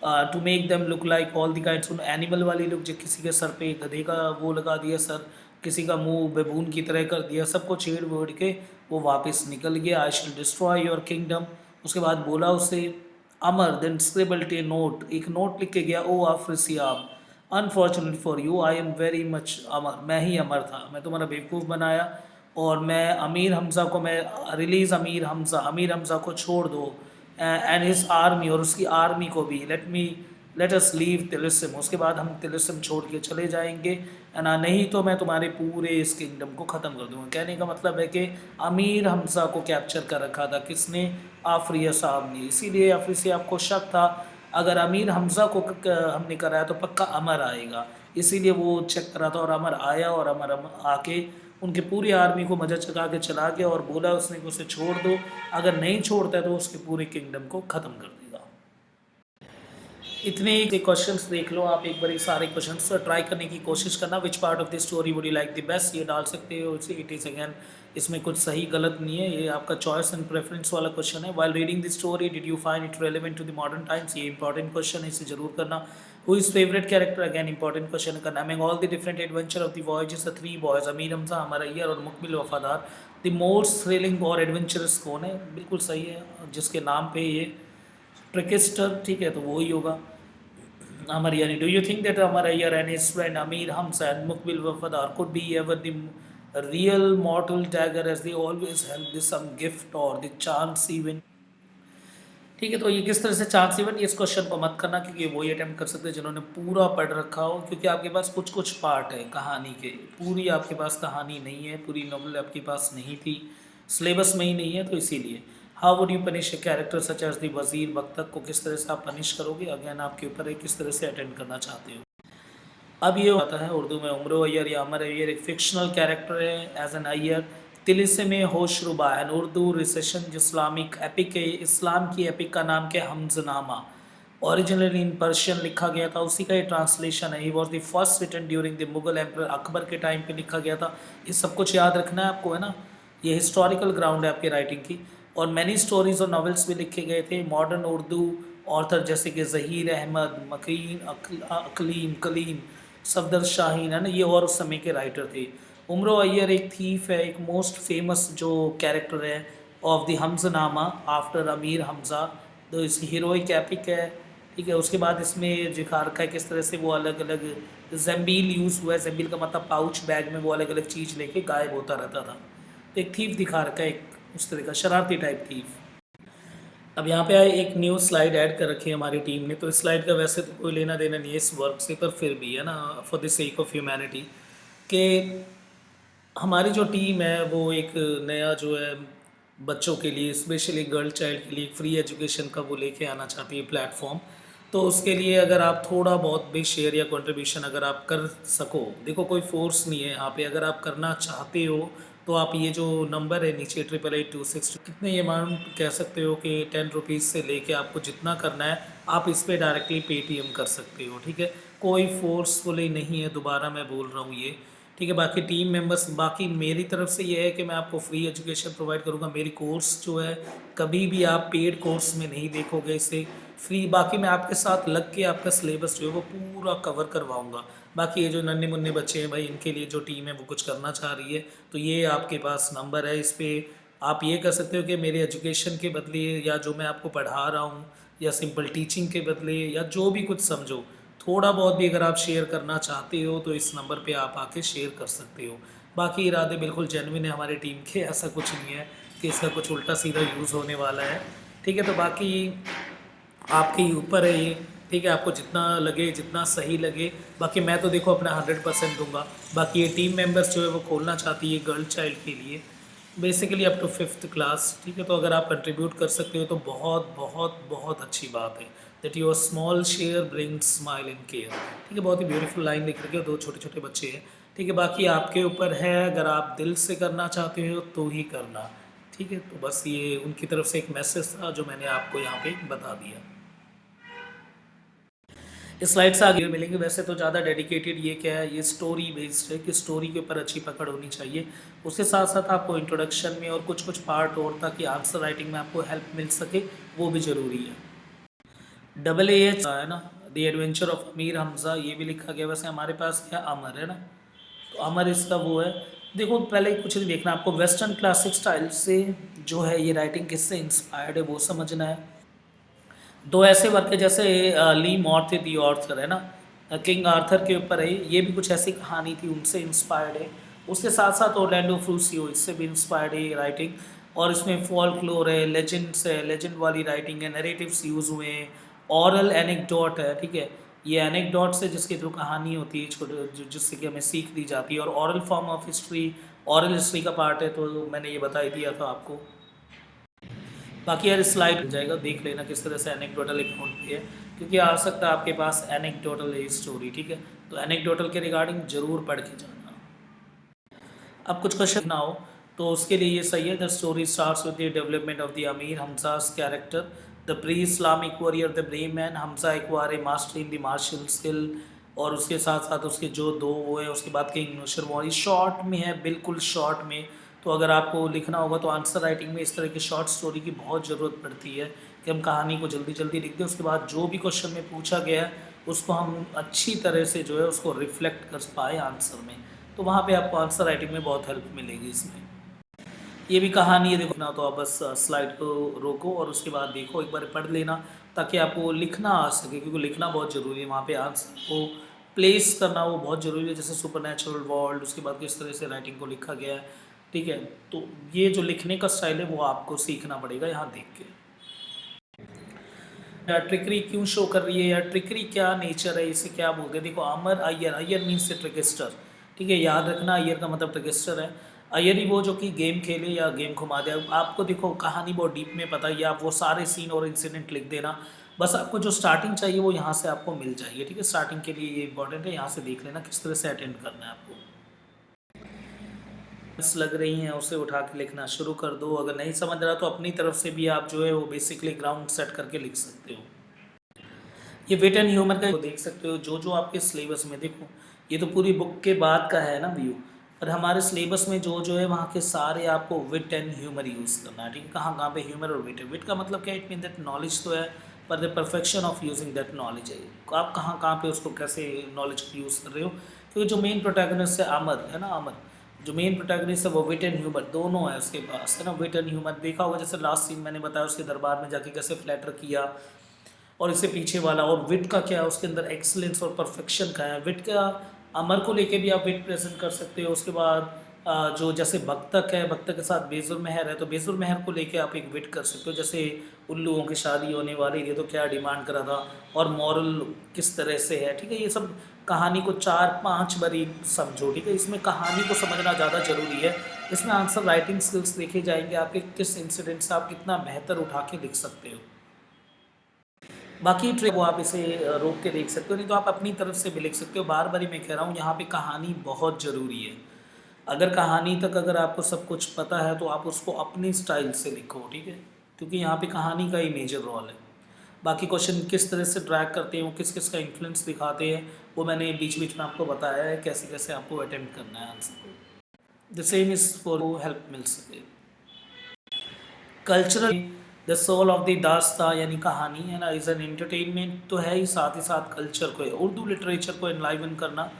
to make them look like all the kinds, उन एनिमल वाली लुक, जो किसी के सर पे गधे का वो लगा दिया सर, किसी का मुंह बेबून की तरह कर दिया, सबको छेड़ वेड़ के वो वापस निकल गया। आई शिल डिस्ट्रॉय योर किंगडम। उसके बाद बोला उसे Amar, then scribbled a note, एक नोट लिख के गया, oh Afrasiyab, unfortunately for you I am very much Amar, मैं ही अमर था, मैं तुम्हारा बेवकूफ़ बनाया, और मैं अमीर हमज़ा को, मैं रिलीज़ अमीर हमज़ा को छोड़ दो, एंड हिज आर्मी, और उसकी आर्मी को भी, लेट अस लीव तिलिस्म, उसके बाद हम तिलिस्म छोड़ के चले जाएंगे, ना नहीं तो मैं तुम्हारे पूरे इस किंगडम को ख़त्म कर दूँगा। कहने का मतलब है कि अमीर हमज़ा को कैप्चर कर रखा था किसने, आफरिया साहब ने। इसीलिए आफरी से आपको शक था अगर अमीर हमज़ा को हमने कराया तो पक्का अमर आएगा। इसीलिए वो चेक करा था और अमर आया और अमर आके उनके पूरी आर्मी को मजा चका के चला गया और बोला उसने कि उसे छोड़ दो, अगर नहीं छोड़ता है तो उसके पूरे किंगडम को ख़त्म कर देगा। इतने ही क्वेश्चंस देख लो आप एक बार, सारे क्वेश्चंस ट्राई करने की कोशिश करना। Which part of the story would you like the best, ये डाल सकते हो। इट इज़ अगेन, इसमें कुछ सही गलत नहीं है, ये आपका चॉइस एंड प्रेफरेंस वाला क्वेश्चन है। While reading the story did you find it relevant to the modern times, ये इंपॉर्टेंट क्वेश्चन है, इसे जरूर करना। Who is favourite character, again important question करना। Among all the different adventure of the voyages the three boys Amir Hamza, Amar Ayyar और Muqbil Wafadar, the most thrilling और एडवेंचरस कौन है? बिल्कुल सही है, जिसके नाम पे ये ट्रिकिस्टर, ठीक है, तो वो ही होगा Amar Yani. Do you think that Amar Ayyar and his friend Amir Hamza and Mukbil Wafadar could be ever the real mortal dagger as they always help with some gift or the chance event? ठीक है, तो ये किस तरह से चांस इवेंट, इस क्वेश्चन को मत करना क्योंकि वही अटेम्प्ट कर सकते हैं जिन्होंने पूरा पढ़ रखा हो, क्योंकि आपके पास कुछ कुछ पार्ट है कहानी के, पूरी आपके पास कहानी नहीं है, पूरी नॉवल आपके पास नहीं थी, सिलेबस में ही नहीं है, तो इसीलिए। How would you punish a character such as the wazir Bakhtak को किस तरह से आप पनिश करोगे, अगेन आपके ऊपर है किस तरह से अटेंड करना चाहते हो। अब ये आता है उर्दू में, उमरो अय्यर या अमर अय्यर एक फिक्शनल कैरेक्टर है as an Ayyar. Tilism Hoshruba an Urdu recension Islamic epic है, इस्लाम की एपिक का नाम क्या है? हमजनामा। ओरिजिनली इन पर्शियन लिखा गया था, उसी का ये ट्रांसलेशन है। He was the first written during the Mughal emperor Akbar के टाइम पे लिखा गया था। ये सब कुछ याद रखना है आपको, है ना, ये हिस्टोरिकल ग्राउंड है आपकी राइटिंग की। और मैनी स्टोरीज और नॉवेल्स भी लिखे गए थे मॉडर्न उर्दू ऑथर जैसे कि ज़हीर अहमद, मकीन अकलीम कलीम, सफदर शाहीन, है ना, ये और उस समय के राइटर थे। उमरो अय्यर एक थीफ है, एक मोस्ट फेमस जो कैरेक्टर है of the हमजनामा after Amir Hamza, तो इस हीरोइक एपिक है, ठीक है। उसके बाद इसमें दिखा रखा है किस तरह से वो अलग अलग जम्बील यूज़ हुआ है, जम्बील का मतलब पाउच बैग में वो अलग अलग चीज़ लेके गायब होता रहता था, तो एक थीफ दिखा रखा है, एक उस तरह का शरारती टाइप थीफ। अब यहाँ पे एक न्यू स्लाइड ऐड कर रखी है हमारी टीम ने, तो इस स्लाइड का वैसे तो कोई लेना देना नहीं है इस वर्क से, पर फिर भी है ना, for the sake of humanity, कि हमारी जो टीम है वो एक नया जो है बच्चों के लिए, स्पेशली गर्ल चाइल्ड के लिए फ्री एजुकेशन का वो लेके आना चाहती है प्लेटफॉर्म। तो उसके लिए अगर आप थोड़ा बहुत भी शेयर या कंट्रीब्यूशन अगर आप कर सको, देखो कोई फोर्स नहीं है यहाँ पे, अगर आप करना चाहते हो तो आप ये जो नंबर है नीचे 888262, कितने ये अमाउंट कह सकते हो कि 10 रुपीज़ से लेके आपको जितना करना है आप इस पर डायरेक्टली पेटीएम कर सकते हो, ठीक है। कोई फोर्सफुली नहीं है, दोबारा मैं बोल रहा हूँ ये, ठीक है। बाकी टीम मेंबर्स, बाकी मेरी तरफ से ये है कि मैं आपको फ्री एजुकेशन प्रोवाइड करूँगा। मेरी कोर्स जो है कभी भी आप पेड कोर्स में नहीं देखोगे इसे, फ्री। बाकी मैं आपके साथ लग के आपका सिलेबस जो है वो पूरा कवर करवाऊँगा। बाकी ये जो नन्हे मुन्ने बच्चे हैं भाई, इनके लिए जो टीम है वो कुछ करना चाह रही है, तो ये आपके पास नंबर है, इस पर आप ये कर सकते हो कि मेरे एजुकेशन के बदले या जो मैं आपको पढ़ा रहा हूँ या सिंपल टीचिंग के बदले या जो भी कुछ समझो, थोड़ा बहुत भी अगर आप शेयर करना चाहते हो तो इस नंबर पे आप आके शेयर कर सकते हो। बाकी इरादे बिल्कुल जेन्युइन है हमारी टीम के, ऐसा कुछ नहीं है कि इसका कुछ उल्टा सीधा यूज़ होने वाला है, ठीक है। तो बाकी आपके ही ऊपर है ये, ठीक है, आपको जितना लगे जितना सही लगे। बाकी मैं तो देखो अपना 100% दूंगा। बाकी ये टीम मेंबर्स जो है वो खोलना चाहती है गर्ल चाइल्ड के लिए, basically up to 5th class, ठीक है। तो अगर आप कंट्रीब्यूट कर सकते हो तो बहुत बहुत बहुत अच्छी बात है। That your small share bring smile and care, ठीक है। बहुत ही ब्यूटीफुल लाइन लिख रखी है, 2 छोटे छोटे बच्चे हैं, ठीक है। बाकी आपके ऊपर है, अगर आप दिल से करना चाहते हो तो ही करना, ठीक है। तो बस ये उनकी तरफ से एक मैसेज था जो मैंने आपको यहाँ पे बता दिया। इस स्लाइड से आगे मिलेंगे। वैसे तो ज़्यादा डेडिकेटेड ये क्या है, ये स्टोरी बेस्ड है कि स्टोरी के ऊपर अच्छी पकड़ होनी चाहिए। उसके साथ साथ आपको इंट्रोडक्शन में और कुछ कुछ पार्ट और, ताकि आंसर राइटिंग में आपको हेल्प मिल सके, वो भी ज़रूरी है। AAH है ना, the adventure of Amir Hamza, ये भी लिखा गया। वैसे हमारे पास क्या अमर है ना, तो अमर इसका वो है। देखो पहले कुछ नहीं देखना, आपको वेस्टर्न क्लासिक स्टाइल से जो है ये राइटिंग किससे इंस्पायर्ड है वो समझना है। 2 ऐसे वर्क है जैसे ली मॉर्थ दी ऑर्थर है ना, किंग आर्थर के ऊपर है, ये भी कुछ ऐसी कहानी थी, उनसे इंस्पायर्ड है। उसके साथ साथ ओरलैंडो फ्रूसियो, इससे भी इंस्पायर्ड है ये राइटिंग। और इसमें फॉल्कलोर है, लेजेंड्स है, लेजेंड वाली राइटिंग है, नरेटिव्स यूज़ हुए हैं, ऑरल एनेक्डोट है, ठीक है। ये एनेक्डोट्स है जिसके थ्रू कहानी होती है छोटे, जिससे कि हमें सीख दी जाती है। और oral form of history, oral history का पार्ट है, तो मैंने ये बता ही दिया था आपको। बाकी यार स्लाइड हो जाएगा, देख लेना किस तरह से एनेक्डोटल अकाउंट भी है। क्योंकि आ सकता है आपके पास एनेक्डोटल है स्टोरी, ठीक है, तो एनेक्डोटल के रिगार्डिंग ज़रूर पढ़ के जाना। अब कुछ क्वेश्चन ना हो तो उसके लिए ये सही है। The story starts with the development of the Amir Hamza's character, the pre Islamic warrior the brave man. Hamza एक war master in the martial skill, और उसके साथ साथ उसके जो दो वो है, उसके बाद किंग नौशरवानी। शॉर्ट में है, बिल्कुल शॉर्ट में। तो अगर आपको लिखना होगा तो आंसर राइटिंग में इस तरह की शॉर्ट स्टोरी की बहुत ज़रूरत पड़ती है कि हम कहानी को जल्दी जल्दी लिख दें, उसके बाद जो भी क्वेश्चन में पूछा गया है उसको हम अच्छी तरह से जो है उसको रिफ्लेक्ट कर पाए आंसर में। तो वहाँ पे आपको आंसर राइटिंग में बहुत हेल्प मिलेगी इसमें। ये भी कहानी है, देखो ना, तो आप बस स्लाइड को रोको और उसके बाद देखो, एक बार पढ़ लेना ताकि आपको लिखना आ सके, क्योंकि लिखना बहुत ज़रूरी है। वहाँ पे आंसर को प्लेस करना वो बहुत ज़रूरी है, जैसे सुपरनैचुरल वर्ल्ड, उसके बाद किस तरह से राइटिंग को लिखा गया है, ठीक है। तो ये जो लिखने का स्टाइल है वो आपको सीखना पड़ेगा यहाँ देख के। या ट्रिकरी क्यों शो कर रही है, या ट्रिकरी क्या नेचर है, इसे क्या बोलते हैं। देखो अमर अय्यर, अय्यर मीन्स ट्रिकस्टर, ठीक है, याद रखना अय्यर का मतलब ट्रिकस्टर है। अय्यर ही वो जो कि गेम खेले या गेम घुमा दे। आपको देखो कहानी बहुत डीप में पता ही है, आप वो सारे सीन और इंसिडेंट लिख देना, बस आपको जो स्टार्टिंग चाहिए वो यहाँ से आपको मिल जाएगी, ठीक है। स्टार्टिंग के लिए ये इंपॉर्टेंट है, यहाँ से देख लेना किस तरह से अटेंड करना है आपको। लग रही हैं उसे उठा के लिखना शुरू कर दो। अगर नहीं समझ रहा तो अपनी तरफ से भी आप जो है वो बेसिकली ग्राउंड सेट करके लिख सकते हो। ये विट एंड ह्यूमर का देख सकते हो, जो जो आपके सिलेबस में, देखो ये तो पूरी बुक के बाद का है ना व्यू, पर हमारे सिलेबस में जो जो है वहाँ के सारे आपको विट एंड ह्यूमर यूज़ करना है, ठीक है। कहाँ कहाँ पे ह्यूमर और विट है। विट का मतलब क्या, इट मीन दैट नॉलेज तो है, पर the perfection of using that knowledge है, आप कहाँ कहाँ पे उसको कैसे नॉलेज को यूज़ कर रहे हो। क्योंकि जो मेन प्रोटैगनिस्ट है अमर, है ना, अमर जो मेन प्रोटैगनिस्ट है वो विट एंड ह्यूमर दोनों है उसके पास, है ना। विट एंड ह्यूमर देखा होगा, जैसे लास्ट सीन मैंने बताया, उसके दरबार में जाके कैसे फ्लैटर किया, और इससे पीछे वाला। और विट का क्या है, उसके अंदर एक्सलेंस और परफेक्शन का है। विट का अमर को लेके भी आप विट प्रेजेंट कर सकते हो। उसके बाद जो जैसे भक्तक है, भक्तक के साथ बेजुर मेहर है, तो बेजुर मेहर को लेके आप एक विट कर सकते हो, जैसे उल्लुओं की शादी होने वाली है तो क्या डिमांड करा था, और मॉरल किस तरह से है, ठीक है। ये सब कहानी को 4-5 बारी समझो, ठीक है। इसमें कहानी को समझना ज़्यादा ज़रूरी है। इसमें आंसर राइटिंग स्किल्स देखे जाएंगे आपके, किस इंसिडेंट से आप कितना बेहतर उठा के लिख सकते हो। बाकी ट्रिक वो आप इसे रोक के देख सकते हो, नहीं तो आप अपनी तरफ से भी लिख सकते हो। बार बार ही मैं कह रहा हूँ, यहाँ पे कहानी बहुत ज़रूरी है। अगर कहानी तक अगर आपको सब कुछ पता है तो आप उसको अपनी स्टाइल से लिखो, ठीक है, क्योंकि यहाँ पे कहानी का ही मेजर रोल है। बाकी क्वेश्चन किस तरह से ट्रैक करते हैं, वो किस किस का इन्फ्लुएंस दिखाते हैं, वो मैंने बीच बीच में आपको बताया है, कैसे कैसे आपको अटेम्प्ट करना है आंसर को। The same is for help मिल सके। Cultural, the soul of the dastan यानी कहानी, है ना, इज़ एन एंटरटेनमेंट तो है ही, साथ ही साथ कल्चर को है, उर्दू लिटरेचर को एनलाइवन करना,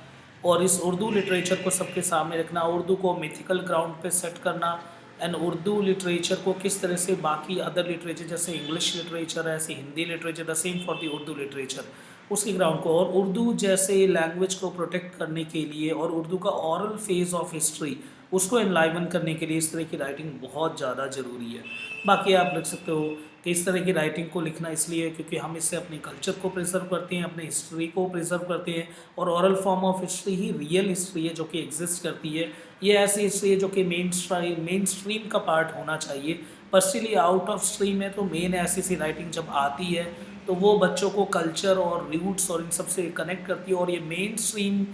और इस उर्दू लिटरेचर को सबके सामने रखना, उर्दू को मिथिकल ग्राउंड पे सेट करना, एंड उर्दू लिटरेचर को किस तरह से बाकी अदर लिटरेचर जैसे इंग्लिश लिटरेचर है, ऐसे Hindi literature, the same for the Urdu literature, उसकी ग्राउंड को, और उर्दू जैसे लैंग्वेज को प्रोटेक्ट करने के लिए, और उर्दू का ऑरल फेज ऑफ हिस्ट्री उसको एनलाइवन करने के लिए इस तरह की राइटिंग बहुत ज़्यादा ज़रूरी है। बाकी आप लिख सकते हो कि इस तरह की राइटिंग को लिखना इसलिए क्योंकि हम इससे अपने कल्चर को प्रिजर्व करते हैं, अपने हिस्ट्री को प्रिजर्व करते हैं, और ऑरल फॉर्म ऑफ हिस्ट्री ही रियल हिस्ट्री है जो कि एग्जिस्ट करती है। ये ऐसी हिस्ट्री है जो कि मेन स्ट्रीम का पार्ट होना चाहिए, पर स्टिल आउट ऑफ स्ट्रीम है। तो मेन ऐसी सी राइटिंग जब आती है तो वो बच्चों को कल्चर और रूट्स और इन सब से कनेक्ट करती है, और ये मेन स्ट्रीम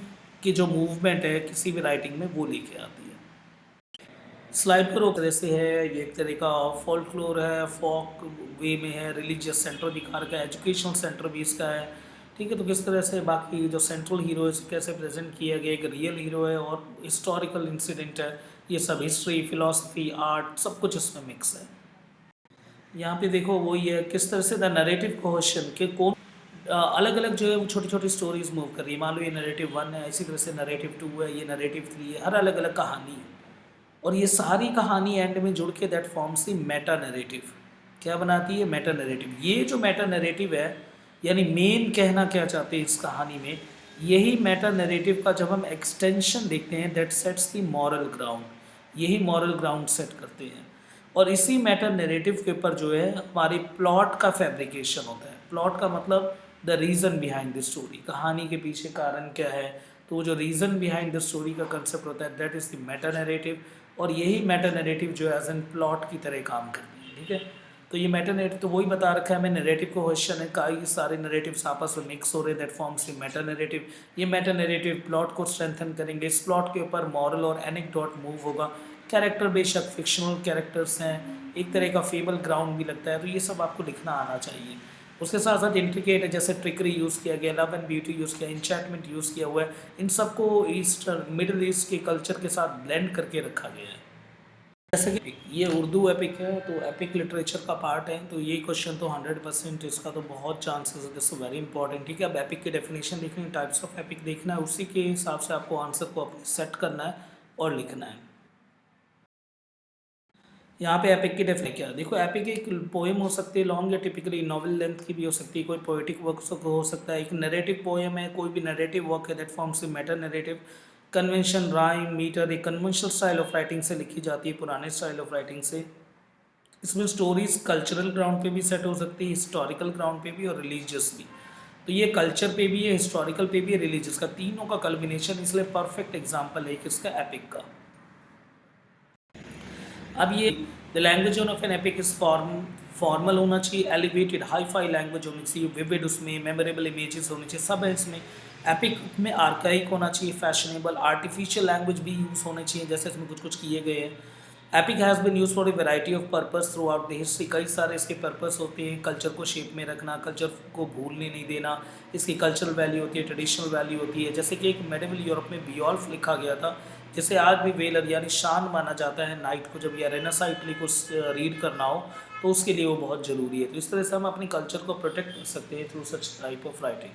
की जो मूवमेंट है किसी भी राइटिंग में वो लेके आती है। स्लाइड पर तरह से है, ये एक तरह का फोल्कलोर है, फोक वे में है, रिलीजियस सेंटर दिखा रखा है, एजुकेशनल सेंटर भी इसका है, ठीक है। तो किस तरह से बाकी जो सेंट्रल हीरो है कैसे प्रेजेंट किया गया, एक रियल हीरो है और हिस्टोरिकल इंसिडेंट है, ये सब हिस्ट्री, फिलॉसफी, आर्ट सब कुछ इसमें मिक्स है। यहाँ पे देखो वही है, किस तरह से द नरेटिव क्वेश्चन के कौन अलग अलग जो है वो छोटी छोटी स्टोरीज मूव कर रही है। मान लो ये नरेटिव 1 है, इसी तरह से नरेटिव 2 है, ये नरेटिव 3 है, हर अलग अलग कहानी है, और ये सारी कहानी एंड में जुड़ के that forms the Meta narrative. क्या बनाती है, मेटा नरेटिव। ये जो मेटा नरेटिव है, यानी मेन कहना क्या चाहते हैं इस कहानी में, यही मेटा नरेटिव का जब हम एक्सटेंशन देखते हैं, that sets the moral ground, यही मॉरल ग्राउंड सेट करते हैं। और इसी मेटा नरेटिव के ऊपर जो है हमारी प्लॉट का फैब्रिकेशन होता है। प्लॉट का मतलब the reason behind the story, कहानी के पीछे कारण क्या है, तो वो जो रीज़न बिहाइंड द स्टोरी का कंसेप्ट होता है, that is the Meta narrative. और यही मेटा नरेटिव जो है एज एन प्लॉट की तरह काम करती है, ठीक है। तो ये मेटा नरेटिव तो वही बता रखा है हमें, नरेटिव को क्वेश्चन है, कई सारे नरेटिव्स आपस में मिक्स हो रहे, that forms the Meta narrative. ये मेटा नरेटिव प्लॉट को स्ट्रेंथन करेंगे, इस प्लॉट के ऊपर मॉरल और एनेक्डोट मूव होगा, कैरेक्टर बेशक फिक्शनल कैरेक्टर्स हैं, एक तरह का फेबल ग्राउंड भी लगता है, तो ये सब आपको लिखना आना चाहिए। उसके साथ साथ इंट्रिकेट है, जैसे ट्रिकरी यूज़ किया गया, लव एंड ब्यूटी यूज़ किया, इंचैंटमेंट यूज़ किया हुआ है, इन सबको ईस्ट मिडिल ईस्ट के कल्चर के साथ ब्लेंड करके रखा गया है। जैसे कि ये उर्दू एपिक है, तो एपिक लिटरेचर का पार्ट है, तो ये क्वेश्चन तो 100% इसका तो बहुत चांसेस है, दिस वेरी इंपॉर्टेंट। ठीक है, अब एपिक की डेफिनेशन देखनी है, टाइप्स ऑफ एपिक देखना है, उसी के हिसाब से आपको आंसर को सेट करना है और लिखना है। यहाँ पे एपिक की डेफिनेशन क्या है, देखो एपिक एक पोएम हो सकती है लॉन्ग या टिपिकली नॉवल लेंथ की भी हो सकती है, कोई पोएटिक वर्क हो सकता है, एक नरेटिव पोएम है, कोई भी नरेटिव वर्क है, दैट फॉर्म्स से meta narrative. Convention, rhyme, meter, एक कन्वेंशनल स्टाइल ऑफ राइटिंग से लिखी जाती है, पुराने स्टाइल ऑफ राइटिंग से। इसमें स्टोरीज कल्चरल ग्राउंड पे भी सेट हो सकती है, हिस्टोरिकल ग्राउंड पे भी और रिलीजियस भी। तो ये कल्चर पे भी है, हिस्टोरिकल पे भी है, रिलीजियस का, तीनों का कल्बिनेशन, इसलिए परफेक्ट एग्जाम्पल है किसका, एपिक का। अब ये the language of an epic is formal होना चाहिए, एलिवेटेड हाई फाई लैंग्वेज होनी चाहिए, विविड, उसमें मेमोरेबल इमेजेस होने चाहिए, सब है इसमें। एपिक में आर्काइक होना चाहिए, फैशनेबल, आर्टिफिशियल लैंग्वेज भी यूज़ होने चाहिए, जैसे इसमें कुछ कुछ किए गए हैं। Epic has been use for a variety of purpose through out the history, कई सारे इसके पर्पस होते हैं, कल्चर को शेप में रखना, कल्चर को भूलने नहीं देना, इसकी कल्चरल वैल्यू होती है, ट्रेडिशनल वैल्यू होती है। जैसे कि एक मेडिवल यूरोप में बियोल्फ लिखा गया था, जिसे आज भी वेलर यानी शान माना जाता है नाइट को, जब या रेनेसा इटली को रीड करना हो तो उसके लिए वो बहुत ज़रूरी है। तो इस तरह से हम अपनी कल्चर को प्रोटेक्ट कर सकते हैं through such type of writing.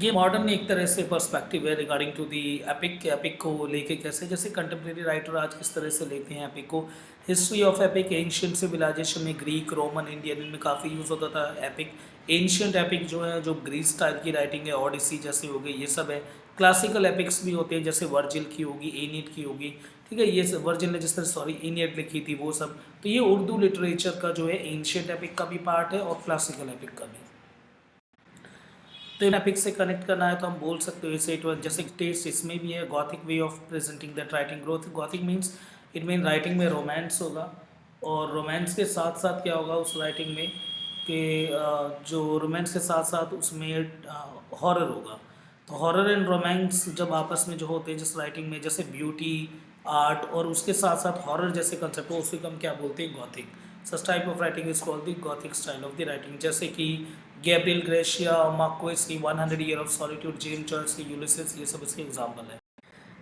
ये मॉडर्न एक तरह से पर्सपेक्टिव है regarding to the epic, epic को लेके कैसे, जैसे कंटेम्प्रेरी राइटर आज किस तरह से लेते हैं एपिक को। History of epic, ancient civilisation में ग्रीक, रोमन, इंडियन, इनमें काफ़ी यूज़ होता था एपिक। एंशियंट एपिक जो है, जो ग्रीस स्टाइल की राइटिंग है, ओडिसी जैसे हो गई, ये सब है। क्लासिकल एपिक्स भी होते हैं, जैसे वर्जिल की होगी, एनियड की होगी, ठीक है, ये सब वर्जिल ने जिस तरह एनियड लिखी थी वो सब। तो ये उर्दू लिटरेचर का जो है एंशियंट एपिक का भी पार्ट है और क्लासिकल एपिक का भी। तो एपिक से कनेक्ट करना है तो हम बोल सकते हो इसे, जैसे टेस्ट इसमें भी है, Gothic way of presenting that writing growth. Gothic means it mean writing में रोमांस होगा, और रोमांस के साथ साथ क्या होगा उस राइटिंग में कि जो रोमांस के साथ साथ उसमें हॉरर होगा। तो हॉरर एंड रोमांस जब आपस में जो होते हैं जिस राइटिंग में, जैसे ब्यूटी, आर्ट और उसके साथ साथ हॉरर जैसे कंसेप्ट हो, उसको हम क्या बोलते हैं, Gothic. Such type of writing is called the Gothic style of the writing. जैसे कि गैब्रियल ग्रेशिया, मार्क्वेस की 100 year of solitude, James Joyce की यूलिसिस, ये सब इसके एग्जाम्पल है।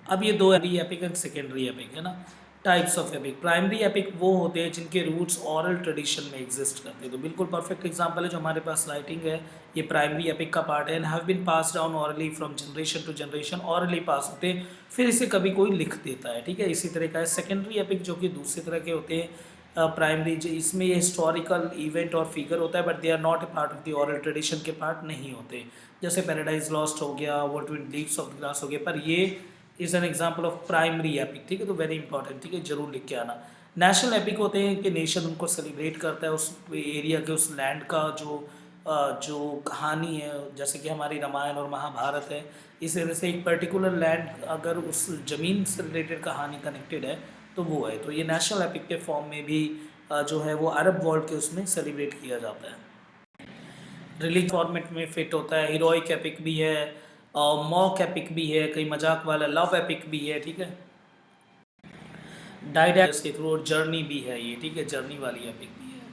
अब ये दो एपिक एंड सेकेंडरी एपिक है ना, types of epic. Primary epic वो होते हैं जिनके रूट्स ऑरल ट्रेडिशन में एग्जिस्ट करते हैं, तो बिल्कुल परफेक्ट एग्जांपल है जो हमारे पास राइटिंग है, ये प्राइमरी एपिक का पार्ट है। And have been pass down orally from generation to generation, orally pass होते हैं, फिर इसे कभी कोई लिख देता है, ठीक है, इसी तरह का है। सेकेंडरी एपिक जो कि दूसरे तरह के होते हैं, प्राइमरी इसमें ये हिस्टोरिकल इवेंट और फिगर होता है, but they are not a part of the oral tradition के पार्ट नहीं होते, जैसे पैराडाइज लॉस्ट हो गया, what with leaves of the grass हो गया, पर ये is an example of primary epic, ठीक है, तो वेरी इंपॉर्टेंट, ठीक है, जरूर लिख के आना। नेशनल एपिक होते हैं कि नेशन उनको सेलिब्रेट करता है, उस एरिया के, उस लैंड का जो कहानी है, जैसे कि हमारी रामायण और महाभारत है, इस तरह से एक पर्टिकुलर लैंड अगर उस ज़मीन से रिलेटेड कहानी कनेक्टेड है तो वो है। तो ये नेशनल एपिक के फॉर्म में भी जो है वो अरब वर्ल्ड के उसमें सेलिब्रेट किया जाता है। रिलीज फॉर्मेट में फिट होता है, हीरोइक एपिक भी है, मॉक एपिक भी है, कई मजाक वाला, लव एपिक भी है, ठीक है, डायडैक्टिक के थ्रू जर्नी भी है ये, ठीक है, जर्नी वाली एपिक भी है,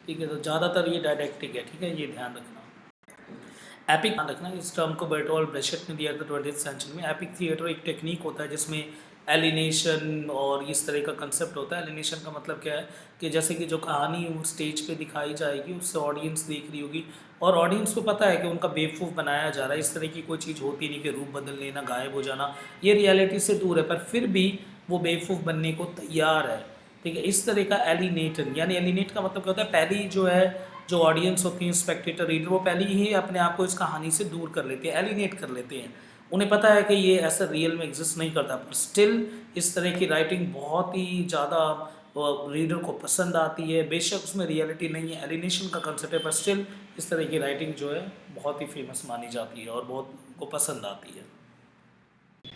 ठीक है, तो ज़्यादातर ये डायडैक्टिक है, ठीक है, ये ध्यान रखना। एपिक ध्यान रखना, इस टर्म को बर्टोल्ड ब्रेशेट ने दिया था 20th सेंचुरी में। एपिक थिएटर एक टेक्निक होता है जिसमें एलिनेशन और इस तरह का कंसेप्ट होता है। एलिनेशन का मतलब क्या है कि जैसे कि जो कहानी वो स्टेज पे दिखाई जाएगी उससे ऑडियंस देख रही होगी, और ऑडियंस को पता है कि उनका बेवकूफ़ बनाया जा रहा है, इस तरह की कोई चीज़ होती नहीं कि रूप बदल लेना, गायब हो जाना, ये रियलिटी से दूर है, पर फिर भी वो बेवकूफ़ बनने को तैयार है, ठीक है, इस तरह का एलिनेटन। यानी एलिनेट का मतलब क्या होता है, पहली जो है जो ऑडियंस होती है, स्पेक्टेटर, रीडर, वो पहले ही अपने आप को इस कहानी से दूर कर लेते हैं, एलिनेट कर लेते हैं, उन्हें पता है कि ये ऐसा रियल में एग्जिस्ट नहीं करता, पर स्टिल इस तरह की राइटिंग बहुत ही ज़्यादा रीडर को पसंद आती है। बेशक उसमें रियलिटी नहीं है, एलिनेशन का कंसेप्ट है, पर स्टिल इस तरह की राइटिंग जो है बहुत ही फेमस मानी जाती है और बहुत को पसंद आती है।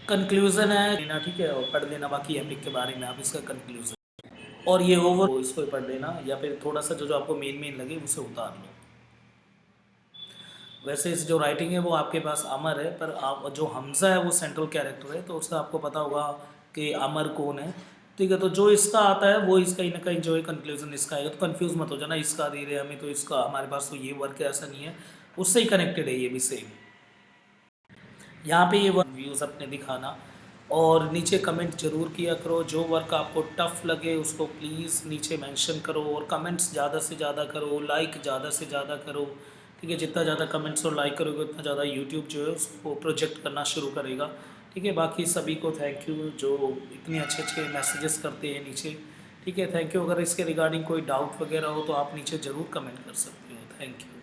कंक्लूज़न है लेना, ठीक है, और पढ़ लेना बाकी एपिक के बारे में आप, इसका कंक्लूज़न और ये ओवर इसको ही पढ़ लेना, या फिर थोड़ा सा जो जो आपको मेन मेन लगे उसे उतार लो। वैसे इस जो राइटिंग है वो आपके पास अमर है, पर आप जो हमज़ा है वो सेंट्रल कैरेक्टर है, तो उससे आपको पता होगा कि अमर कौन है। ठीक है, तो जो इसका आता है वो इसका कहीं ना कहीं जो है कंक्लूजन इसका आएगा, तो कंफ्यूज मत हो जाना इसका दे रहे हमें तो इसका हमारे पास तो ये वर्क है, ऐसा नहीं है, उससे ही कनेक्टेड है ये भी सेम। यहाँ पे ये व्यूज़ अपने दिखाना, और नीचे कमेंट जरूर किया करो, जो वर्क आपको टफ़ लगे उसको प्लीज़ नीचे मेंशन करो, और कमेंट्स ज़्यादा से ज़्यादा करो, लाइक ज़्यादा से ज़्यादा करो। ठीक है, जितना ज़्यादा कमेंट्स और लाइक करोगे उतना ज़्यादा यूट्यूब जो है उसको प्रोजेक्ट करना शुरू करेगा। ठीक है, बाकी सभी को थैंक यू जो इतने अच्छे अच्छे मैसेजेस करते हैं नीचे। ठीक है, थैंक यू। अगर इसके रिगार्डिंग कोई डाउट वगैरह हो तो आप नीचे ज़रूर कमेंट कर सकते हो। Thank you.